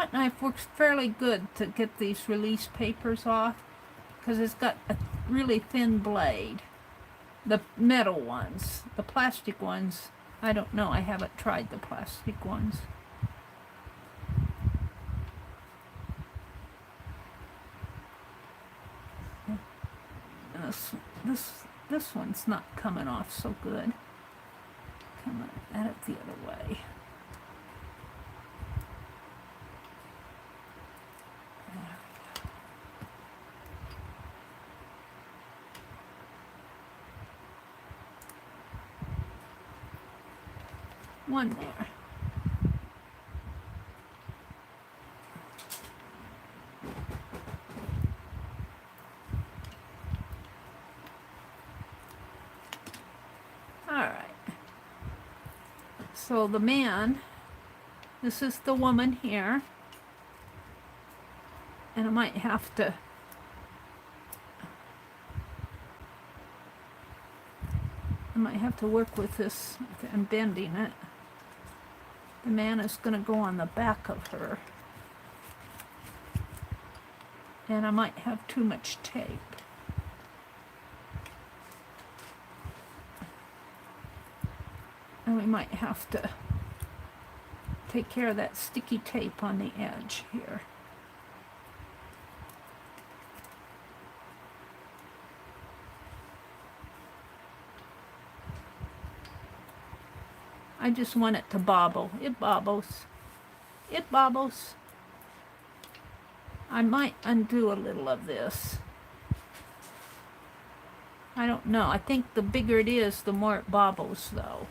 butt knife works fairly good to get these release papers off because it's got a really thin blade. The metal ones. The plastic ones, I don't know. I haven't tried the plastic ones. This one's not coming off so good. Come on, at it the other way. One there. All right. So the man, this is the woman here, and I might have to work with this. I'm bending it. The man is going to go on the back of her. And I might have too much tape. And we might have to take care of that sticky tape on the edge here. I just want it to bobble. It bobbles. It bobbles. I might undo a little of this. I don't know. I think the bigger it is, the more it bobbles, though.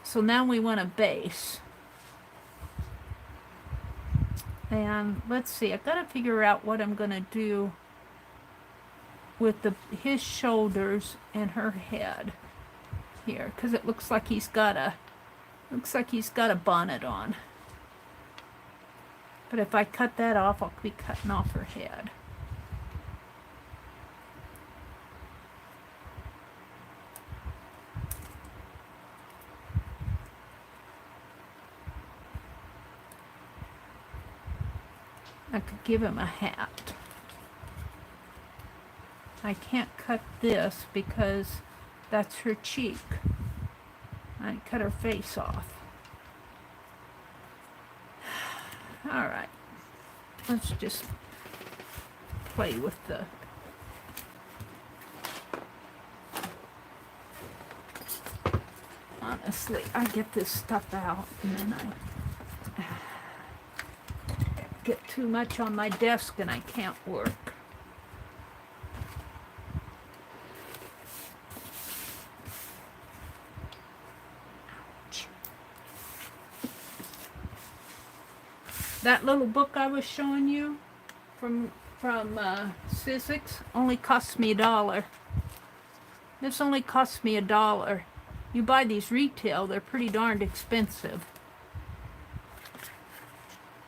So now we want a base. And let's see. I've got to figure out what I'm going to do with his shoulders and her head here, because it looks like he's got a bonnet on. But if I cut that off, I'll be cutting off her head. I could give him a hat. I can't cut this because that's her cheek. I cut her face off. All right. Let's just play with the... Honestly, I get this stuff out and then I get too much on my desk and I can't work. That little book I was showing you from Sizzix only cost me $1. This only cost me $1. You buy these retail, they're pretty darned expensive.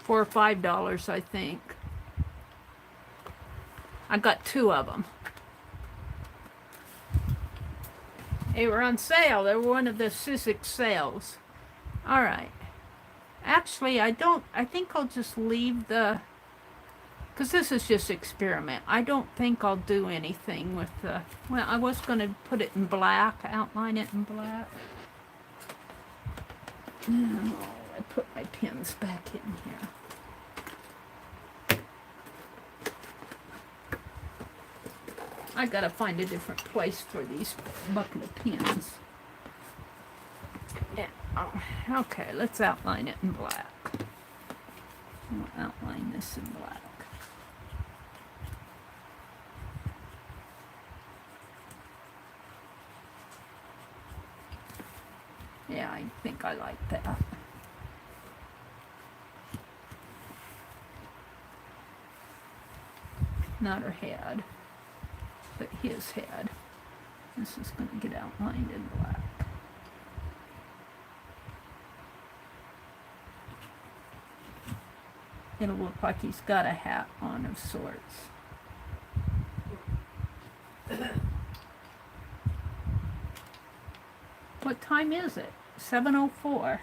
$4 or $5, I think. I got 2 of them. They were on sale. They were one of the Sizzix sales. All right. Actually, I think I'll just leave the, because this is just experiment. I don't think I'll do anything with the, well, I was going to put it in black, outline it in black. Oh, I put my pins back in here. I gotta find a different place for these bucket of pins. Yeah. Oh, okay, let's outline it in black. I'll outline this in black. Yeah, I think I like that. Not her head, but his head. This is going to get outlined in black. It'll look like he's got a hat on of sorts. What time is it? 7:04.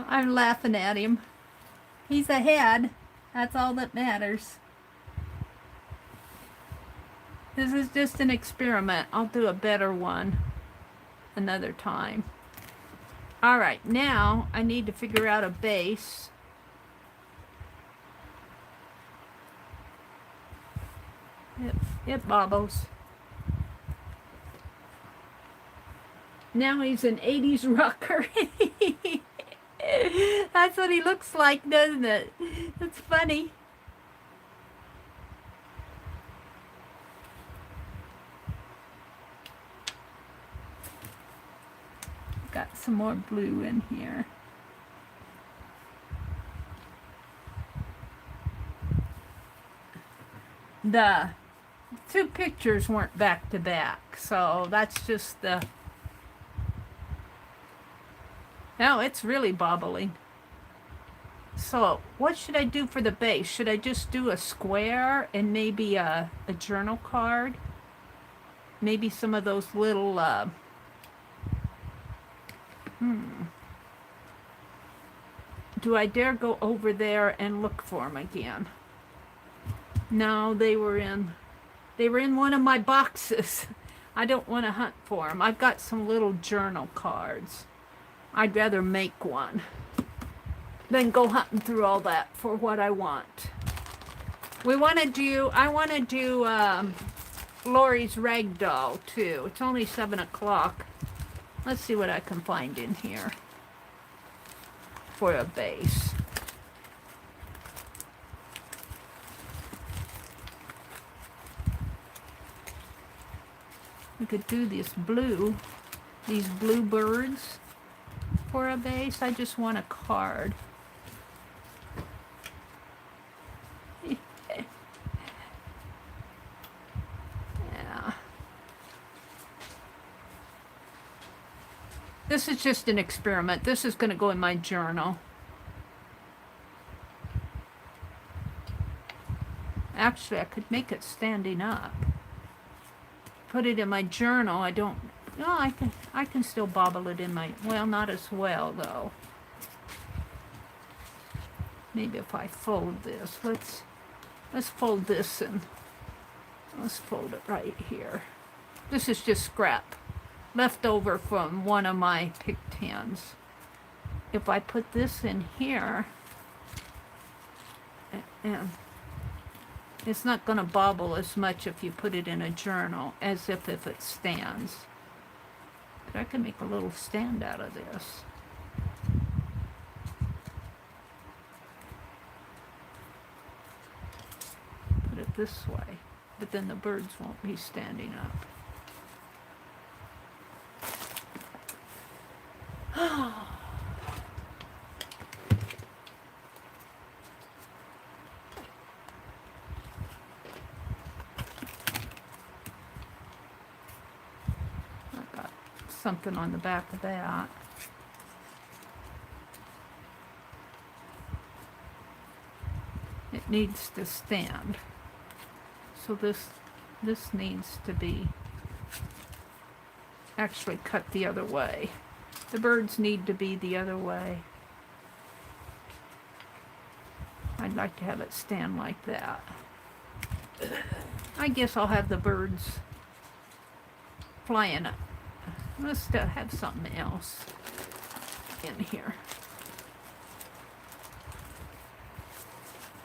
I'm laughing at him. He's ahead. That's all that matters. This is just an experiment. I'll do a better one another time. Alright, now I need to figure out a base. It bobbles. Now he's an 80s rocker. That's what he looks like, doesn't it? It's funny. Got some more blue in here. The two pictures weren't back to back, so that's just the... Now it's really bobbling. So what should I do for the base? Should I just do a square and maybe a journal card? Maybe some of those little... Do I dare go over there and look for them again? No, they were in one of my boxes. I don't want to hunt for them. I've got some little journal cards. I'd rather make one than go hunting through all that for what I want. I want to do Lori's Ragdoll too. It's only 7 o'clock. Let's see what I can find in here for a base. We could do these blue birds for a base. I just want a card. Yeah. This is just an experiment. This is going to go in my journal. Actually, I could make it standing up. Put it in my journal. I can still bobble it in my, well, not as well though. Maybe if I fold this, let's fold this and let's fold it right here. This is just scrap left over from one of my pick tins. If I put this in here, and it's not going to bobble as much if you put it in a journal as if it stands. But I can make a little stand out of this. Put it this way, but then the birds won't be standing up. Something on the back of that. It needs to stand. So this needs to be actually cut the other way. The birds need to be the other way. I'd like to have it stand like that. I guess I'll have the birds flying up. Let's still have something else in here.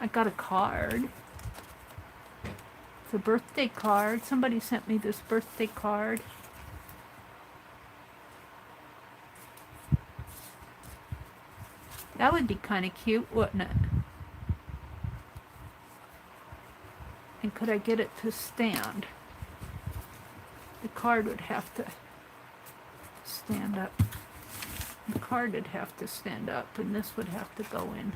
I got a card. It's a birthday card. Somebody sent me this birthday card. That would be kind of cute, wouldn't it? And could I get it to stand? The card would have to stand up. The card would have to stand up, and this would have to go in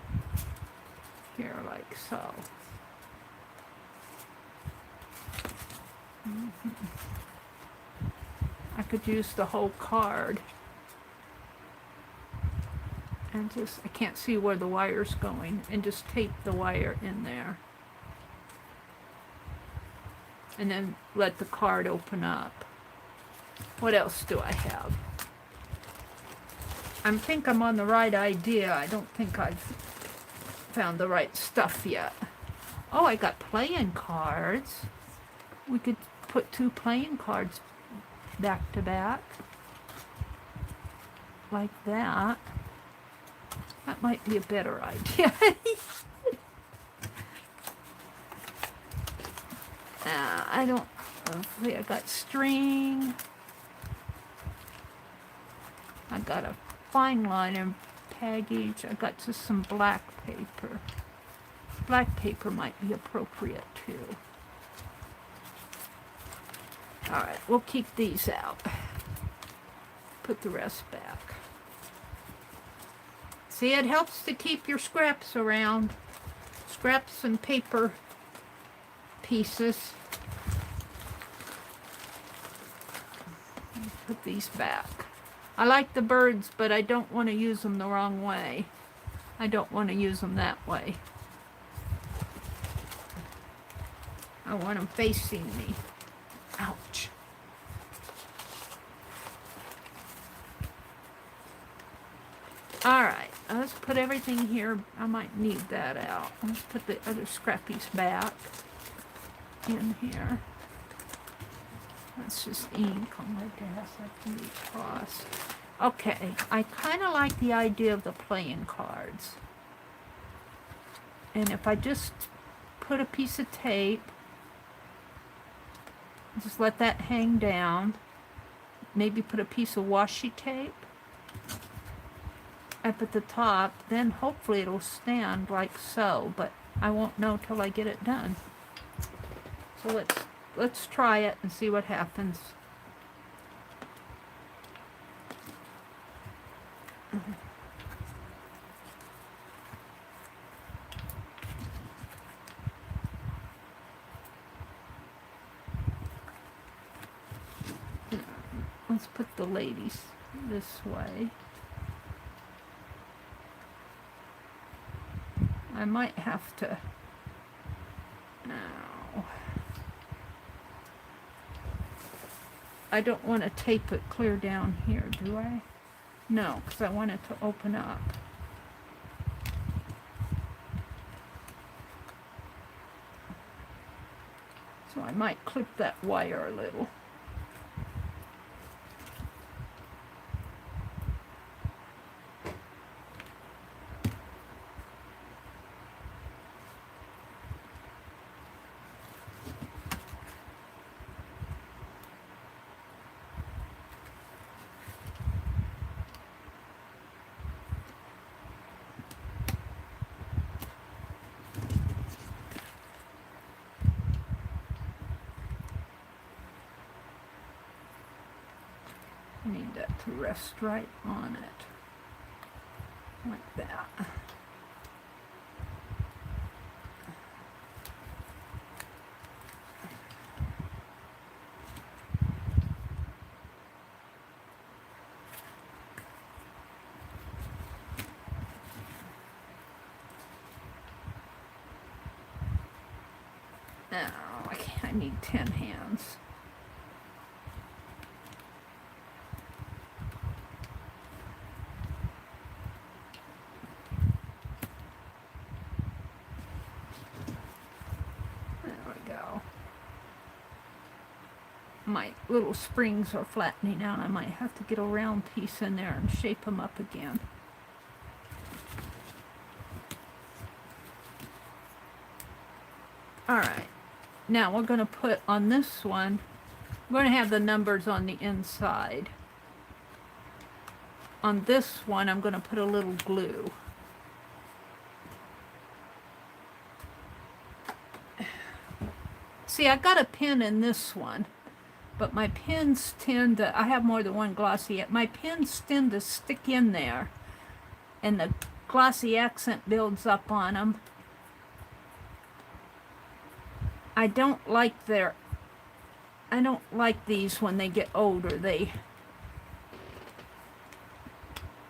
here like so. I could use the whole card and just, I can't see where the wire's going, and just tape the wire in there. And then let the card open up. What else do I have? I think I'm on the right idea. I don't think I've found the right stuff yet. Oh, I got playing cards. We could put 2 playing cards back to back. Like that. That might be a better idea. I don't, let's see, I got string. I got a fine liner package. I got just some black paper. Black paper might be appropriate too. Alright, we'll keep these out. Put the rest back. See, it helps to keep your scraps around. Scraps and paper pieces. Put these back. I like the birds, but I don't want to use them the wrong way. I don't want to use them that way. I want them facing me. Ouch. Alright, let's put everything here. I might need that out. Let's put the other scrappies back in here. That's just ink on my desk. I can be tossed. Okay, I kind of like the idea of the playing cards. And if I just put a piece of tape, just let that hang down, maybe put a piece of washi tape up at the top, then hopefully it'll stand like so, but I won't know till I get it done. So let's try it and see what happens. Let's put the ladies this way. I might have to... No. I don't want to tape it clear down here, do I? No, because I want it to open up. So I might clip that wire a little. I need that to rest right on it, like that. Now, I need 10 hands. My little springs are flattening out. I might have to get a round piece in there and shape them up again. Alright, now we're going to put on this one, we're going to have the numbers on the inside. On this one, I'm going to put a little glue. See, I got a pin in this one. But my pins tend to, I have more than one glossy, my pins tend to stick in there. And the glossy accent builds up on them. I don't like these when they get older. They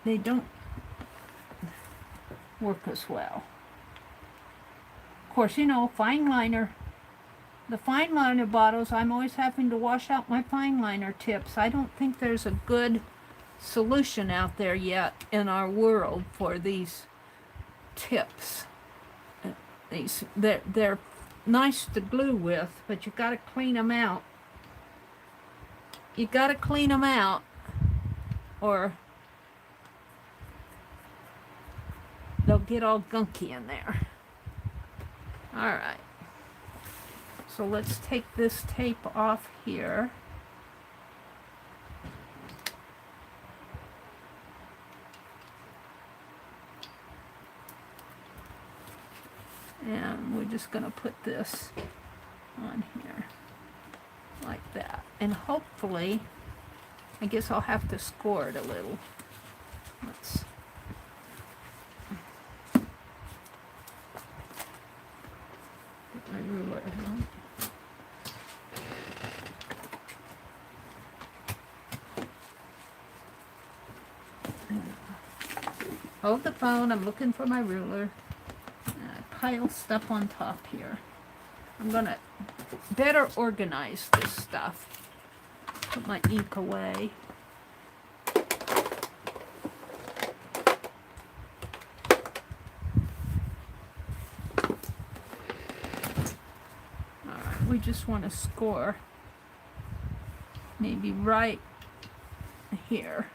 don't work as well. Of course, you know, fine liner. The fine liner bottles, I'm always having to wash out my fine liner tips. I don't think there's a good solution out there yet in our world for these tips. They're nice to glue with, but you got to clean them out. You got to clean them out, or they'll get all gunky in there. All right. So let's take this tape off here. And we're just going to put this on here like that. And hopefully, I guess I'll have to score it a little. Let's get my ruler out. Hold the phone, I'm looking for my ruler. Pile stuff on top here. I'm gonna better organize this stuff. Put my ink away. Alright, we just want to score maybe right here.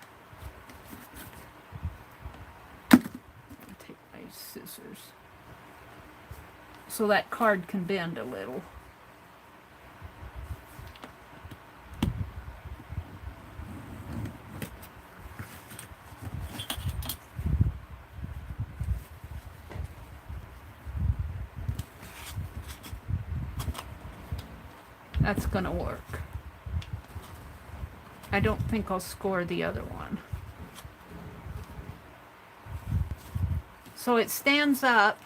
Take my scissors so that card can bend a little. That's gonna work. I don't think I'll score the other one. So it stands up.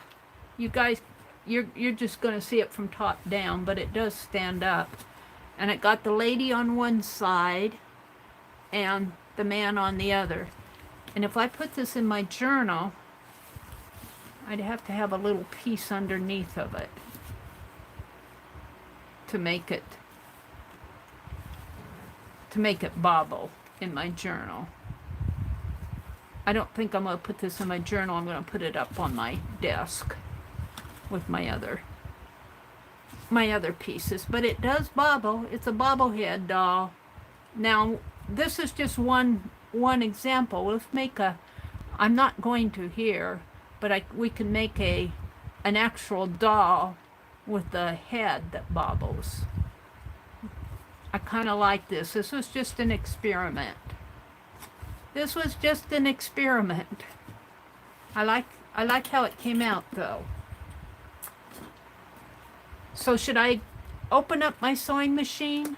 You guys, you're just going to see it from top down, but it does stand up. And it got the lady on one side and the man on the other. And if I put this in my journal, I'd have to have a little piece underneath of it to make it bobble in my journal. I don't think I'm going to put this in my journal. I'm going to put it up on my desk with my other pieces. But it does bobble. It's a bobblehead doll. Now, this is just one example. Let's make I'm not going to here, but we can make an actual doll with the head that bobbles. I kind of like this. This was just an experiment. This was just an experiment. I like how it came out though. So should I open up my sewing machine?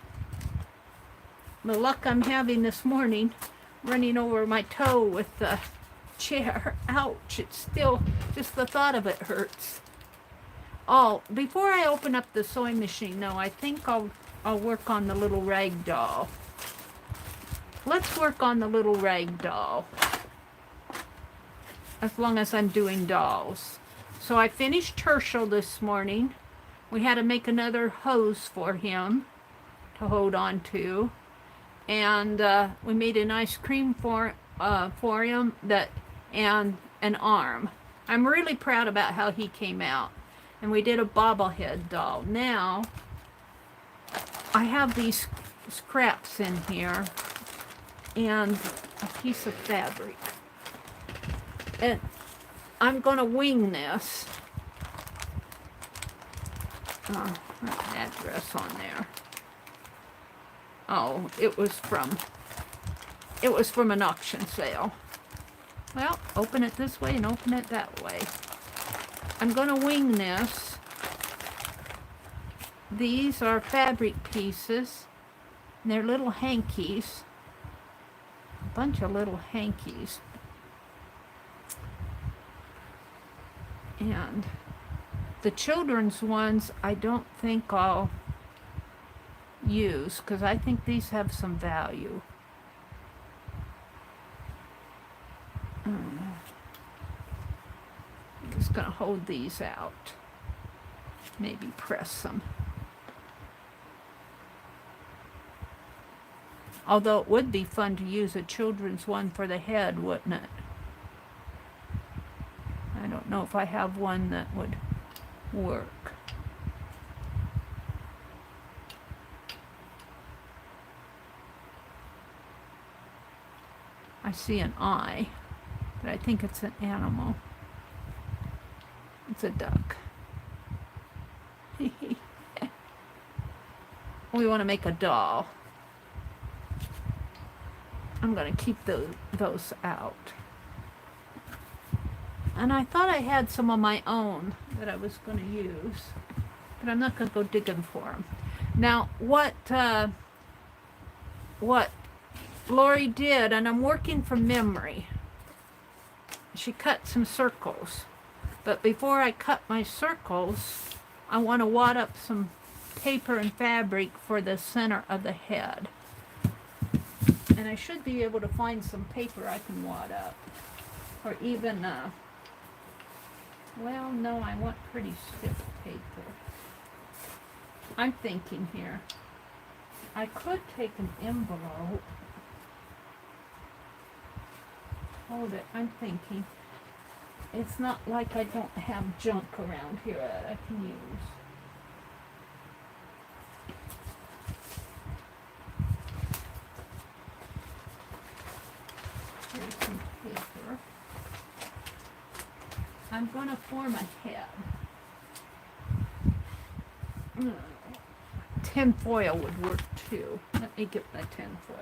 The luck I'm having this morning, running over my toe with the chair. Ouch, it's still, just the thought of it hurts. Oh, before I open up the sewing machine though, I think I'll work on the little rag doll. Let's work on the little rag doll. As long as I'm doing dolls. So I finished Herschel this morning. We had to make another hose for him to hold on to. And we made an ice cream for him and an arm. I'm really proud about how he came out. And we did a bobblehead doll. Now, I have these scraps in here and a piece of fabric. And I'm going to wing this. Address on there. Oh, it was from an auction sale. Well, open it this way and open it that way. I'm going to wing this. These are fabric pieces. And they're little hankies. A bunch of little hankies. And the children's ones I don't think I'll use because I think these have some value. I'm just going to hold these out. Maybe press them. Although it would be fun to use a children's one for the head, wouldn't it? I don't know if I have one that would work. I see an eye, but I think it's an animal. It's a duck. We want to make a doll. I'm going to keep those out. And I thought I had some of my own that I was going to use, but I'm not going to go digging for them. Now, what Lori did, and I'm working from memory, she cut some circles. But before I cut my circles, I want to wad up some paper and fabric for the center of the head. And I should be able to find some paper I can wad up. Or even, well, no, I want pretty stiff paper. I'm thinking here, I could take an envelope. Hold it, I'm thinking. It's not like I don't have junk around here that I can use. Here's some paper. I'm going to form a head. Tin foil would work too. Let me get my tin foil.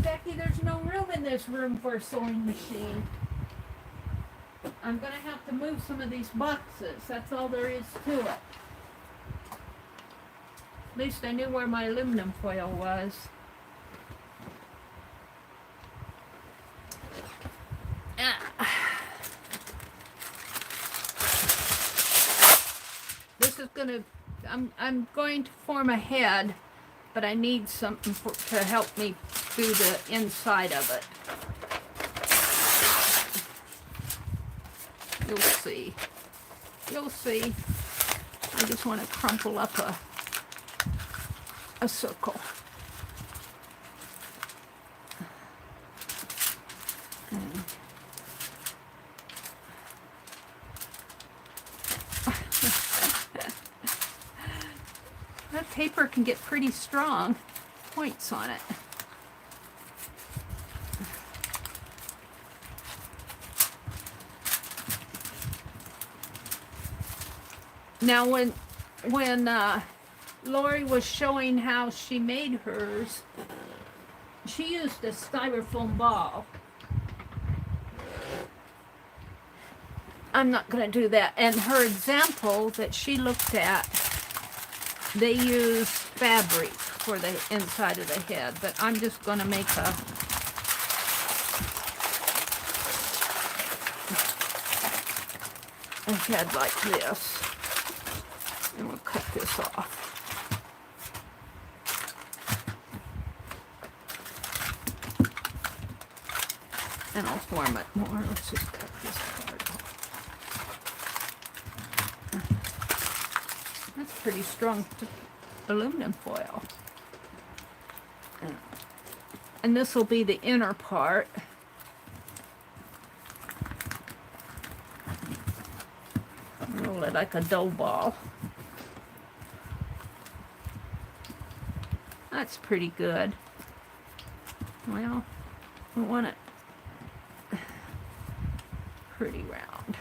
Becky, there's no room in this room for a sewing machine. I'm going to have to move some of these boxes. That's all there is to it. At least I knew where my aluminum foil was. This is going to, I'm going to form a head, but I need something to help me do the inside of it. You'll see. You'll see. I just want to crumple up a circle. That paper can get pretty strong points on it. Now, when Lori was showing how she made hers, she used a styrofoam ball. I'm not going to do that. And her example that she looked at, they used fabric for the inside of the head. But I'm just going to make a head like this. And we'll cut this off. And I'll form it more. Let's just cut this part off. That's pretty strong aluminum foil. And this will be the inner part. Roll it like a dough ball. That's pretty good. Well, we want it pretty round.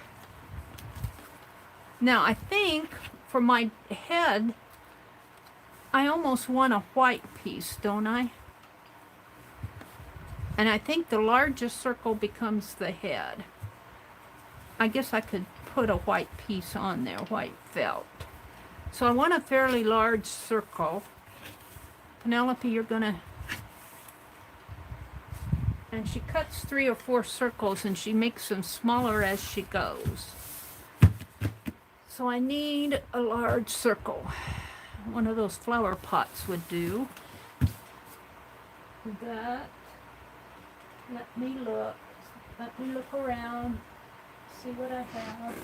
Now, I think for my head, I almost want a white piece, don't I? And I think the largest circle becomes the head. I guess I could put a white piece on there, white felt. So I want a fairly large circle. Penelope, you're gonna, and she cuts 3 or 4 circles and she makes them smaller as she goes. So I need a large circle. One of those flower pots would do. That, let me look around, see what I have.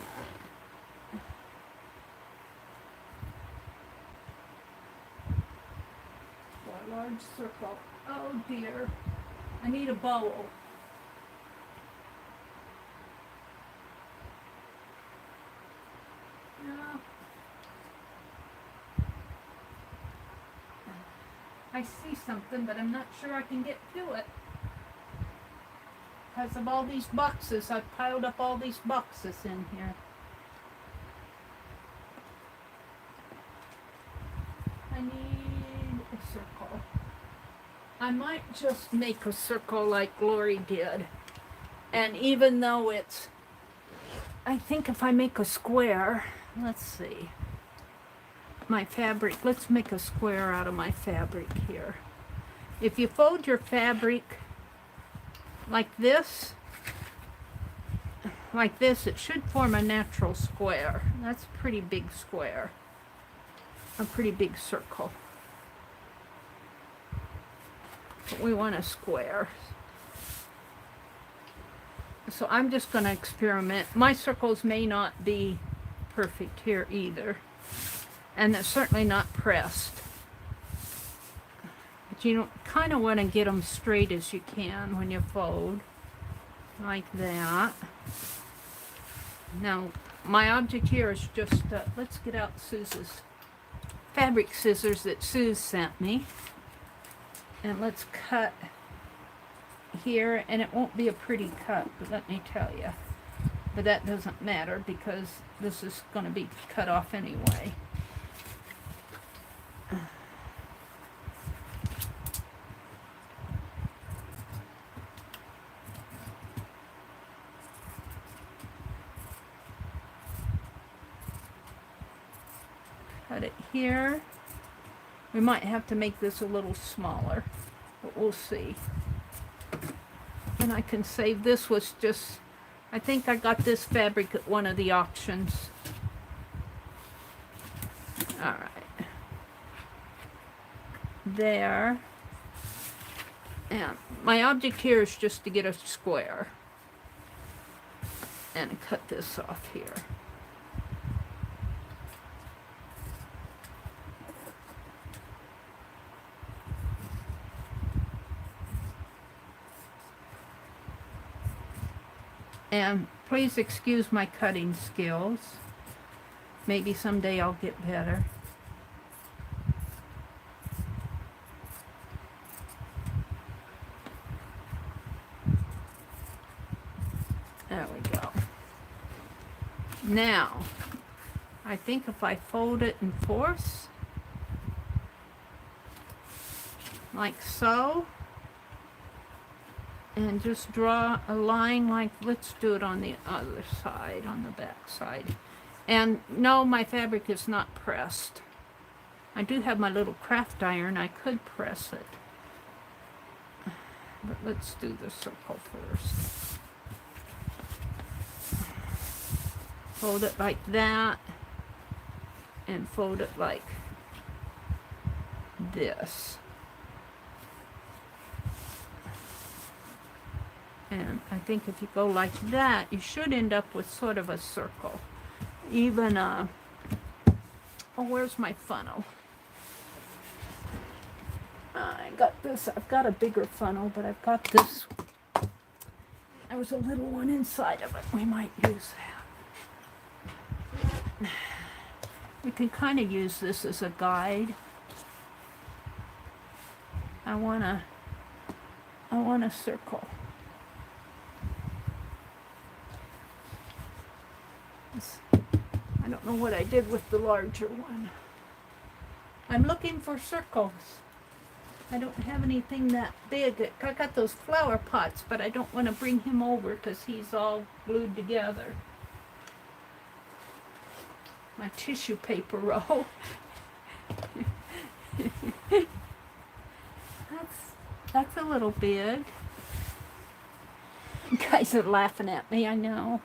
large circle. Oh dear. I need a bowl. No. I see something, but I'm not sure I can get to it. Because of all these boxes, I've piled up all these boxes in here. I need a circle. I might just make a circle like Glory did. And even though it's, I think if I make a square, let's see, my fabric, let's make a square out of my fabric here. If you fold your fabric like this, it should form a natural square. That's a pretty big square, a pretty big circle. But we want a square. So I'm just going to experiment. My circles may not be perfect here either. And they're certainly not pressed. But you kind of want to get them straight as you can when you fold. Like that. Now, my object here is just, let's get out Suze's fabric scissors that Suze sent me. And let's cut here, and it won't be a pretty cut, but let me tell you. But that doesn't matter because this is going to be cut off anyway. Cut it here. We might have to make this a little smaller, but we'll see. And I can save, this was just, I think I got this fabric at one of the auctions. Alright. There. And my object here is just to get a square. And cut this off here. And please excuse my cutting skills. Maybe someday I'll get better. There we go. Now, I think if I fold it in fourths, like so, and just draw a line like, let's do it on the other side, on the back side. And no, my fabric is not pressed. I do have my little craft iron, I could press it. But let's do the circle first. Fold it like that, and fold it like this. And I think if you go like that, you should end up with sort of a circle. Even, oh, where's my funnel? I got this, I've got a bigger funnel, but I've got this. There was a little one inside of it. We might use that. We can kind of use this as a guide. I want a circle. I don't know what I did with the larger one. I'm looking for circles. I don't have anything that big. I got those flower pots, but I don't want to bring him over because he's all glued together. My tissue paper roll. That's a little big. You guys are laughing at me, I know.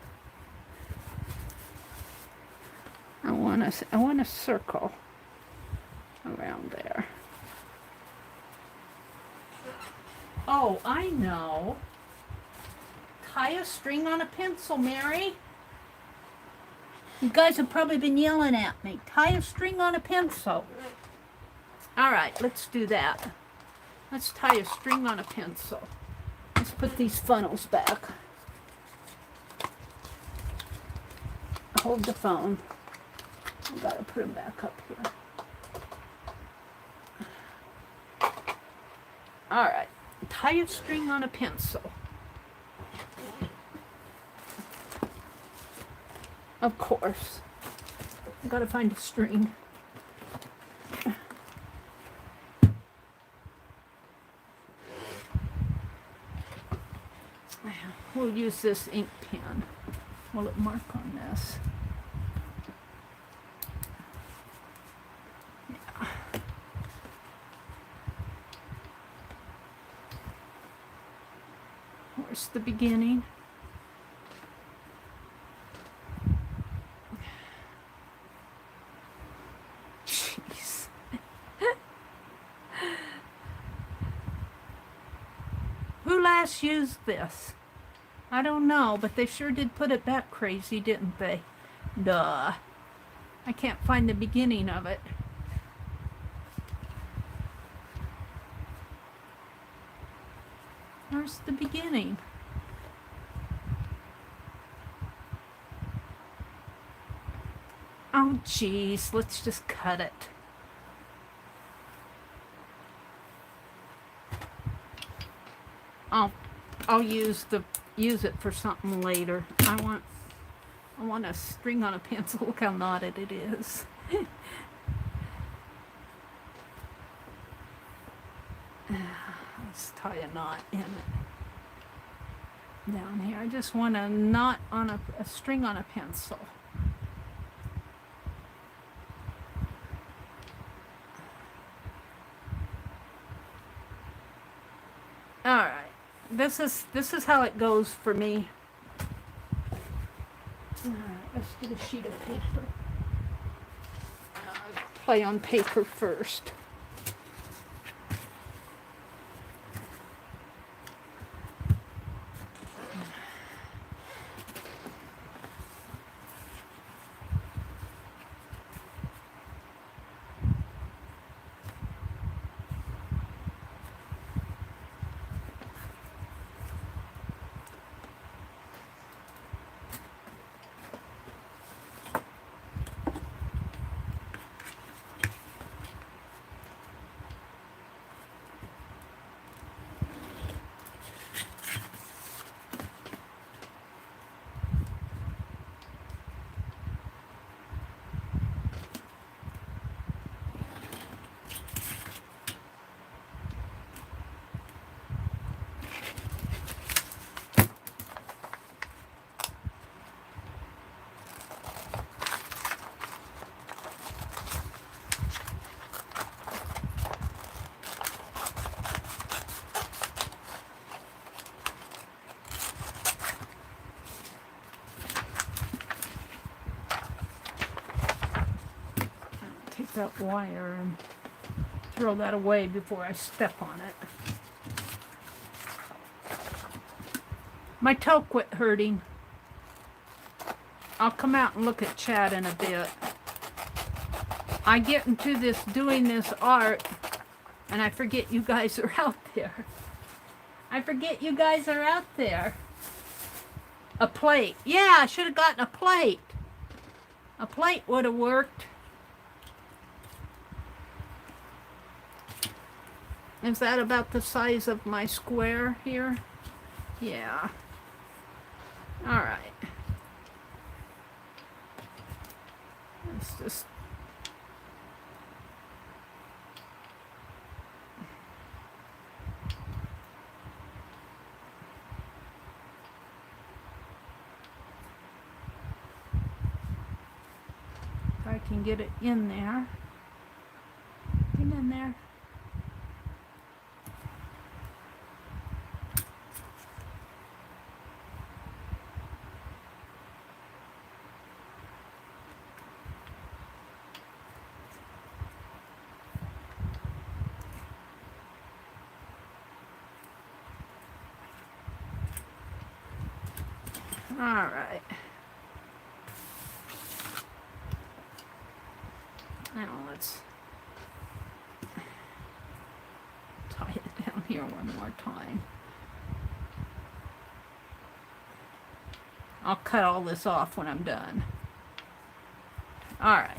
I want a circle around there. Oh, I know. Tie a string on a pencil, Mary. You guys have probably been yelling at me. Tie a string on a pencil. All right, let's do that. Let's tie a string on a pencil. Let's put these funnels back. Hold the phone. I've got to put them back up here. All right, tie a string on a pencil. Of course. I've got to find a string. We'll use this ink pen. Will it mark on this? Yeah. Where's the beginning? Jeez. Who last used this? I don't know, but they sure did put it back crazy, didn't they? Duh. I can't find the beginning of it. Where's the beginning? Oh, geez. Let's just cut it. I'll use it for something later. I want a string on a pencil. Look how knotted it is. Let's tie a knot in it down here. I just want a knot on a string on a pencil. All right. This is how it goes for me. All right, let's get a sheet of paper. Play on paper first. That wire and throw that away before I step on it. My toe quit hurting. I'll come out and look at Chad in a bit. I get into doing this art and I forget you guys are out there. I forget you guys are out there. A plate. Yeah, I should have gotten a plate. A plate would have worked. Is that about the size of my square here? Yeah. All right. Let's just... If I can get it in there. Get in there. All right. Now let's tie it here one more time. I'll cut all this off when I'm done. All right.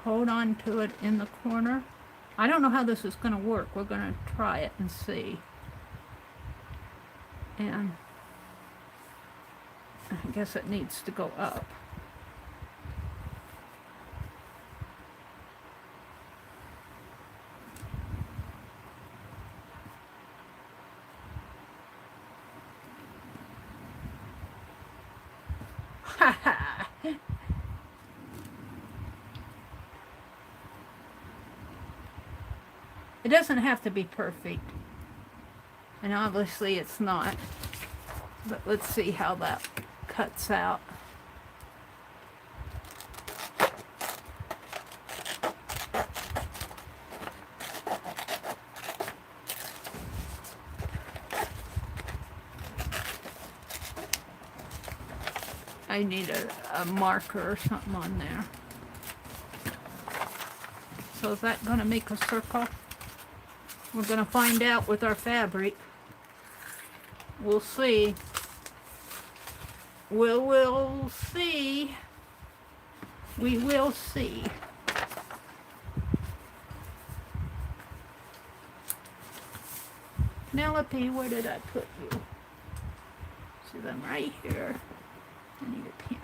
Hold on to it in the corner. I don't know how this is going to work. We're going to try it and see. And I guess it needs to go up. Ha ha! It doesn't have to be perfect, and obviously it's not, but let's see how that cuts out. I need a marker or something on there. So is that going to make a circle? We're going to find out with our fabric. We'll see. We'll see. We will see. Penelope, where did I put you? See them right here. I need a pen.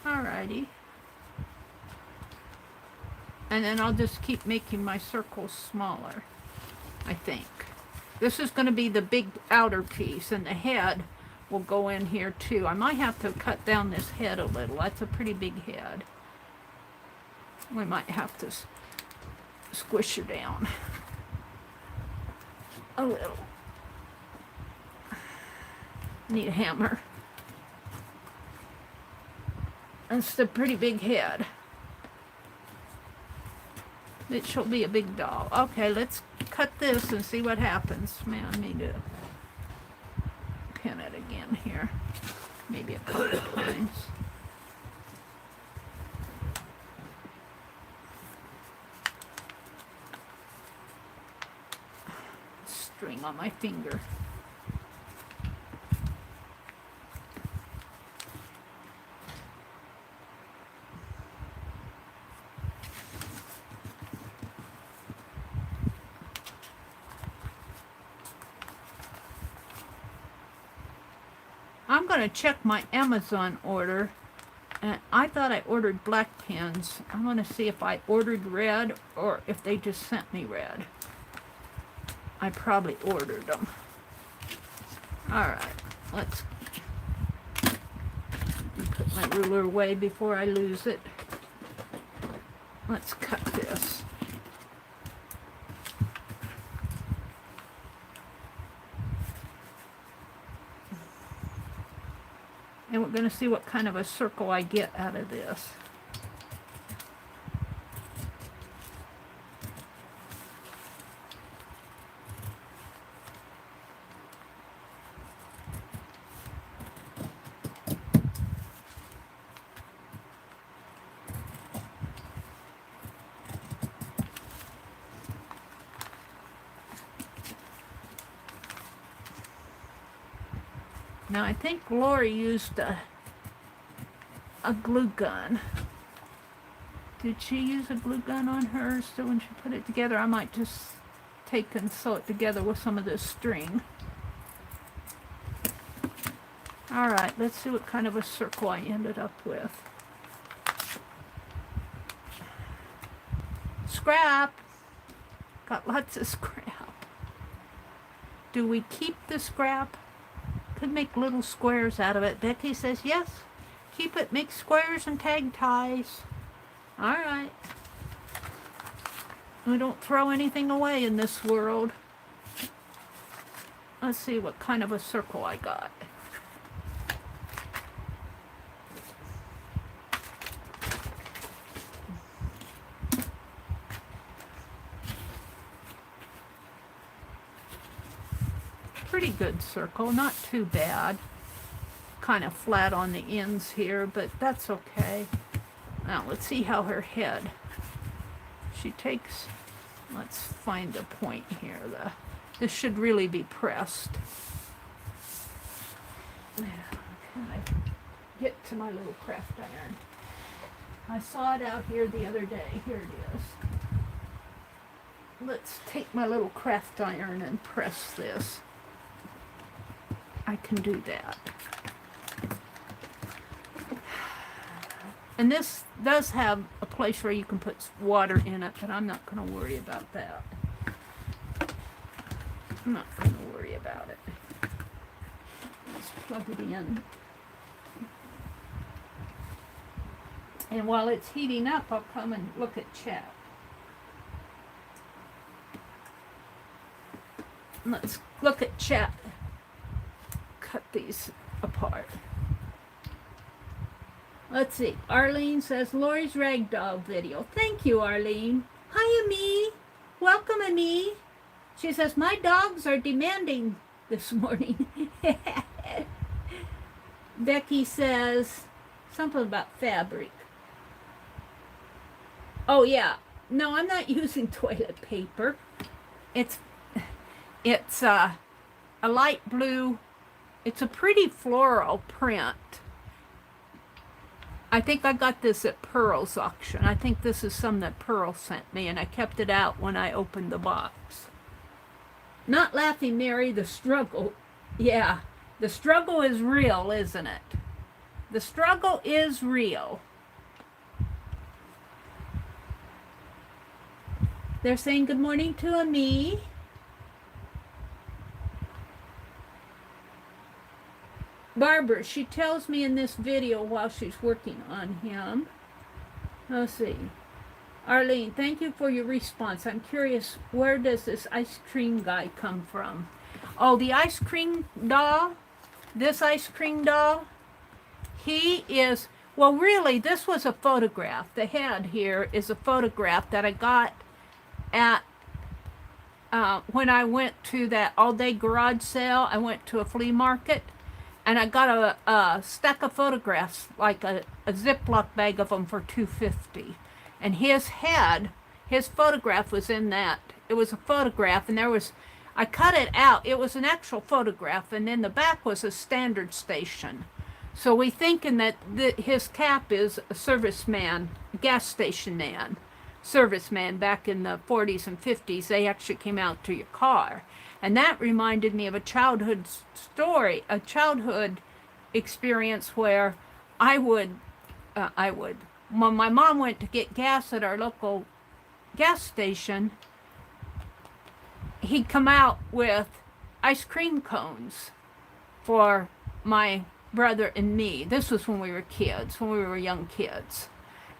Alrighty. And then I'll just keep making my circles smaller, I think. This is going to be the big outer piece, and the head will go in here too. I might have to cut down this head a little. That's a pretty big head. We might have to squish her down a little. Need a hammer. That's a pretty big head. It shall be a big doll. Okay, let's cut this and see what happens. Man, I need to pin it again here. Maybe a couple of times. String on my finger. I'm going to check my Amazon order, and I thought I ordered black pens. I want to see if I ordered red or if they just sent me red. I probably ordered them. Alright, let's put my ruler away before I lose it. Let's cut this. And we're going to see what kind of a circle I get out of this. Now I think Lori used a glue gun. Did she use a glue gun on hers? So when she put it together, I might just take and sew it together with some of this string. Alright, let's see what kind of a circle I ended up with. Scrap! Got lots of scrap. Do we keep the scrap? Could make little squares out of it. Becky says yes. Keep it. Make squares and tag ties. All right. We don't throw anything away in this world. Let's see what kind of a circle I got. Pretty good circle, not too bad. Kind of flat on the ends here, but that's okay. Now let's see how her head. She takes, let's find the point here. This should really be pressed. Now, can I get to my little craft iron? I saw it out here the other day. Here it is. Let's take my little craft iron and press this. I can do that. And this does have a place where you can put water in it, but I'm not going to worry about that. I'm not going to worry about it. Let's plug it in. And while it's heating up, I'll come and look at chat. Let's look at chat. Cut these apart. Let's see. Arlene says, Lori's ragdoll video. Thank you, Arlene. Hi, Ami. Welcome, Ami. She says, my dogs are demanding this morning. Becky says, something about fabric. Oh, yeah. No, I'm not using toilet paper. It's a light blue. It's a pretty floral print. I think I got this at Pearl's auction. I think this is some that Pearl sent me, and I kept it out when I opened the box. Not laughing, Mary, the struggle. Yeah, the struggle is real, isn't it? The struggle is real. They're saying good morning to Ami. Barbara, she tells me in this video while she's working on him. Let's see. Arlene, thank you for your response. I'm curious, where does this ice cream guy come from? Oh, the ice cream doll? This ice cream doll? He is, well, really, this was a photograph. The head here is a photograph that I got at, when I went to that all-day garage sale. I went to a flea market. And I got a stack of photographs, like a Ziploc bag of them for $2.50. And his head, his photograph was in that. It was a photograph, and I cut it out. It was an actual photograph, and in the back was a standard station. So we thinking that his cap is a serviceman, gas station man, serviceman back in the 40s and 50s. They actually came out to your car. And that reminded me of a childhood story, a childhood experience where when my mom went to get gas at our local gas station, he'd come out with ice cream cones for my brother and me. This was when we were kids, when we were young kids.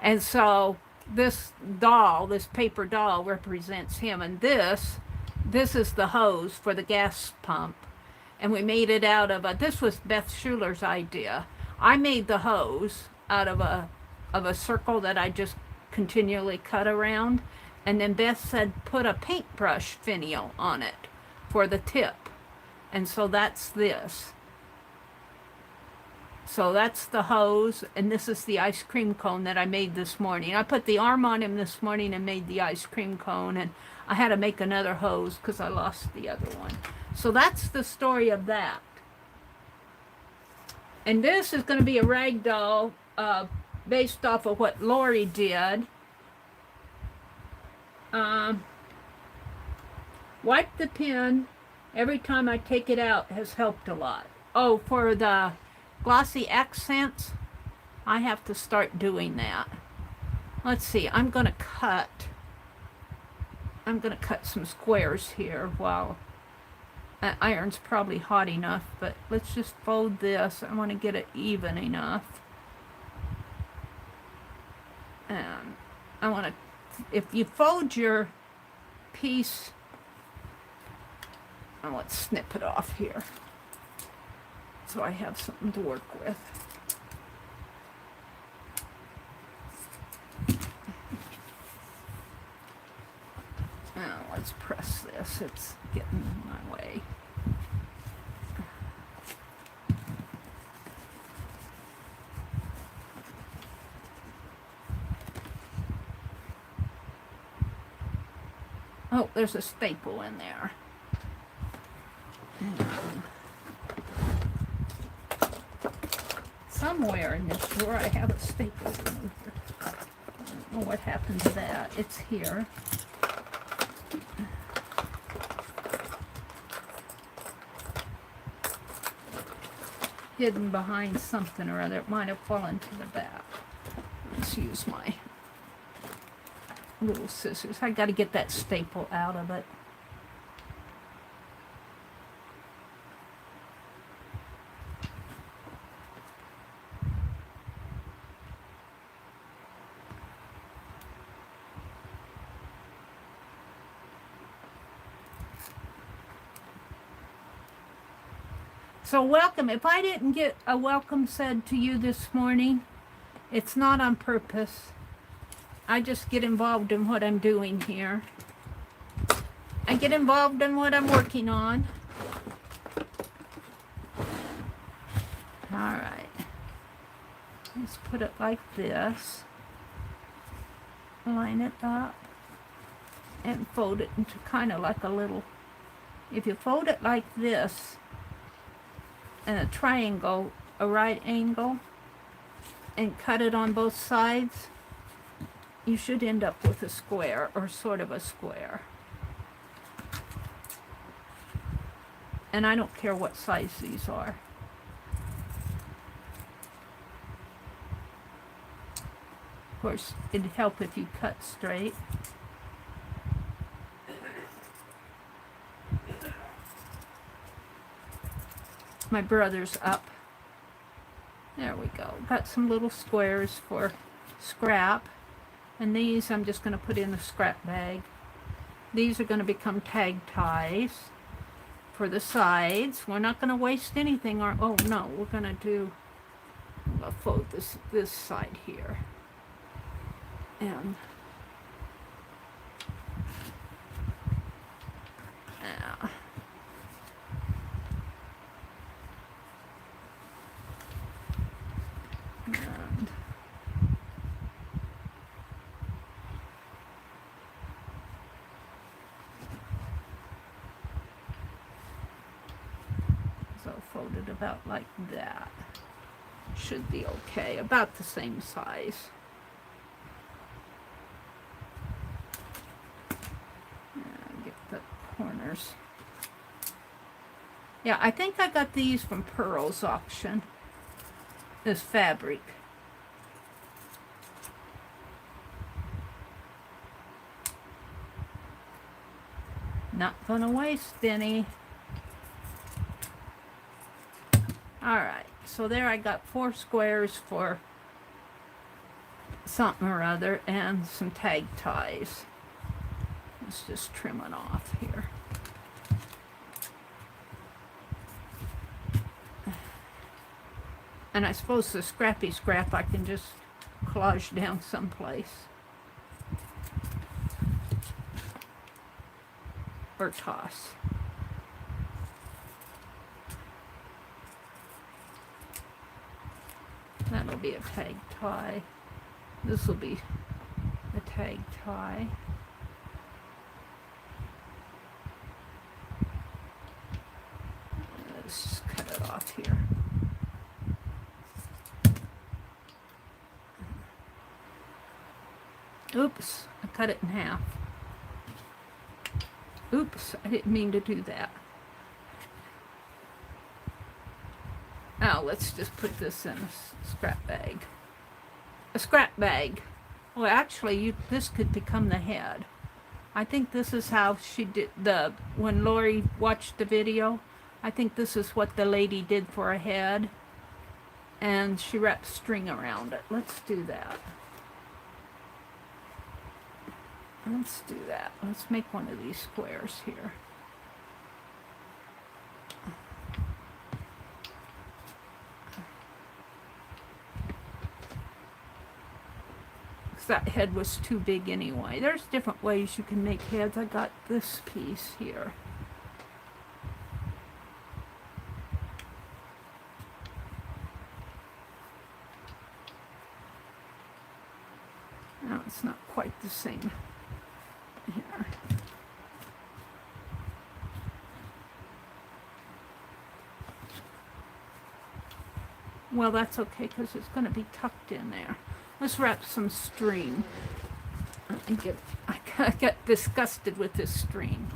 And so this doll, this paper doll, represents him. And this is the hose for the gas pump. And we made it out of this was Beth Schuler's idea. I made the hose out of a circle that I just continually cut around. And then Beth said, put a paintbrush finial on it for the tip. And so that's this. So that's the hose, and this is the ice cream cone that I made this morning. I put the arm on him this morning and made the ice cream cone, and I had to make another hose because I lost the other one. So that's the story of that. And this is going to be a rag doll based off of what Lori did. Wipe the pen every time I take it out has helped a lot. Oh, for the glossy accents, I have to start doing that. Let's see, I'm going to cut some squares here while that iron's probably hot enough, but let's just fold this. I want to get it even enough. And I want to, if you fold your piece, let's snip it off here so I have something to work with. Now let's press this, it's getting in my way. Oh, there's a staple in there. Somewhere in this drawer I have a staple remover. I don't know what happened to that. It's here. Hidden behind something or other. It might have fallen to the back. Let's use my little scissors. I got to get that staple out of it. So welcome. If I didn't get a welcome said to you this morning, it's not on purpose. I just get involved in what I'm doing here. I get involved in what I'm working on. All right. Let's put it like this. Line it up and fold it into kind of like a little, if you fold it like this, and a triangle, a right angle, and cut it on both sides, you should end up with a square, or sort of a square. And I don't care what size these are. Of course, it'd help if you cut straight. My brother's up. There we go. Got some little squares for scrap. And these I'm just going to put in the scrap bag. These are going to become tag ties for the sides. We're not going to waste anything. Or oh no, we're going to do, I'll fold this side here. And now, fold it about like that. Should be okay, about the same size. Get the corners. Yeah, I think I got these from Pearl's auction. This fabric. Not gonna waste any. Alright, so there I got 4 squares for something or other and some tag ties. Let's just trim it off here. And I suppose the scrappy scrap I can just collage down someplace. Or toss. That'll be a tag tie. This will be a tag tie. Let's just cut it off here. Oops, I cut it in half. Oops, I didn't mean to do that. Now let's just put this in a scrap bag. A scrap bag. Well, actually, this could become the head. I think this is how she did when Lori watched the video. I think this is what the lady did for a head. And she wrapped string around it. Let's do that. Let's do that. Let's make one of these squares here. That head was too big anyway. There's different ways you can make heads. I got this piece here. No, it's not quite the same here. Well, that's okay because it's going to be tucked in there. Let's wrap some string. I get disgusted with this string.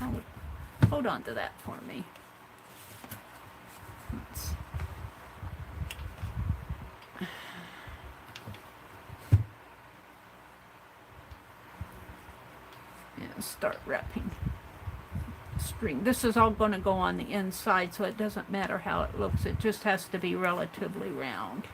Hold on to that for me. Start wrapping string. This is all going to go on the inside, so it doesn't matter how it looks. It just has to be relatively round.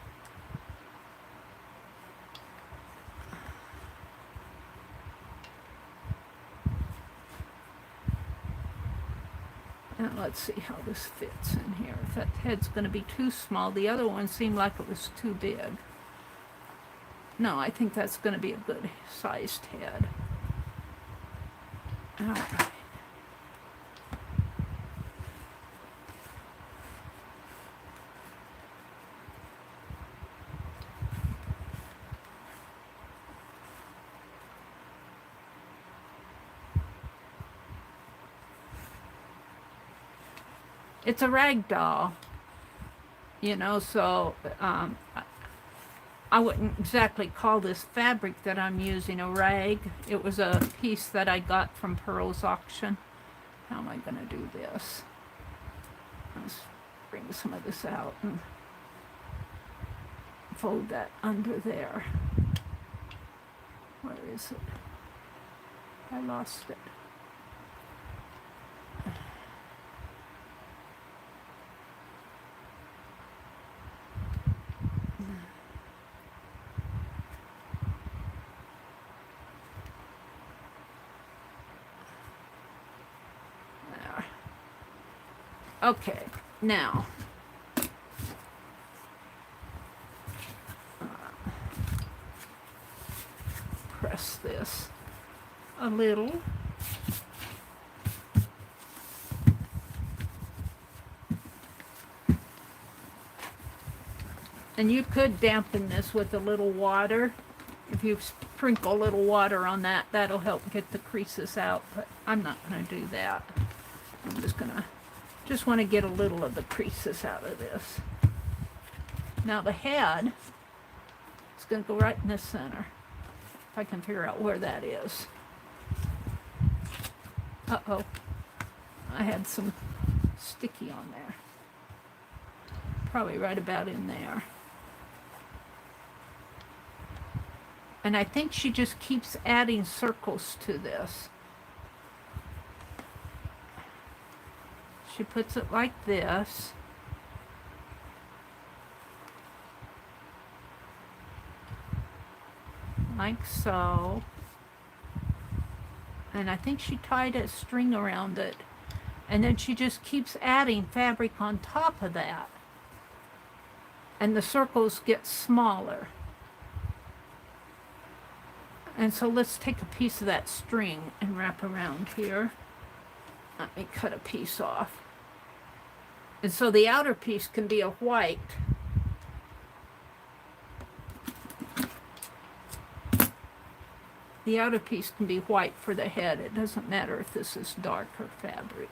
And let's see how this fits in here. If that head's going to be too small, the other one seemed like it was too big. No, I think that's going to be a good sized head. All right. It's a rag doll, you know, so I wouldn't exactly call this fabric that I'm using a rag. It was a piece that I got from Pearl's auction. How am I going to do this? Let's bring some of this out and fold that under there. Where is it? I lost it. Okay, now, press this a little. And you could dampen this with a little water. If you sprinkle a little water on that, that'll help get the creases out, but I'm not going to do that. I'm just want to get a little of the creases out of this. Now the head is going to go right in the center. If I can figure out where that is. Uh-oh. I had some sticky on there. Probably right about in there. And I think she just keeps adding circles to this. She puts it like this. Like so. And I think she tied a string around it. And then she just keeps adding fabric on top of that. And the circles get smaller. And so let's take a piece of that string and wrap around here. Let me cut a piece off. And so the outer piece can be a white. The outer piece can be white for the head. It doesn't matter if this is darker fabric.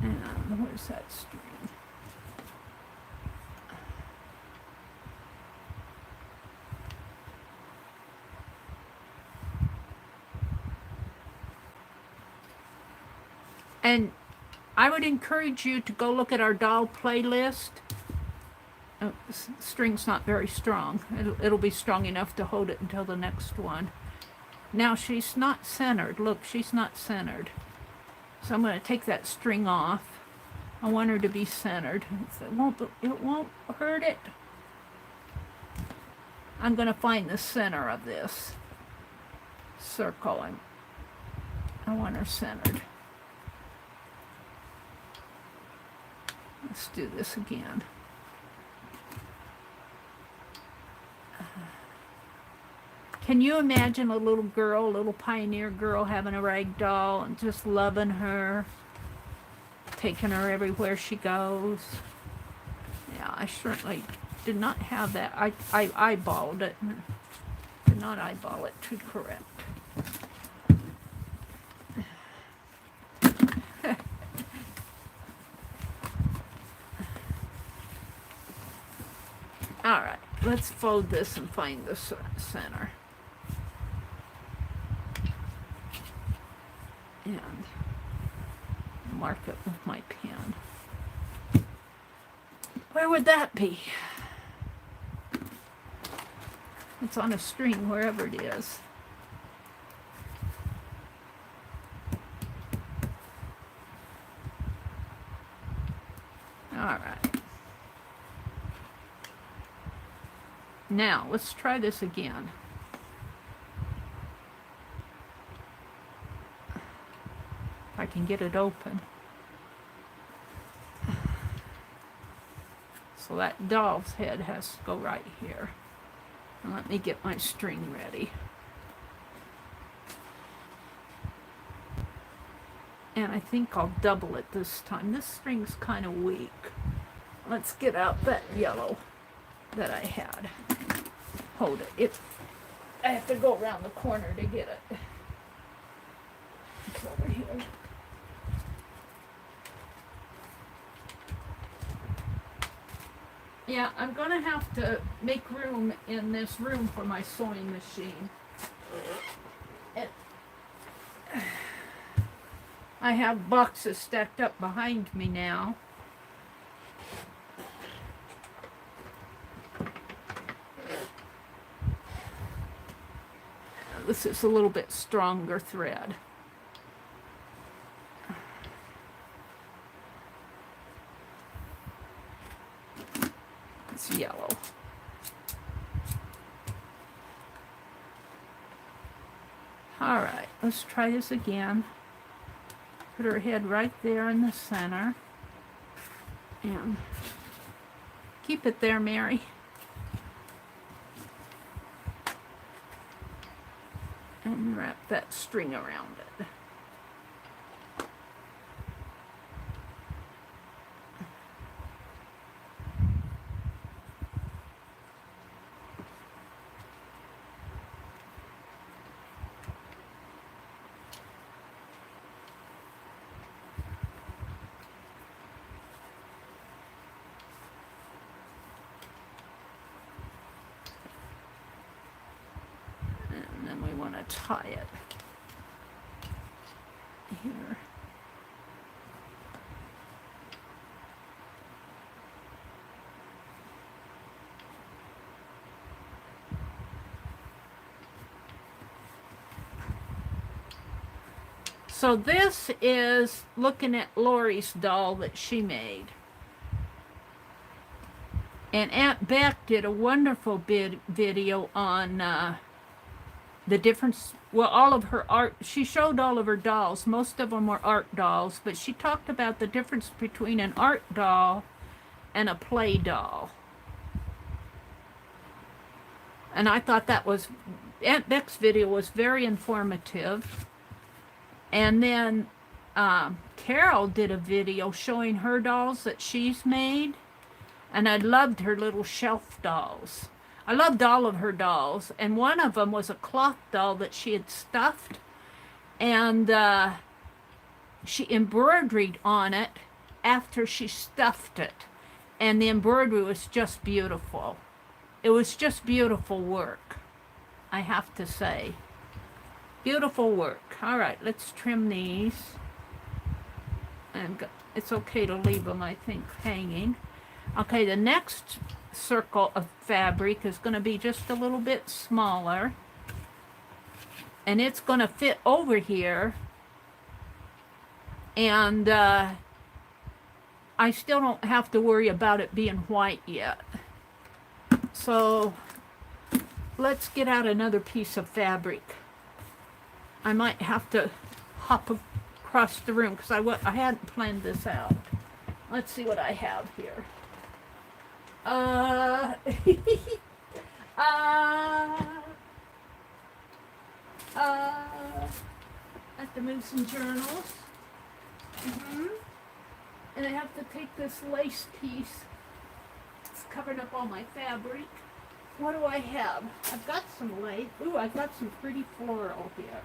And where's that string? And I would encourage you to go look at our doll playlist. Oh, the string's not very strong. It'll be strong enough to hold it until the next one. Now she's not centered. Look, she's not centered. So I'm going to take that string off. I want her to be centered. It won't hurt it. I'm going to find the center of this circle. I want her centered. Let's do this again. Can you imagine a little girl, a little pioneer girl, having a rag doll and just loving her, taking her everywhere she goes? Yeah, I certainly did not have that. I eyeballed it. Did not eyeball it too correct. All right, let's fold this and find the center. And mark it with my pen. Where would that be? It's on a string, wherever it is. All right. Now, let's try this again. If I can get it open. So that doll's head has to go right here. And let me get my string ready. And I think I'll double it this time. This string's kind of weak. Let's get out that yellow that I had. Hold it. I have to go around the corner to get it. It's over here. Yeah, I'm going to have to make room in this room for my sewing machine. And I have boxes stacked up behind me now. This is a little bit stronger thread. It's yellow. All right, let's try this again. Put her head right there in the center. And keep it there, Mary. And wrap that string around it. Tie it here. So this is looking at Lori's doll that she made. And Aunt Beck did a wonderful video on the difference, well, all of her art. She showed all of her dolls. Most of them were art dolls, but she talked about the difference between an art doll and a play doll. And I thought that was, Aunt Beck's video was very informative. And then Carol did a video showing her dolls that she's made. And I loved her little shelf dolls. I loved all of her dolls, and one of them was a cloth doll that she had stuffed, and she embroidered on it after she stuffed it, and the embroidery was just beautiful. It was just beautiful work, I have to say. Beautiful work. All right, let's trim these, and it's okay to leave them, I think, hanging. Okay, the next circle of fabric is going to be just a little bit smaller, and it's going to fit over here, And I still don't have to worry about it being white yet. So let's get out another piece of fabric. I might have to hop across the room because I hadn't planned this out. Let's see what I have here. I have to move some journals. And I have to take this lace piece. It's covering up all my fabric. What do I have? I've got some lace. Ooh, I've got some pretty floral here.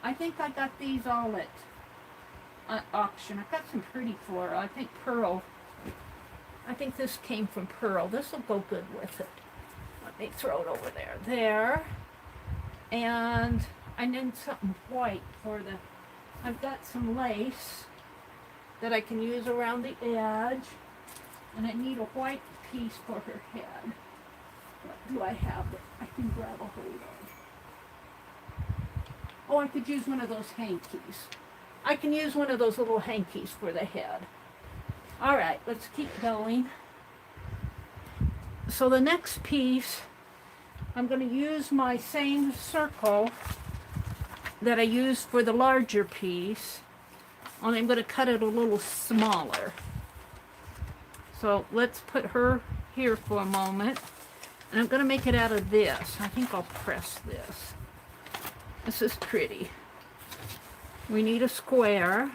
I think I got these all at auction. I've got some pretty floral. I think pearl. I think this came from Pearl. This will go good with it. Let me throw it over there. There. And I need something white for the... I've got some lace that I can use around the edge. And I need a white piece for her head. What do I have that I can grab a hold of? Oh, I could use one of those hankies. I can use one of those little hankies for the head. All right, let's keep going. So the next piece, I'm going to use my same circle that I used for the larger piece, only I'm going to cut it a little smaller. So let's put her here for a moment. And I'm going to make it out of this. I think I'll press this. This is pretty. We need a square.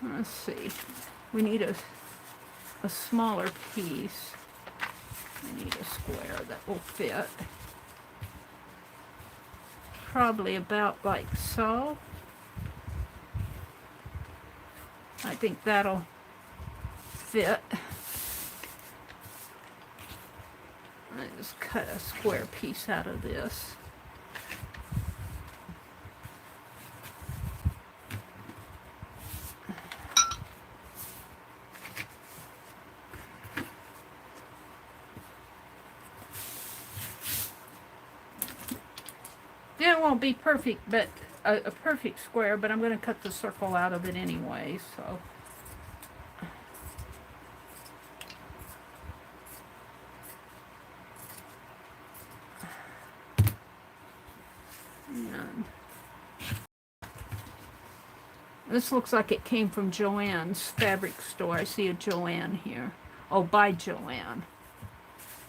Let's see. We need a smaller piece. I need a square that will fit. Probably about like so. I think that'll fit. I just cut a square piece out of this. It won't be perfect, but a perfect square, but I'm going to cut the circle out of it anyway, so. And this looks like it came from Joann's fabric store. I see a Joann here. Oh, by Joann.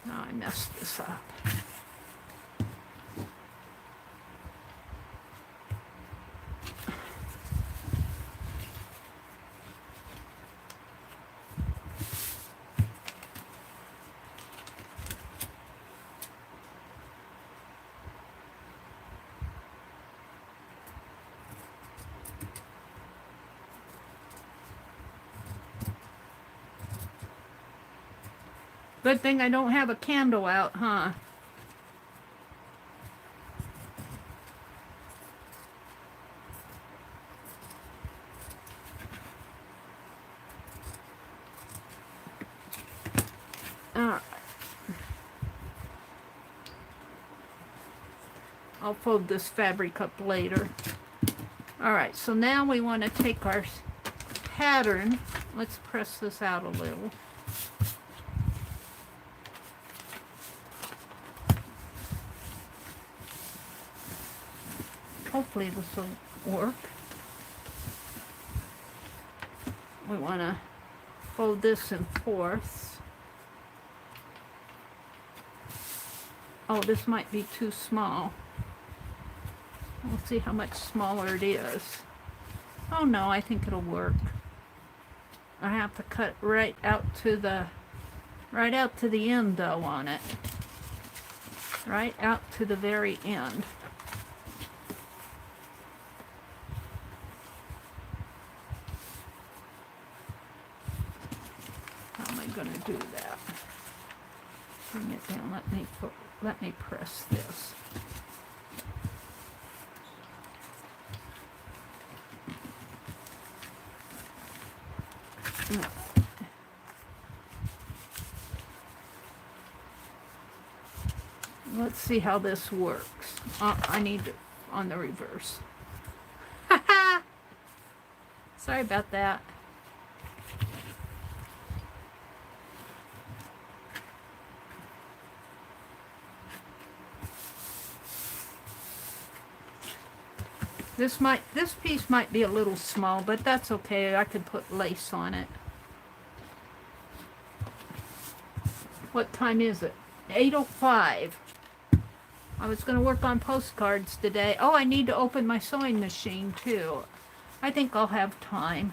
Now I messed this up. Good thing I don't have a candle out, huh? Alright. I'll fold this fabric up later. Alright, so now we want to take our pattern. Let's press this out a little. Hopefully this will work. We want to fold this in fourths. Oh, this might be too small. We'll see how much smaller it is. Oh no, I think it'll work. I have to cut right out to the end though on it. Right out to the very end. Going to do that. Bring it down. Let me press this. Let's see how this works. I need it on the reverse. Sorry about that. This piece might be a little small, but that's okay. I could put lace on it. What time is it? 8:05. I was going to work on postcards today. Oh, I need to open my sewing machine too. I think I'll have time.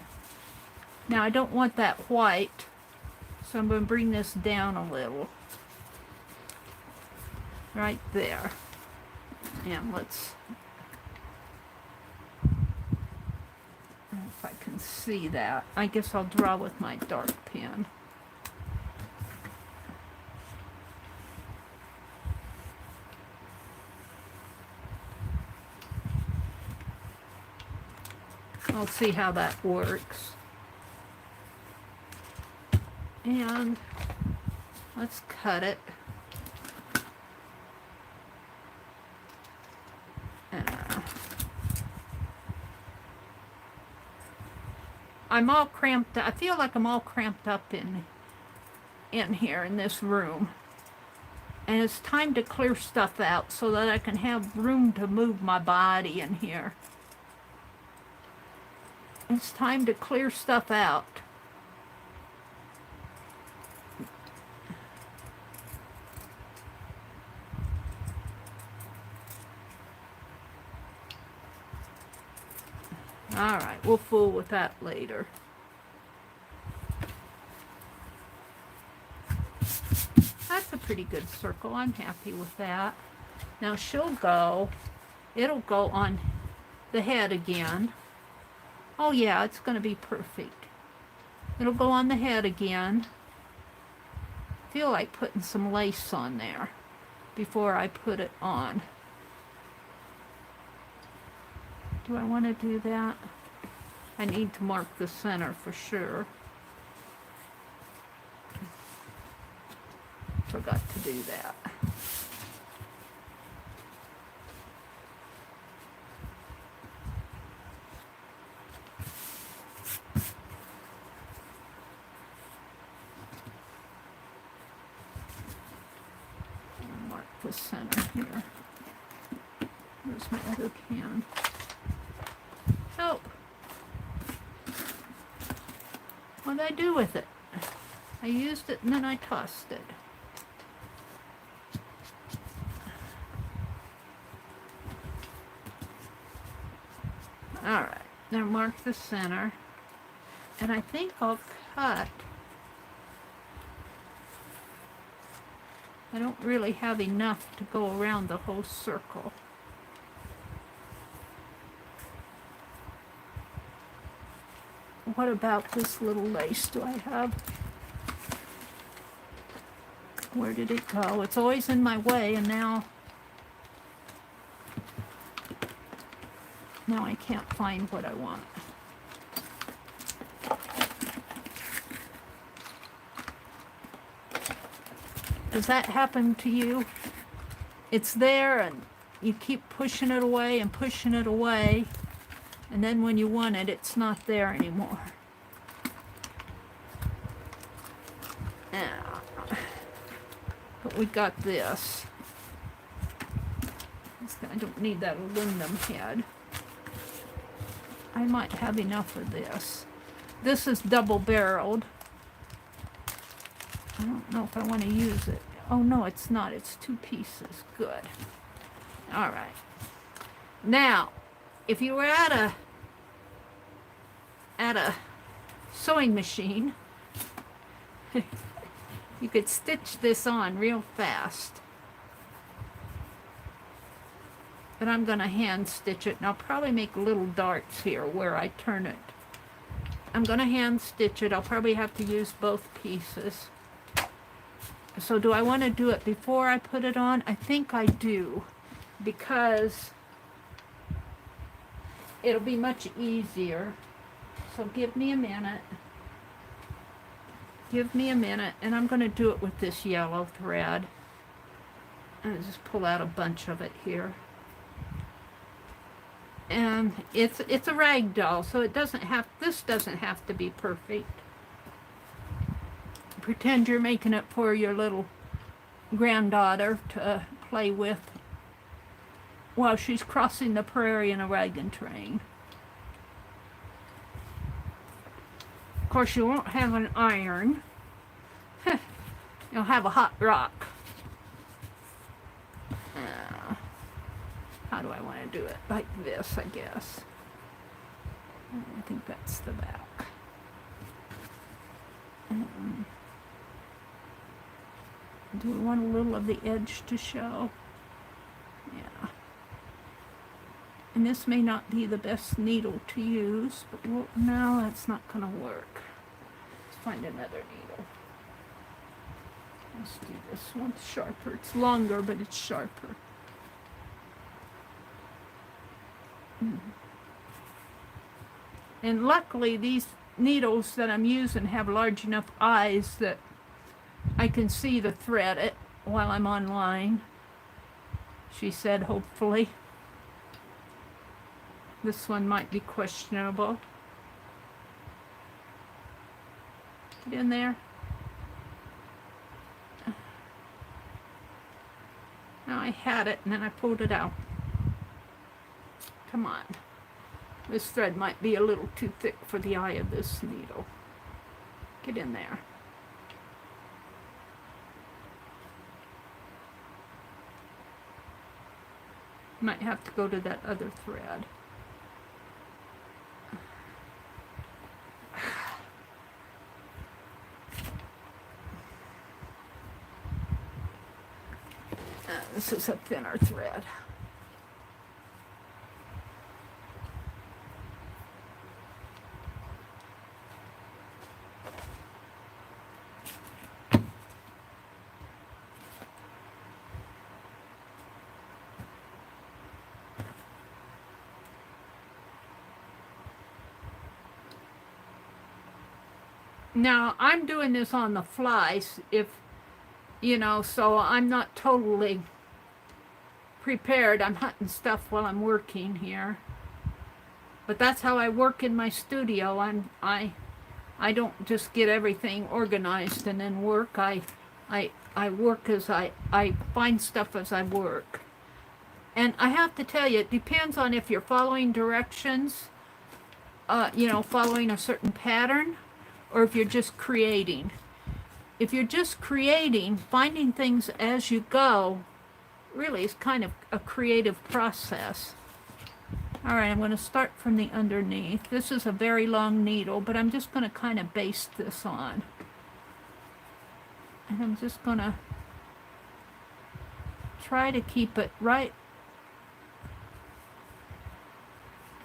Now I don't want that white, so I'm going to bring this down a little. Right there. And let's... if I can see that. I guess I'll draw with my dark pen. I'll see how that works. And let's cut it. I'm all cramped. I feel like I'm all cramped up in here in this room. And it's time to clear stuff out so that I can have room to move my body in here. It's time to clear stuff out. Alright, we'll fool with that later. That's a pretty good circle. I'm happy with that. Now it'll go on the head again. Oh yeah, it's going to be perfect. It'll go on the head again. I feel like putting some lace on there before I put it on. Do I want to do that? I need to mark the center for sure. Forgot to do that. Mark the center here. Where's my other can? Oh! What did I do with it? I used it and then I tossed it. Alright, now mark the center. And I think I'll cut. I don't really have enough to go around the whole circle. What about this little lace do I have? Where did it go? It's always in my way, and now I can't find what I want. Does that happen to you? It's there and you keep pushing it away and pushing it away, and then when you want it, it's not there anymore. But we got this. I don't need that aluminum head. I might have enough of this. This is double-barreled. I don't know if I want to use it. Oh no, it's not. It's 2 pieces. Good. Alright. Now, if you were at a sewing machine, you could stitch this on real fast. But I'm going to hand stitch it, and I'll probably make little darts here where I turn it. I'm going to hand stitch it. I'll probably have to use both pieces. So do I want to do it before I put it on? I think I do, because it'll be much easier. So give me a minute. Give me a minute, and I'm going to do it with this yellow thread. And just pull out a bunch of it here. And it's a rag doll, so this doesn't have to be perfect. Pretend you're making it for your little granddaughter to play with while she's crossing the prairie in a wagon train. Of course, you won't have an iron. You'll have a hot rock. How do I want to do it? Like this, I guess. I think that's the back. Do we want a little of the edge to show? Yeah. And this may not be the best needle to use, but no, that's not going to work. Let's find another needle. Let's do this one sharper. It's longer, but it's sharper. And luckily, these needles that I'm using have large enough eyes that I can see the thread while I'm online. She said, hopefully. This one might be questionable. Get in there. Now I had it and then I pulled it out. Come on. This thread might be a little too thick for the eye of this needle. Get in there. Might have to go to that other thread. This is a thinner thread. Now, I'm doing this on the fly, so I'm not totally prepared. I'm hunting stuff while I'm working here. But that's how I work in my studio. I don't just get everything organized and then work. I work as I find stuff as I work. And I have to tell you, it depends on if you're following directions, following a certain pattern, or if you're just creating. If you're just creating, finding things as you go, really is kind of a creative process. All right, I'm going to start from the underneath. This is a very long needle, but I'm just going to kind of baste this on. And I'm just going to try to keep it right.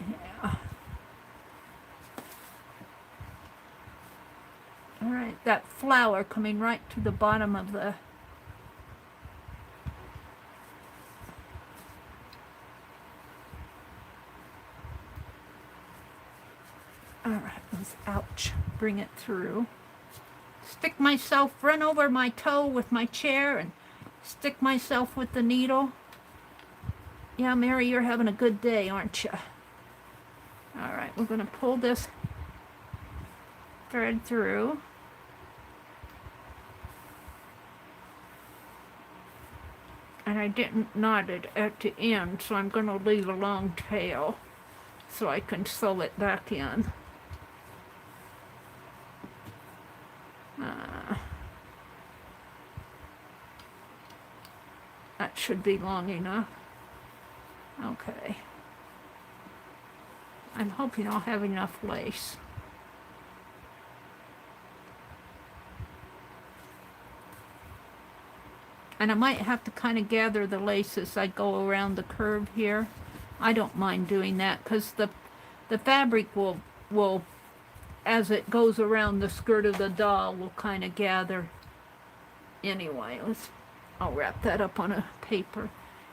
Yeah. All right, that flower coming right to the bottom of the ouch, bring it through. Run over my toe with my chair and stick myself with the needle. Yeah, Mary, you're having a good day, aren't you? All right, we're going to pull this thread through. And I didn't knot it at the end, so I'm going to leave a long tail so I can sew it back in. That should be long enough. Okay. I'm hoping I'll have enough lace. And I might have to kind of gather the lace as I go around the curve here. I don't mind doing that because the fabric will, as it goes around the skirt of the doll, will kind of gather. Anyway, I'll wrap that up on a paper.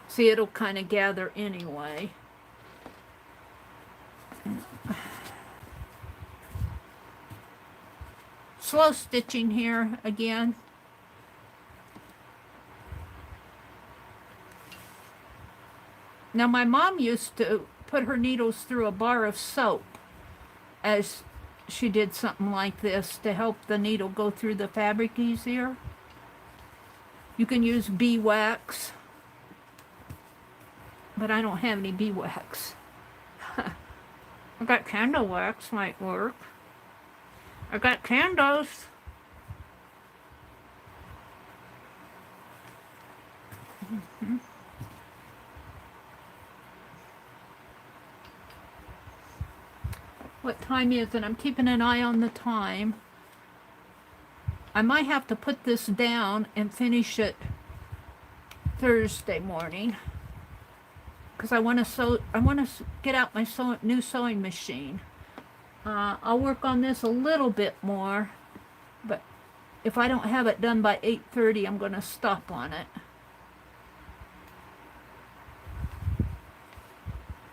See, it'll kind of gather anyway. Slow stitching here again. Now, my mom used to put her needles through a bar of soap as she did something like this to help the needle go through the fabric easier. You can use beeswax, but I don't have any beeswax. I got candle wax, might work. I got candles. What time is it? I'm keeping an eye on the time. I might have to put this down and finish it Thursday morning, because I want to sew. I want to get out my new sewing machine. I'll work on this a little bit more, but if I don't have it done by 8:30, I'm going to stop on it.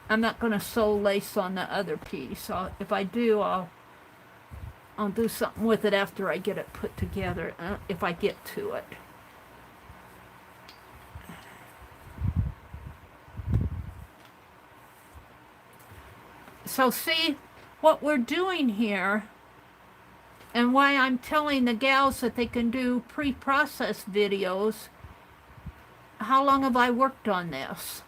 I'm not going to sew lace on the other piece. If I do, I'll do something with it after I get it put together, if I get to it. So see what we're doing here, and why I'm telling the gals that they can do pre-processed videos. How long have I worked on this?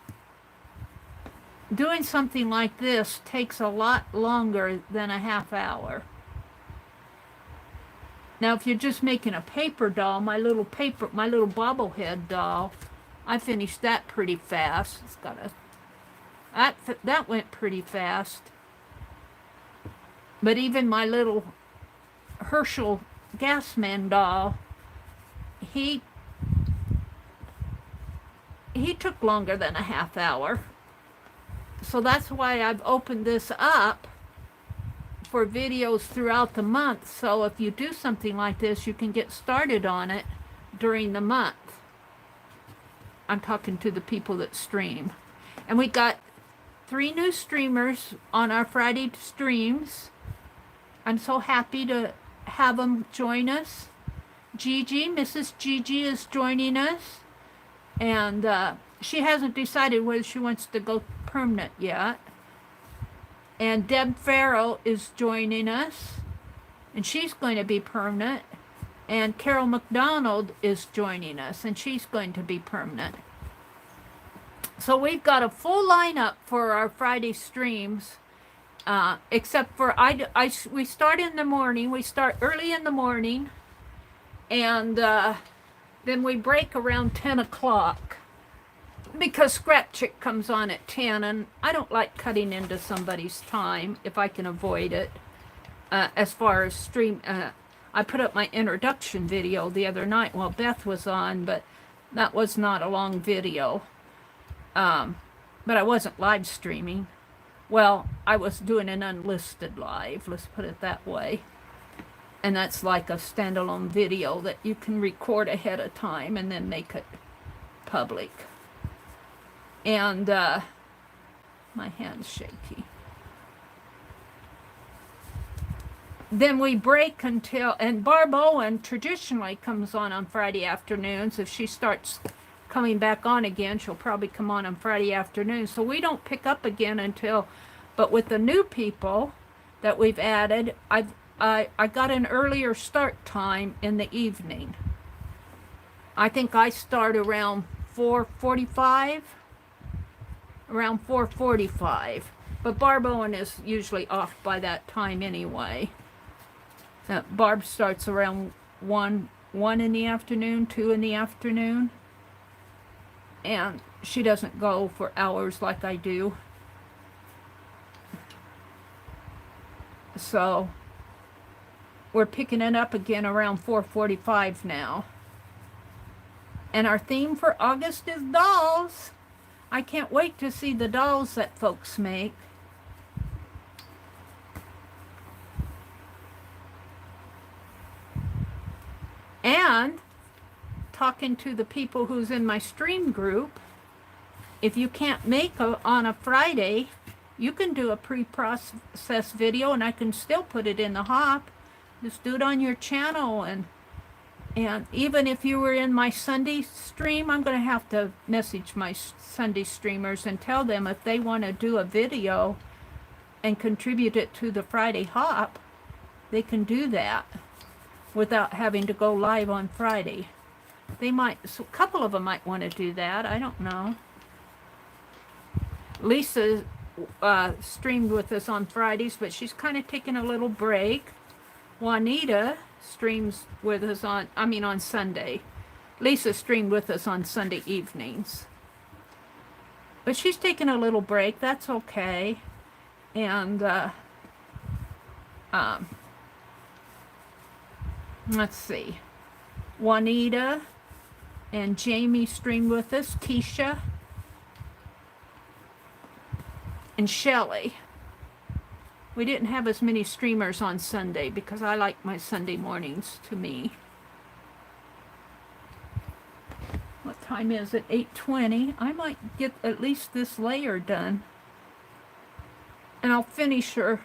Doing something like this takes a lot longer than a half hour. Now, if you're just making a paper doll, my little bobblehead doll, I finished that pretty fast. It's got that went pretty fast. But even my little Herschel Gasman doll, he took longer than a half hour. So that's why I've opened this up for videos throughout the month. So if you do something like this, you can get started on it during the month. I'm talking to the people that stream. And we got 3 new streamers on our Friday streams. I'm so happy to have them join us. Gigi, Mrs. Gigi is joining us. And she hasn't decided whether she wants to go permanent yet. And Deb Farrell is joining us, and she's going to be permanent. And Carol McDonald is joining us, and she's going to be permanent. So we've got a full lineup for our Friday streams, except for we start in the morning. We start early in the morning, and then we break around 10 o'clock. Because Scrap Chick comes on at 10, and I don't like cutting into somebody's time if I can avoid it. As far as stream, I put up my introduction video the other night while Beth was on, but that was not a long video. But I wasn't live streaming. Well, I was doing an unlisted live, let's put it that way. And that's like a standalone video that you can record ahead of time and then make it public. And my hand's shaky. Then we break until, and Barb Owen traditionally comes on Friday afternoons. If she starts coming back on again, she'll probably come on Friday afternoon. So we don't pick up again until, but with the new people that we've added, I got an earlier start time in the evening. I think I start around 4:45. Around 4:45, but Barb Owen is usually off by that time anyway. Barb starts around 1 in the afternoon, 2 in the afternoon, and she doesn't go for hours like I do. So we're picking it up again around 4:45 now. And our theme for August is dolls. I can't wait to see the dolls that folks make. And talking to the people who's in my stream group, if you can't make on a Friday, you can do a pre-processed video and I can still put it in the hop. Just do it on your channel and And even if you were in my Sunday stream, I'm going to have to message my Sunday streamers and tell them if they want to do a video and contribute it to the Friday Hop, they can do that without having to go live on Friday. They might, so a couple of them might want to do that. I don't know. Lisa streamed with us on Fridays, but she's kind of taking a little break. Juanita streams with us on Sunday. Lisa streamed with us on Sunday evenings. But she's taking a little break. That's okay. And let's see. Juanita and Jamie streamed with us. Keisha and Shelley. We didn't have as many streamers on Sunday because I like my Sunday mornings to me. What time is it? 8:20. I might get at least this layer done. And I'll finish her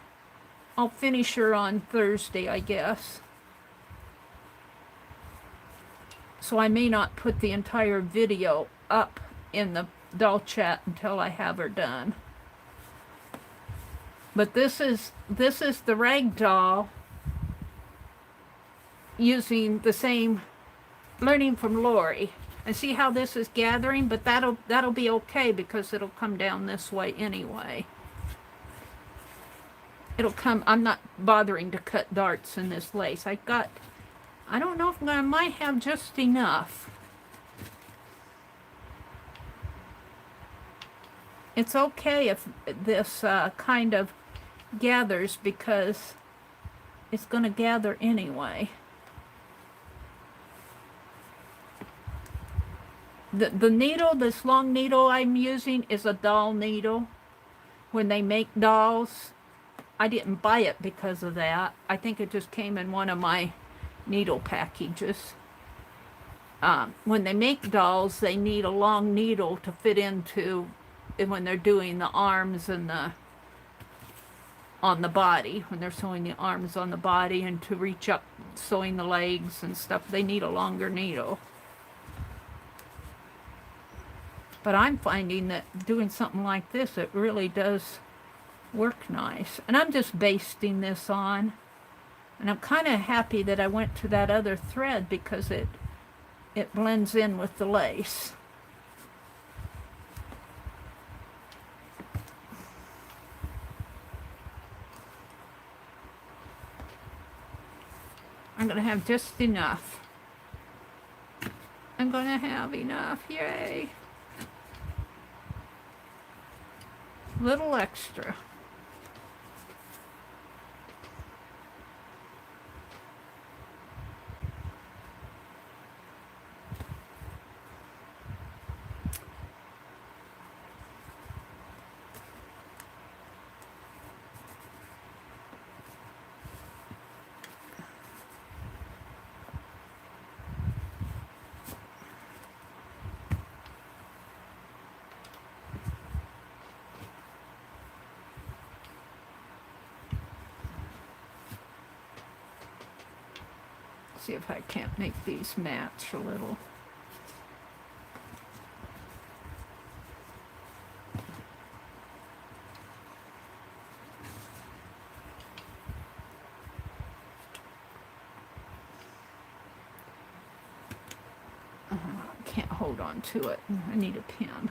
on Thursday, I guess. So I may not put the entire video up in the doll chat until I have her done. But this is the rag doll using the same learning from Lori. And see how this is gathering, but that'll be okay because it'll come down this way anyway. It'll come, I'm not bothering to cut darts in this lace. I don't know if I might have just enough. It's okay if this kind of gathers because it's going to gather anyway. The needle, this long needle I'm using is a doll needle. When they make dolls, I didn't buy it because of that. I think it just came in one of my needle packages. When they make dolls, they need a long needle to fit into when they're doing the arms and on the body, when they're sewing the arms on the body, and to reach up sewing the legs and stuff, they need a longer needle. But I'm finding that doing something like this, it really does work nice. And I'm just basting this on. And I'm kind of happy that I went to that other thread because it blends in with the lace. I'm going to have just enough. I'm going to have enough. Yay. Little extra. See if I can't make these match a little. I can't hold on to it. I need a pin.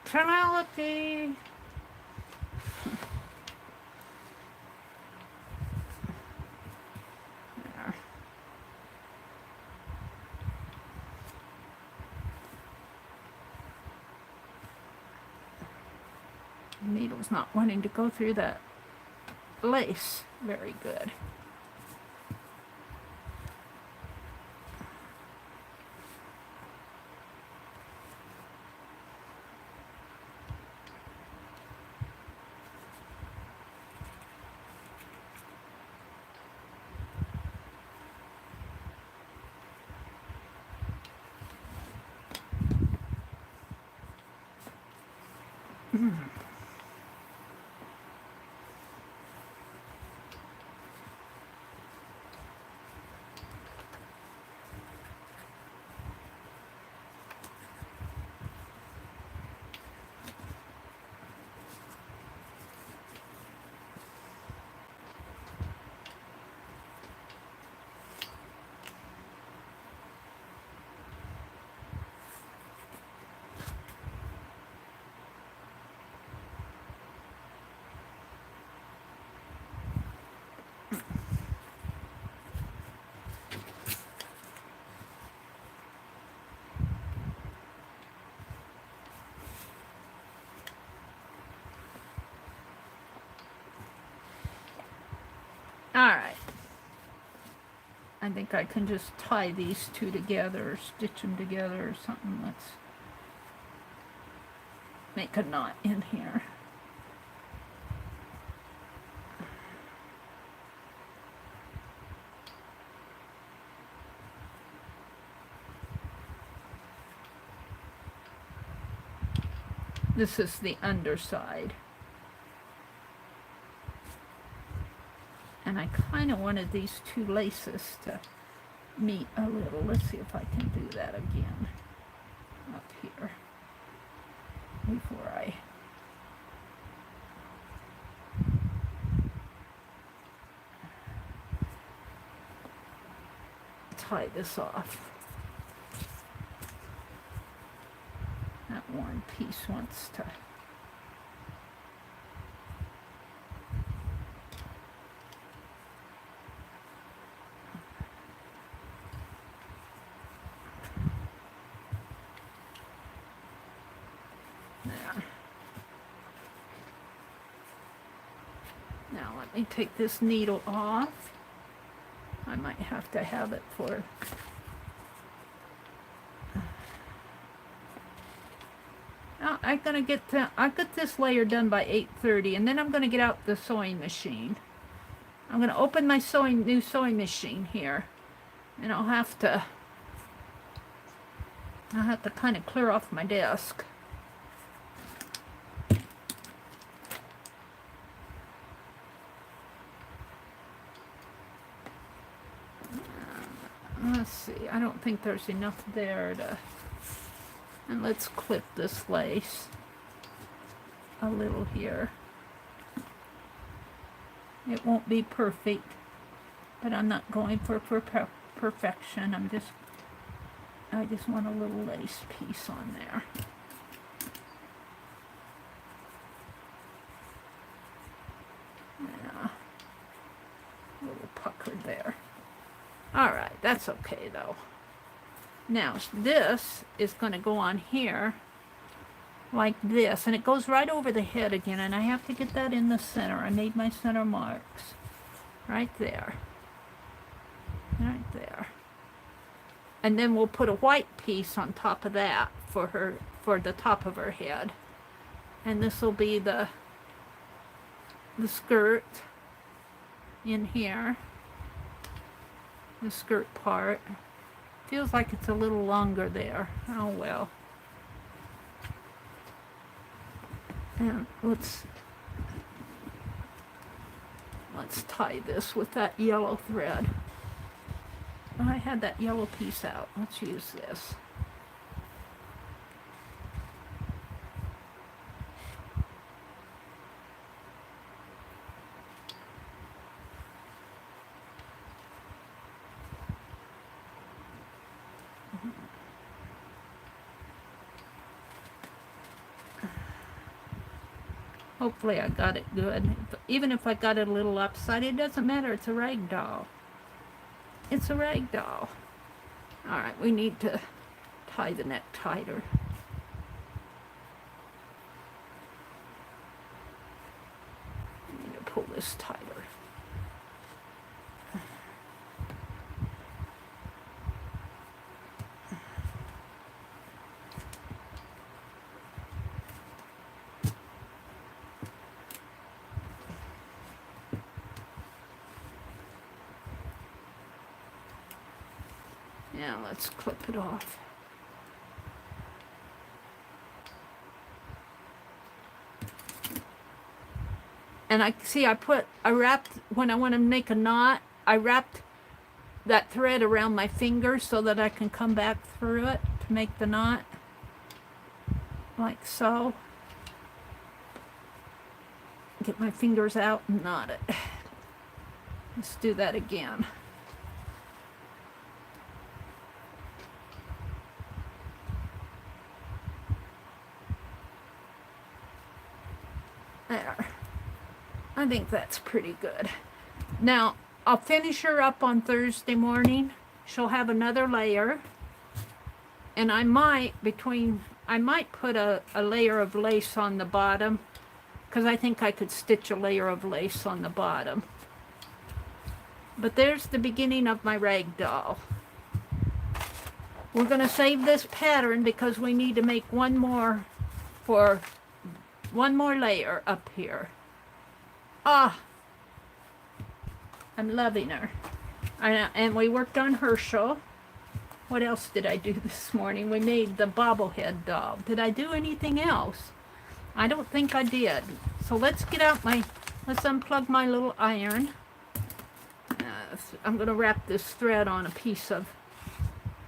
Penelope! Needle's not wanting to go through that lace very good. Alright. I think I can just tie these two together or stitch them together or something. Let's make a knot in here. This is the underside. And I kind of wanted these two laces to meet a little. Let's see if I can do that again up here before I tie this off. That one piece wants to there. Now let me take this needle off. I might have to have it for I got this layer done by 8:30, and then I'm gonna get out the sewing machine. I'm gonna open my new sewing machine here, and I'll have to kind of clear off my desk. Let's see, I don't think there's enough there to, and let's clip this lace a little here. It won't be perfect, but I'm not going for perfection. I just want a little lace piece on there. Yeah, a little pucker there. Alright, that's okay though. Now, this is going to go on here like this, and it goes right over the head again, and I have to get that in the center. I made my center marks right there. Right there. And then we'll put a white piece on top of that for the top of her head. And this will be the skirt in here. The skirt part. Feels like it's a little longer there. Oh well. And let's tie this with that yellow thread. I had that yellow piece out. Let's use this. Hopefully I got it good. Even if I got it a little upside, it doesn't matter. It's a rag doll. It's a rag doll. Alright, we need to tie the neck tighter. I need to pull this tighter. Now let's clip it off. And I wrapped, when I want to make a knot, I wrapped that thread around my finger so that I can come back through it to make the knot. Like so. Get my fingers out and knot it. Let's do that again. There. I think that's pretty good. Now, I'll finish her up on Thursday morning. She'll have another layer. And I might put a layer of lace on the bottom, because I think I could stitch a layer of lace on the bottom. But there's the beginning of my rag doll. We're going to save this pattern because we need to make one more layer up here. Ah, I'm loving her. And we worked on Herschel. What else did I do this morning? We made the bobblehead doll. Did I do anything else? I don't think I did. So let's unplug my little iron. I'm going to wrap this thread on a piece of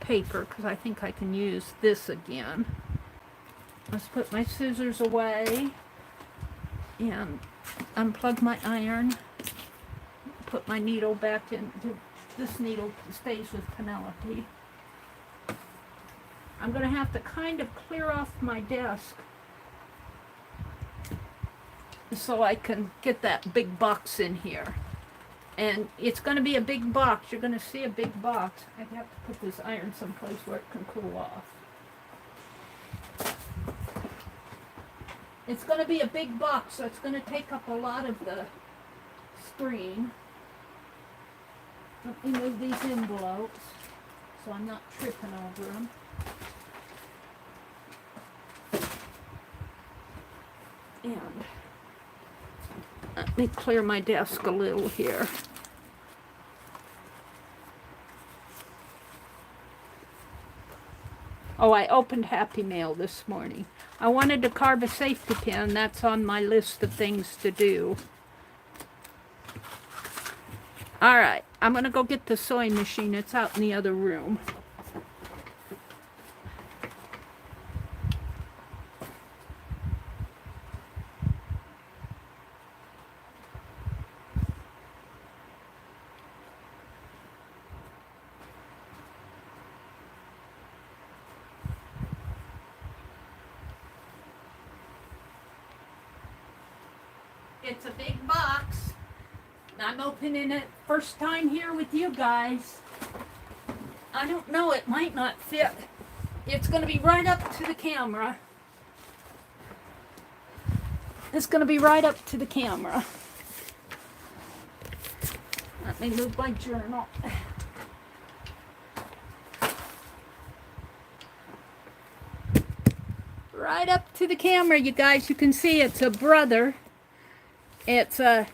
paper because I think I can use this again. Let's put my scissors away and unplug my iron. Put my needle back in. This needle stays with Penelope. I'm going to have to kind of clear off my desk so I can get that big box in here. And it's going to be a big box. You're going to see a big box. I have to put this iron someplace where it can cool off. It's going to be a big box, so it's going to take up a lot of the screen. Let me move these envelopes so I'm not tripping over them. And let me clear my desk a little here. Oh, I opened Happy Mail this morning. I wanted to carve a safety pin. That's on my list of things to do. All right, I'm going to go get the sewing machine. It's out in the other room. It's a big box. I'm opening it first time here with you guys. I don't know, it might not fit. It's going to be right up to the camera. It's going to be right up to the camera. Let me move my journal. Right up to the camera, you guys. You can see it's a brother. It's a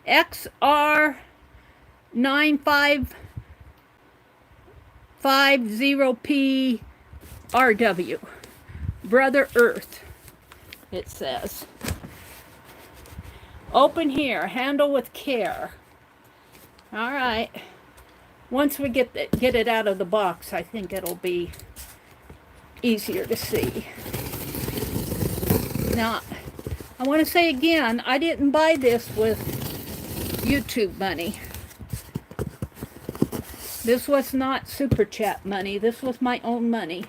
XR9550PRW. Brother Earth, it says. Open here, handle with care. All right. Once we get it out of the box, I think it'll be easier to see. Now, I want to say again, I didn't buy this with YouTube money. This was not Super Chat money. This was my own money.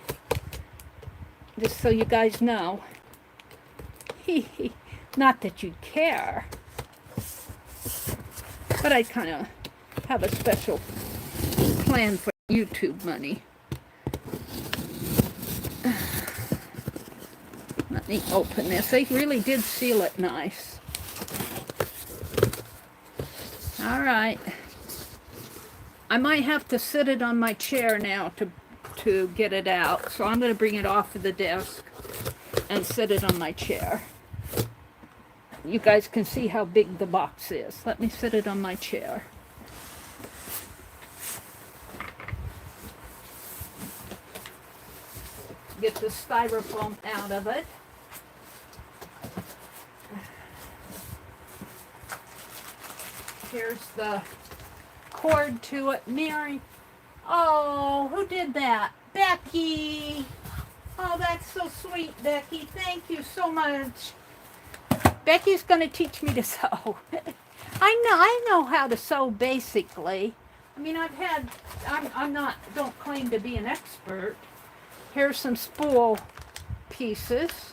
Just so you guys know. Not that you'd care. But I kind of have a special plan for YouTube money. Let me open this. They really did seal it nice. All right. I might have to sit it on my chair now to get it out. So I'm going to bring it off of the desk and sit it on my chair. You guys can see how big the box is. Let me sit it on my chair. Get the styrofoam out of it. Here's the cord to it. Mary. Oh, who did that? Becky. Oh, that's so sweet, Becky. Thank you so much. Becky's going to teach me to sew. I know how to sew basically. I mean, don't claim to be an expert. Here's some spool pieces.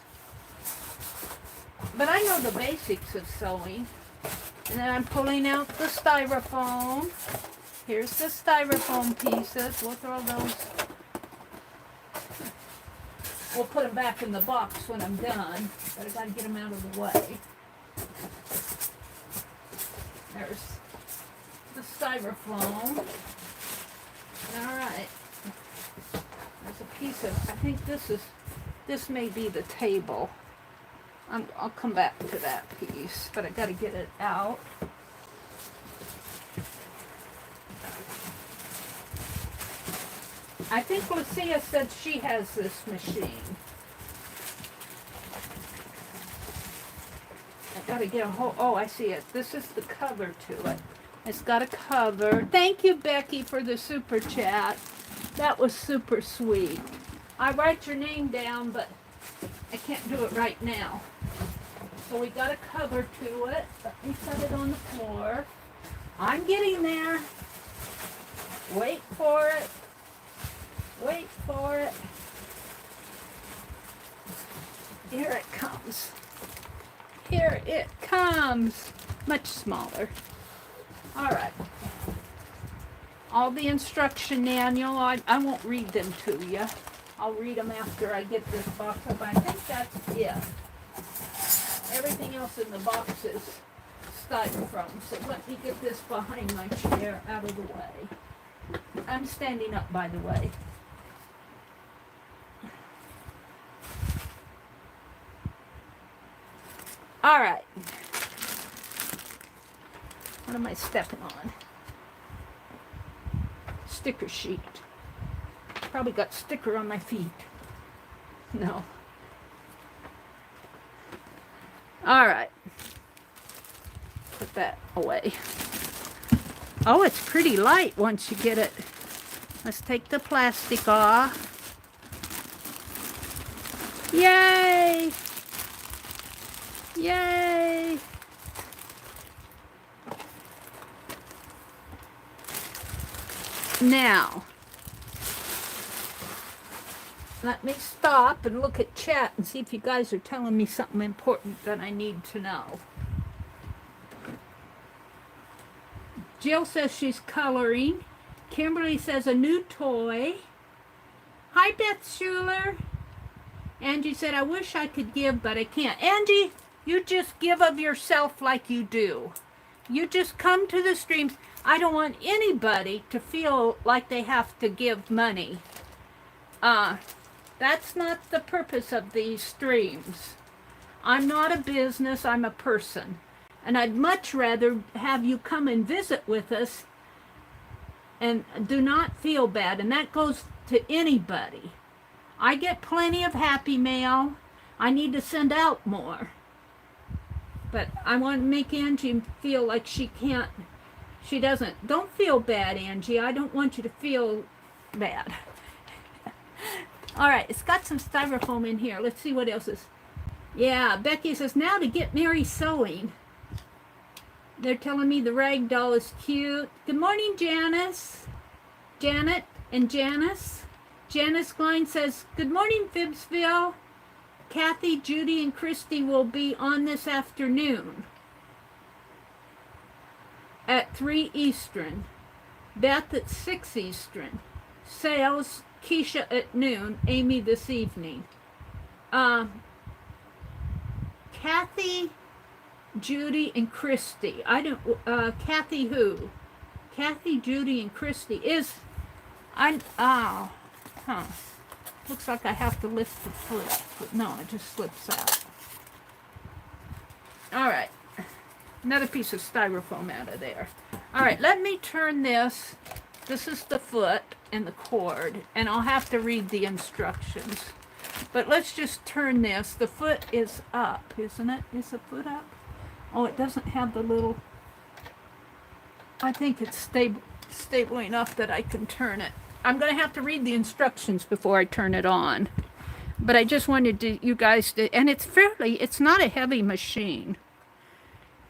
But I know the basics of sewing. And then I'm pulling out the styrofoam. Here's the styrofoam pieces. We'll throw those. We'll put them back in the box when I'm done. But I gotta get them out of the way. There's the of styrofoam. All right. There's a piece of, I think this may be the table. I'll come back to that piece, but I got to get it out. I think Lucia said she has this machine. I got to get a whole, oh, I see it. This is the cover to it. It's got a cover. Thank you, Becky, for the super chat. That was super sweet. I write your name down, but I can't do it right now. So we got a cover to it. Let me set it on the floor. I'm getting there. Wait for it. Wait for it. Here it comes. Here it comes. Much smaller. All right. All the instruction manual, I won't read them to you. I'll read them after I get this box up. I think that's it. Everything else in the box is styrofoam. So let me get this behind my chair out of the way. I'm standing up, by the way. All right. What am I stepping on? Sticker sheet. Probably got sticker on my feet. No. All right. Put that away. Oh, it's pretty light once you get it. Let's take the plastic off. Yay! Yay! Now, let me stop and look at chat and see if you guys are telling me something important that I need to know. Jill says she's coloring. Kimberly says a new toy. Hi, Beth Schuler. Angie said, I wish I could give, but I can't. Angie, you just give of yourself like you do. You just come to the streams. I don't want anybody to feel like they have to give money. That's not the purpose of these streams. I'm not a business, I'm a person. And I'd much rather have you come and visit with us and do not feel bad. And that goes to anybody. I get plenty of happy mail. I need to send out more. But I want to make Angie feel like she can't, she doesn't. Don't feel bad, Angie. I don't want you to feel bad. All right, it's got some styrofoam in here. Let's see what else is. Yeah, Becky says, now to get Mary sewing. They're telling me the rag doll is cute. Good morning, Janice. Janet and Janice. Janice Klein says, good morning, Phibbsville. Kathy, Judy, and Christy will be on this afternoon at 3 Eastern. Beth at 6 Eastern. Sales, Keisha at noon. Amy this evening. Kathy, Judy, and Christy. I don't, Kathy who? Kathy, Judy, and Christy is, looks like I have to lift the foot, but no, it just slips out. All right, another piece of styrofoam out of there. All right, let me turn this. This is the foot and the cord, and I'll have to read the instructions. But let's just turn this. The foot is up, isn't it? Is the foot up? Oh, it doesn't have the little, I think it's stable enough that I can turn it. I'm going to have to read the instructions before I turn it on. But I just wanted you guys to, and it's not a heavy machine.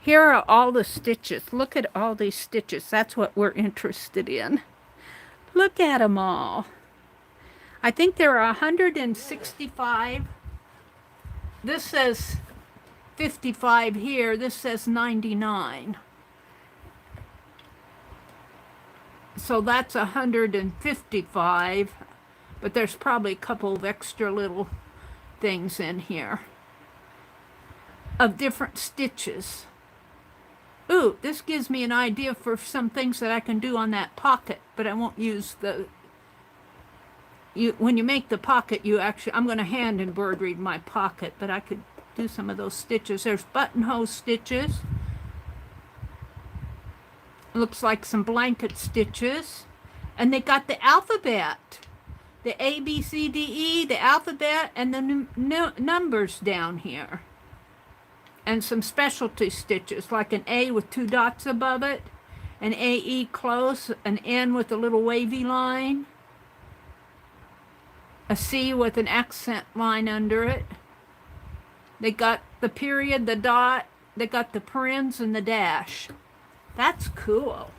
Here are all the stitches. Look at all these stitches. That's what we're interested in. Look at them all. I think there are 165. This says 55 here. This says 99. So that's 155, but there's probably a couple of extra little things in here of different stitches. Ooh, this gives me an idea for some things that I can do on that pocket, but I won't use the... when you make the pocket, you actually... I'm going to hand embroidery my pocket, but I could do some of those stitches. There's buttonhole stitches. Looks like some blanket stitches. And they got the alphabet. The A, B, C, D, E, the alphabet, and the numbers down here. And some specialty stitches, like an A with 2 dots above it, an AE close, an N with a little wavy line, a C with an accent line under it. They got the period, the dot, they got the parens and the dash. That's cool.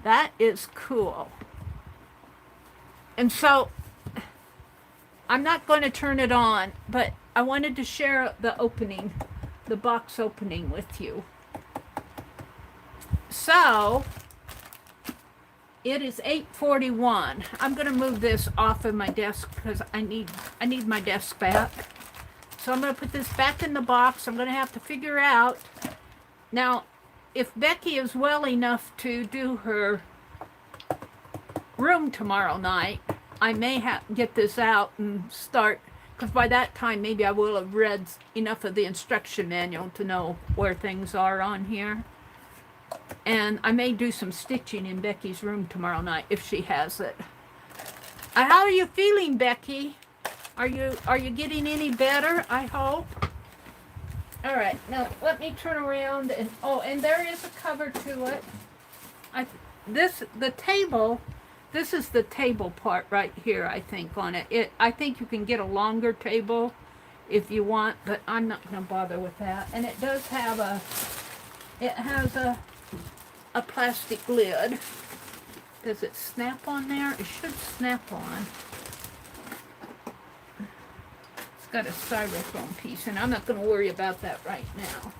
That is cool. And so, I'm not going to turn it on, but I wanted to share the opening, the box opening with you. So, it is 8:41. I'm going to move this off of my desk because I need my desk back. So I'm going to put this back in the box. I'm going to have to figure out. Now, if Becky is well enough to do her room tomorrow night, I may get this out and start, because by that time maybe I will have read enough of the instruction manual to know where things are on here. And I may do some stitching in Becky's room tomorrow night if she has it. How are you feeling, Becky? Are you getting any better? I hope. All right, now let me turn around and and there is a cover to it. The table. This is the table part right here, I think, on it. I think you can get a longer table if you want, but I'm not going to bother with that. And it does have a plastic lid. Does it snap on there? It should snap on. It's got a styrofoam piece, and I'm not going to worry about that right now.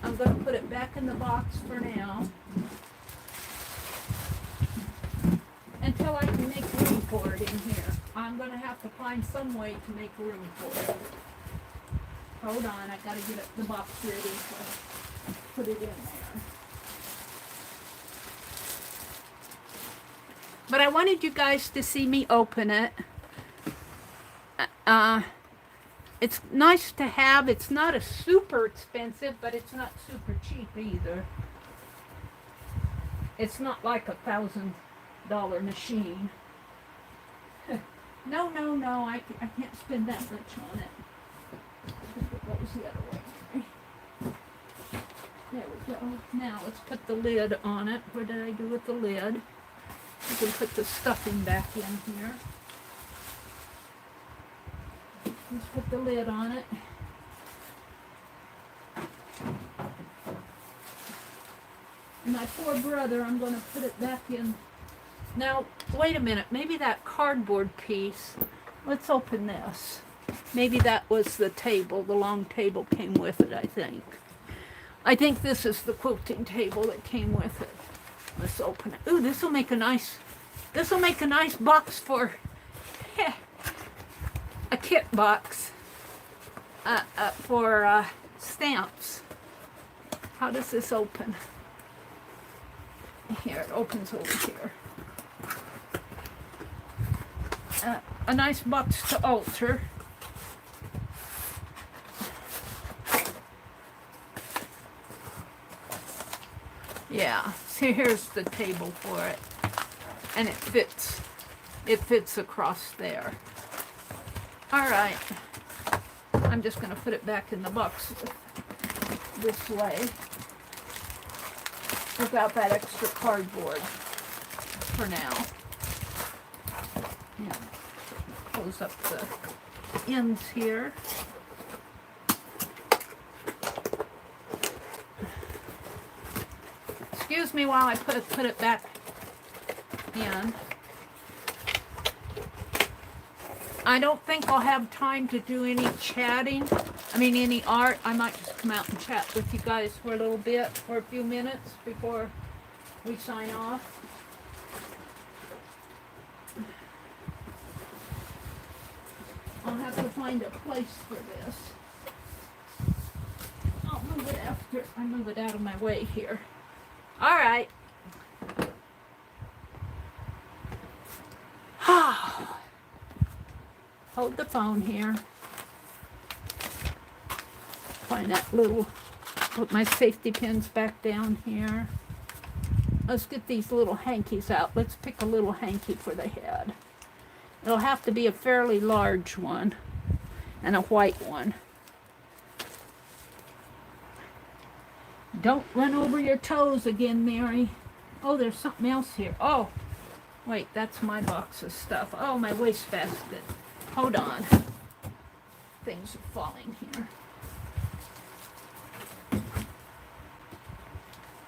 I'm going to put it back in the box for now, until I can make room for it in here. I'm going to have to find some way to make room for it. Hold on, I got to get the box ready to put it in there. But I wanted you guys to see me open it. It's nice to have. It's not a super expensive, but it's not super cheap either. It's not like $1,000 machine. No, I can't spend that much on it. I think it goes the other way. There we go. Now let's put the lid on it. What did I do with the lid? You can put the stuffing back in here. Let's put the lid on it. And my poor brother, I'm going to put it back in. Now, wait a minute. Maybe that cardboard piece. Let's open this. Maybe that was the table. The long table came with it, I think. I think this is the quilting table that came with it. Let's open it. Ooh, this will make a nice box for a kit box for stamps. How does this open? Here, it opens over here. A nice box to alter. Yeah, see, here's the table for it. And it fits across there. All right. I'm just going to put it back in the box this way without that extra cardboard for now. Yeah. Close up the ends here. Excuse me while I put it back in. I don't think I'll have time to do any chatting. Any art. I might just come out and chat with you guys for a little bit, for a few minutes before we sign off. I'll have to find a place for this. I'll move move it after I move it out of my way here. All right. Hold the phone here. Find that little, put my safety pins back down here. Let's get these little hankies out. Let's pick a little hanky for the head. It'll have to be a fairly large one and a white one. Don't run over your toes again, Mary. Oh, there's something else here. Oh, wait, that's my box of stuff. Oh, my wastebasket. Hold on. Things are falling here.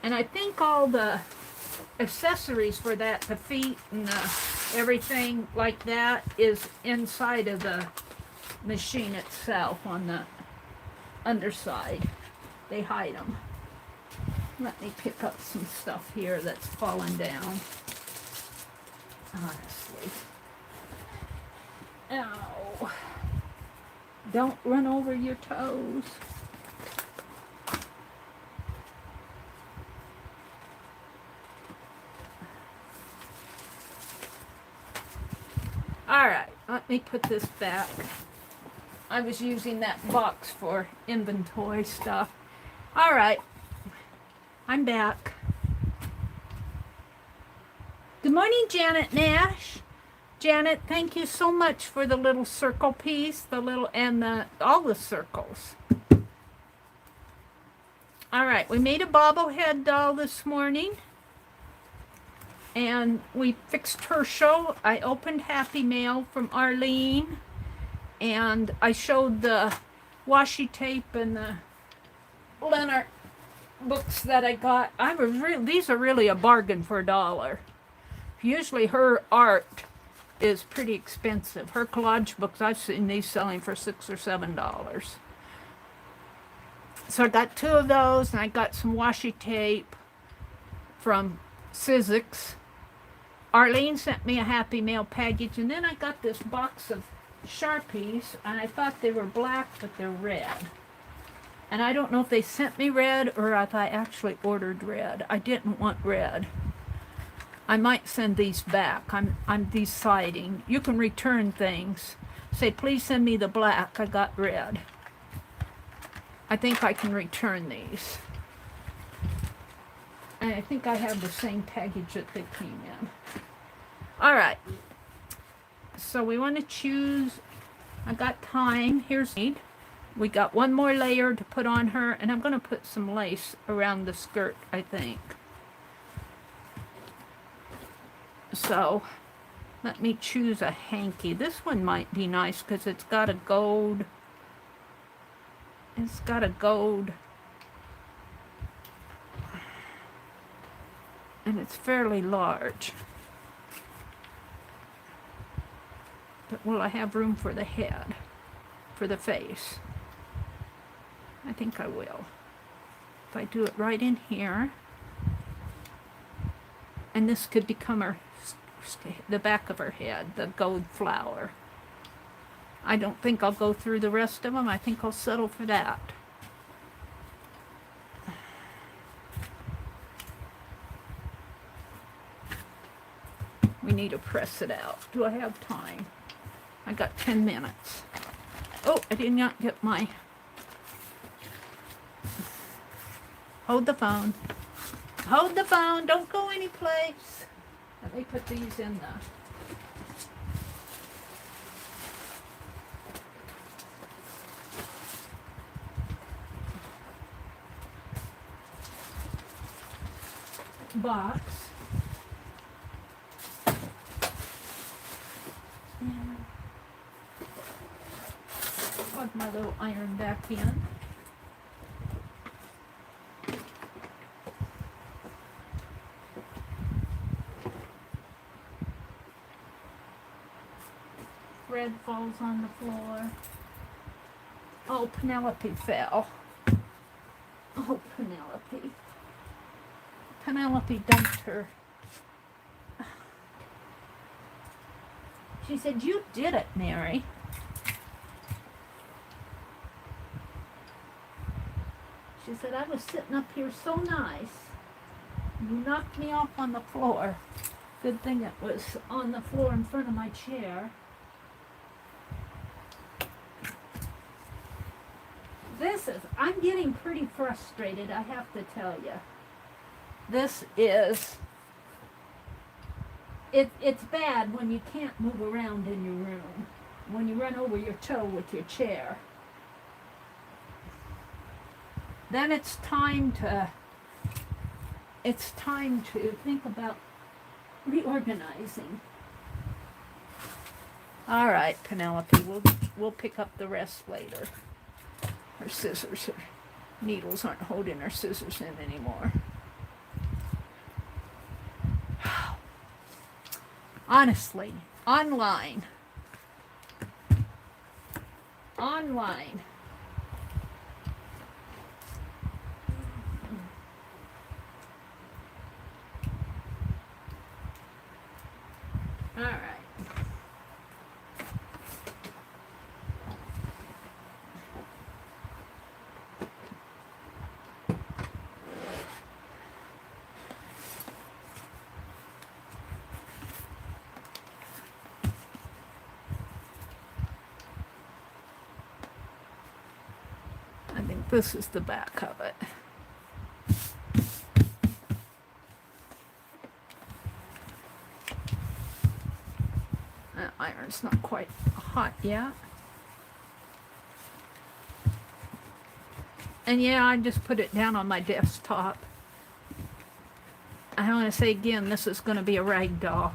And I think all the accessories for that, the feet and everything like that, is inside of the machine itself on the underside. They hide them. Let me pick up some stuff here that's fallen down. Honestly. Ow. Don't run over your toes. Alright, let me put this back. I was using that box for inventory stuff. Alright, I'm back. Good morning, Janet Nash. Janet, thank you so much for the little circle piece, the little, and all the circles. Alright, we made a bobblehead doll this morning. And we fixed her show. I opened Happy Mail from Arlene. And I showed the washi tape and the Leonard books that I got. These are really a bargain for $1. Usually her art is pretty expensive. Her collage books, I've seen these selling for $6 or $7. So I got 2 of those, and I got some washi tape from Sizzix. Arlene sent me a Happy Mail package, and then I got this box of Sharpies, and I thought they were black, but they're red. And I don't know if they sent me red or if I actually ordered red. I didn't want red. I might send these back. I'm deciding. You can return things. Say, please send me the black. I got red. I think I can return these. And I think I have the same package that they came in. Alright. So we want to choose. I got time. Here's need. We got one more layer to put on her, and I'm going to put some lace around the skirt, I think. So, let me choose a hanky. This one might be nice because it's got a gold. It's got a gold. And it's fairly large. But will I have room for the head? For the face? I think I will. If I do it right in here. And this could become the back of her head, the gold flower. I don't think I'll go through the rest of them. I think I'll settle for that. We need to press it out. Do I have time? I got 10 minutes. Oh, I did not get my... Hold the phone. Hold the phone. Don't go anyplace. Let me put these in the... box. And plug my little iron back in. Thread falls on the floor. Oh, Penelope fell. Oh, Penelope. Penelope dumped her. She said, "You did it, Mary." She said, I was sitting up here so nice. You knocked me off on the floor. Good thing it was on the floor in front of my chair. I'm getting pretty frustrated, I have to tell you. It's bad when you can't move around in your room. When you run over your toe with your chair. Then it's time to think about reorganizing. All right, Penelope, we'll pick up the rest later. Her scissors, her needles aren't holding her scissors in anymore. Honestly, online. All right. I think this is the back of it. That iron's not quite hot yet. And yeah, I just put it down on my desktop. I want to say again, this is going to be a rag doll.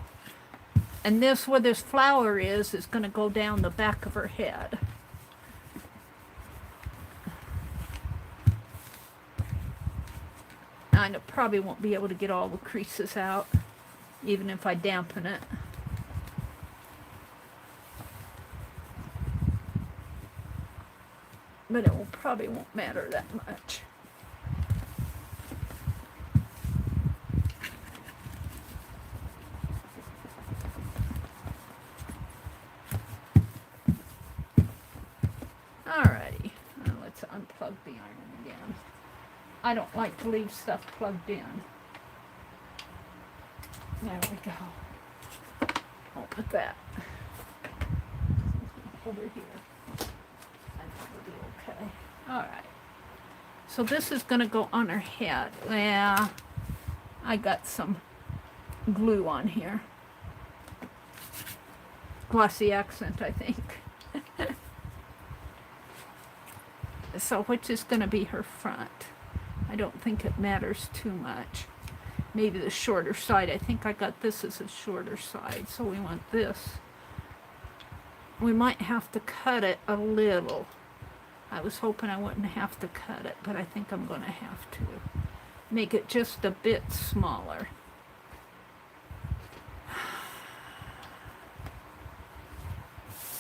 And this, where this flower is going to go down the back of her head. I probably won't be able to get all the creases out, even if I dampen it. But it probably won't matter that much. Alrighty, now let's unplug the iron again. I don't like to leave stuff plugged in. There we go. Oh, with that. Over here. I think it'll be okay. Alright. So this is going to go on her head. Yeah, I got some glue on here. Glossy accent, I think. So which is going to be her front? I don't think it matters too much. Maybe the shorter side. I think I got this as a shorter side, so we want this. We might have to cut it a little. I was hoping I wouldn't have to cut it, but I think I'm going to have to. Make it just a bit smaller.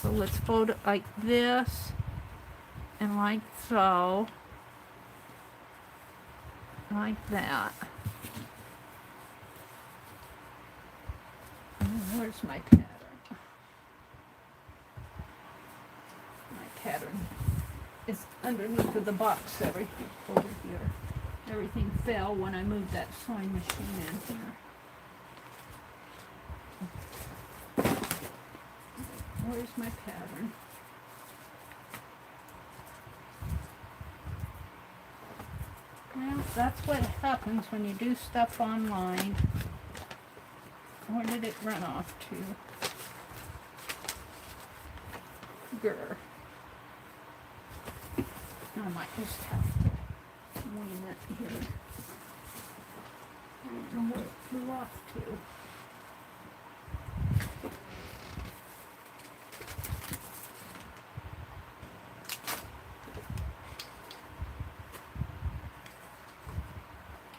So let's fold it like this, and like so. Like that. Where's my pattern? My pattern is underneath of the box over here. Everything fell when I moved that sewing machine in here. Where's my pattern? Well, that's what happens when you do stuff online. Where did it run off to? Grr. I might just have to wean it here. I don't know where it flew off to.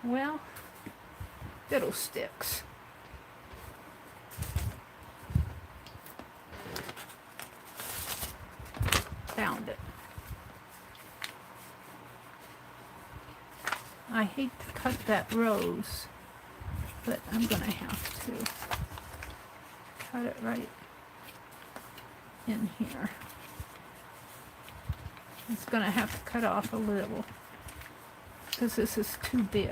Well, fiddlesticks. Found it. I hate to cut that rose, but I'm going to have to cut it right in here. It's going to have to cut off a little. because this is too big.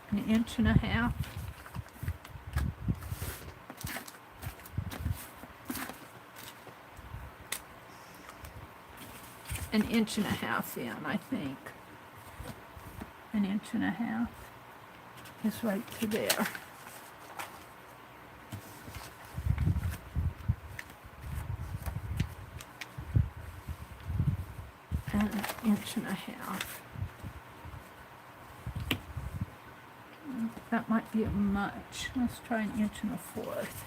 An inch and a half. An inch and a half in, I think. An inch and a half is right to there. And an inch and a half. That might be much. Let's try an inch and a fourth.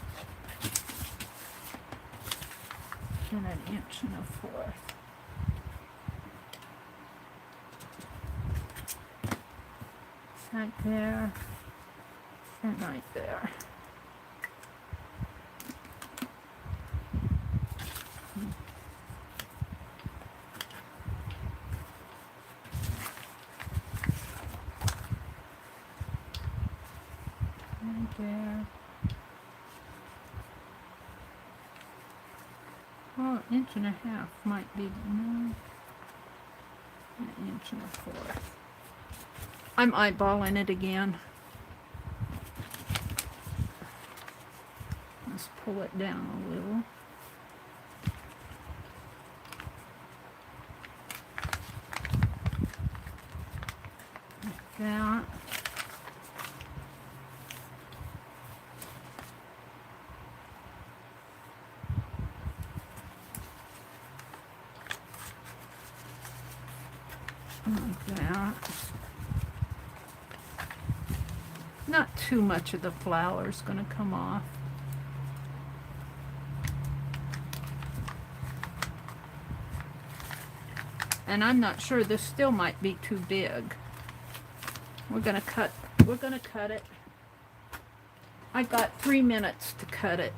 And an inch and a fourth. Right there, and right there. Right there. Oh, an inch and a half might be, no, an inch and a fourth. I'm eyeballing it again. Let's pull it down a little. Like that. Like that. Not too much of the flower is going to come off. And I'm not sure, this still might be too big. We're going to cut it. I got 3 minutes to cut it.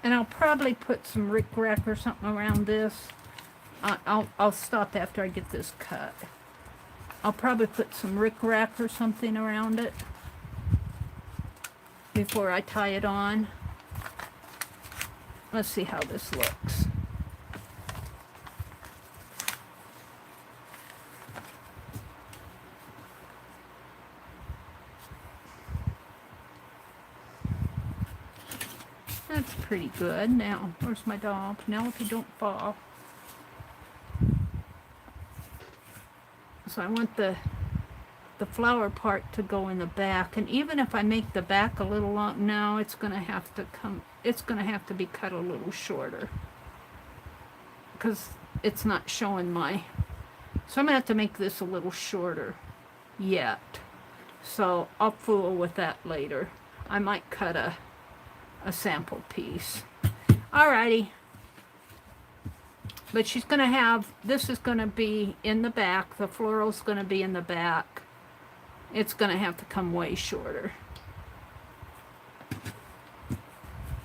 And I'll probably put some rickrack or something around this. I'll stop after I get this cut. I'll probably put some rickrack or something around it before I tie it on. Let's see how this looks. That's pretty good. Now, where's my doll? Penelope, don't fall. So I want the flower part to go in the back, and even if I make the back a little long, now it's going to have to be cut a little shorter because it's not showing my. So I'm going to have to make this a little shorter yet. So I'll fool with that later. I might cut a sample piece. Alrighty. But she's going to have, this is going to be in the back. The floral's going to be in the back. It's going to have to come way shorter.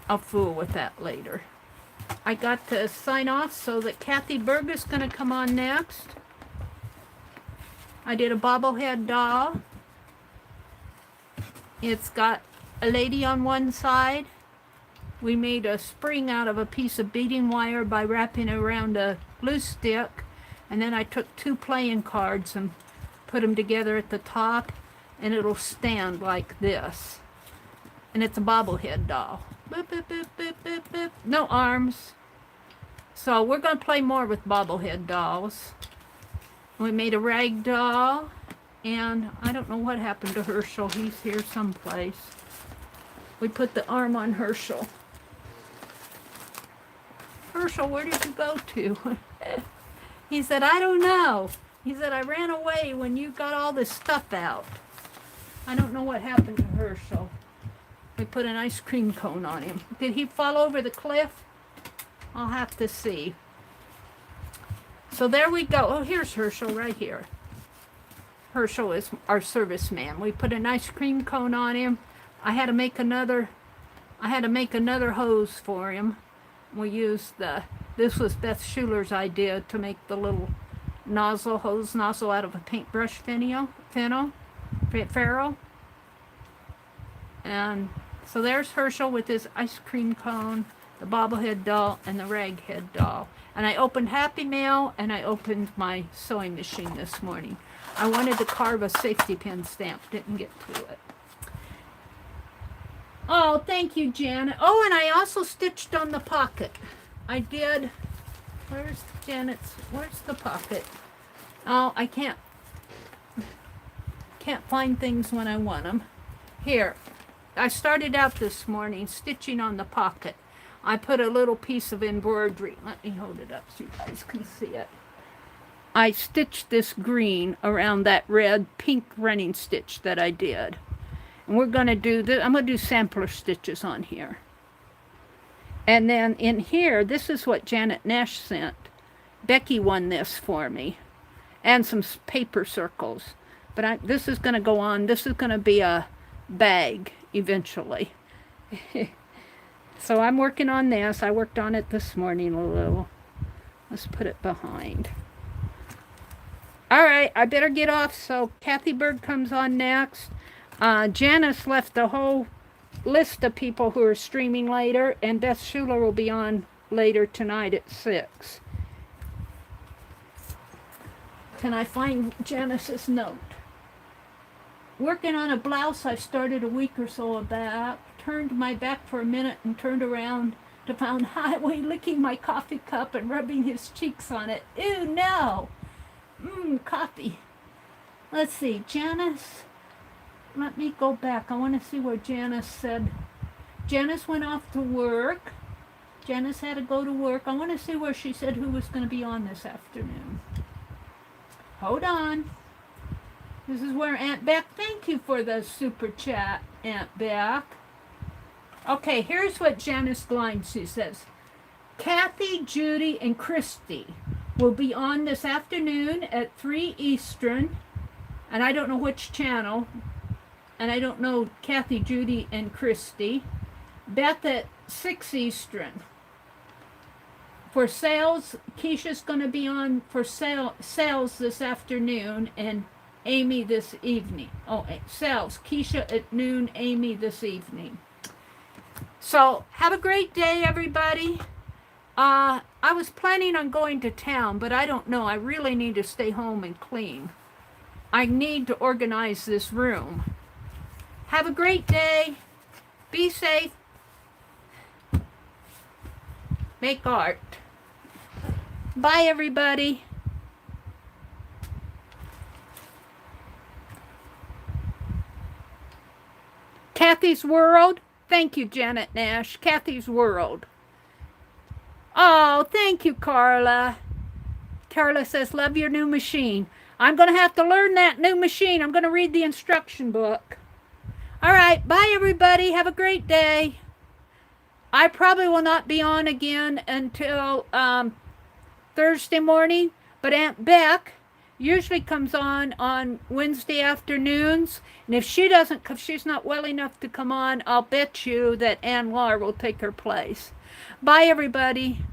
I'll fool with that later. I got to sign off so that Kathy Berg is going to come on next. I did a bobblehead doll. It's got a lady on one side. We made a spring out of a piece of beading wire by wrapping it around a glue stick. And then I took 2 playing cards and put them together at the top. And it'll stand like this. And it's a bobblehead doll. Boop, boop, boop, boop, boop, boop. No arms. So we're going to play more with bobblehead dolls. We made a rag doll. And I don't know what happened to Herschel. He's here someplace. We put the arm on Herschel, where did you go to? He said, I don't know. He said, I ran away when you got all this stuff out. I don't know what happened to Herschel. We put an ice cream cone on him. Did he fall over the cliff? I'll have to see. So there we go. Oh, here's Herschel right here. Herschel is our serviceman. We put an ice cream cone on him. I had to make another hose for him. We used this was Beth Schuler's idea to make the little hose nozzle out of a paintbrush ferrule. And so there's Herschel with his ice cream cone, the bobblehead doll, and the raghead doll. And I opened Happy Mail, and I opened my sewing machine this morning. I wanted to carve a safety pin stamp, didn't get to it. Oh, thank you, Janet. Oh, and I also stitched on the pocket. I did. Where's the pocket? Oh, I can't find things when I want them. Here, I started out this morning stitching on the pocket. I put a little piece of embroidery. Let me hold it up so you guys can see it. I stitched this green around that red pink running stitch that I did. And we're going to do this. I'm going to do sampler stitches on here. And then in here, this is what Janet Nash sent. Becky won this for me. And some paper circles. But this is going to go on. This is going to be a bag eventually. So I'm working on this. I worked on it this morning a little. Let's put it behind. All right, I better get off so Kathy Bird comes on next. Janice left a whole list of people who are streaming later, and Beth Schuler will be on later tonight at 6. Can I find Janice's note? Working on a blouse I started a week or so back. Turned my back for a minute and turned around to find Highway licking my coffee cup and rubbing his cheeks on it. Ew, no! Coffee. Let's see, Janice. Let me go back. I want to see where Janice said. Janice went off to work. Janice had to go to work. I want to see where she said who was going to be on this afternoon. Hold on. This is where Aunt Beck, thank you for the super chat, Aunt Beck. Okay, here's what Janice Glindsey says. Kathy, Judy, and Christy will be on this afternoon at 3 Eastern, and I don't know which channel, and I don't know Kathy, Judy, and Christy. Beth at 6 Eastern. For sales, Keisha's going to be on for sales this afternoon, and Amy this evening. Oh, sales. Keisha at noon, Amy this evening. So, have a great day, everybody. I was planning on going to town, but I don't know. I really need to stay home and clean. I need to organize this room. Have a great day. Be safe. Make art. Bye, everybody. Kathy's World. Thank you, Janet Nash. Kathy's World. Oh, thank you, Carla. Carla says, love your new machine. I'm going to have to learn that new machine. I'm going to read the instruction book. All right. Bye, everybody. Have a great day. I probably will not be on again until Thursday morning, but Aunt Beck usually comes on Wednesday afternoons, and if she's not well enough to come on, I'll bet you that Ann Lahr will take her place. Bye, everybody.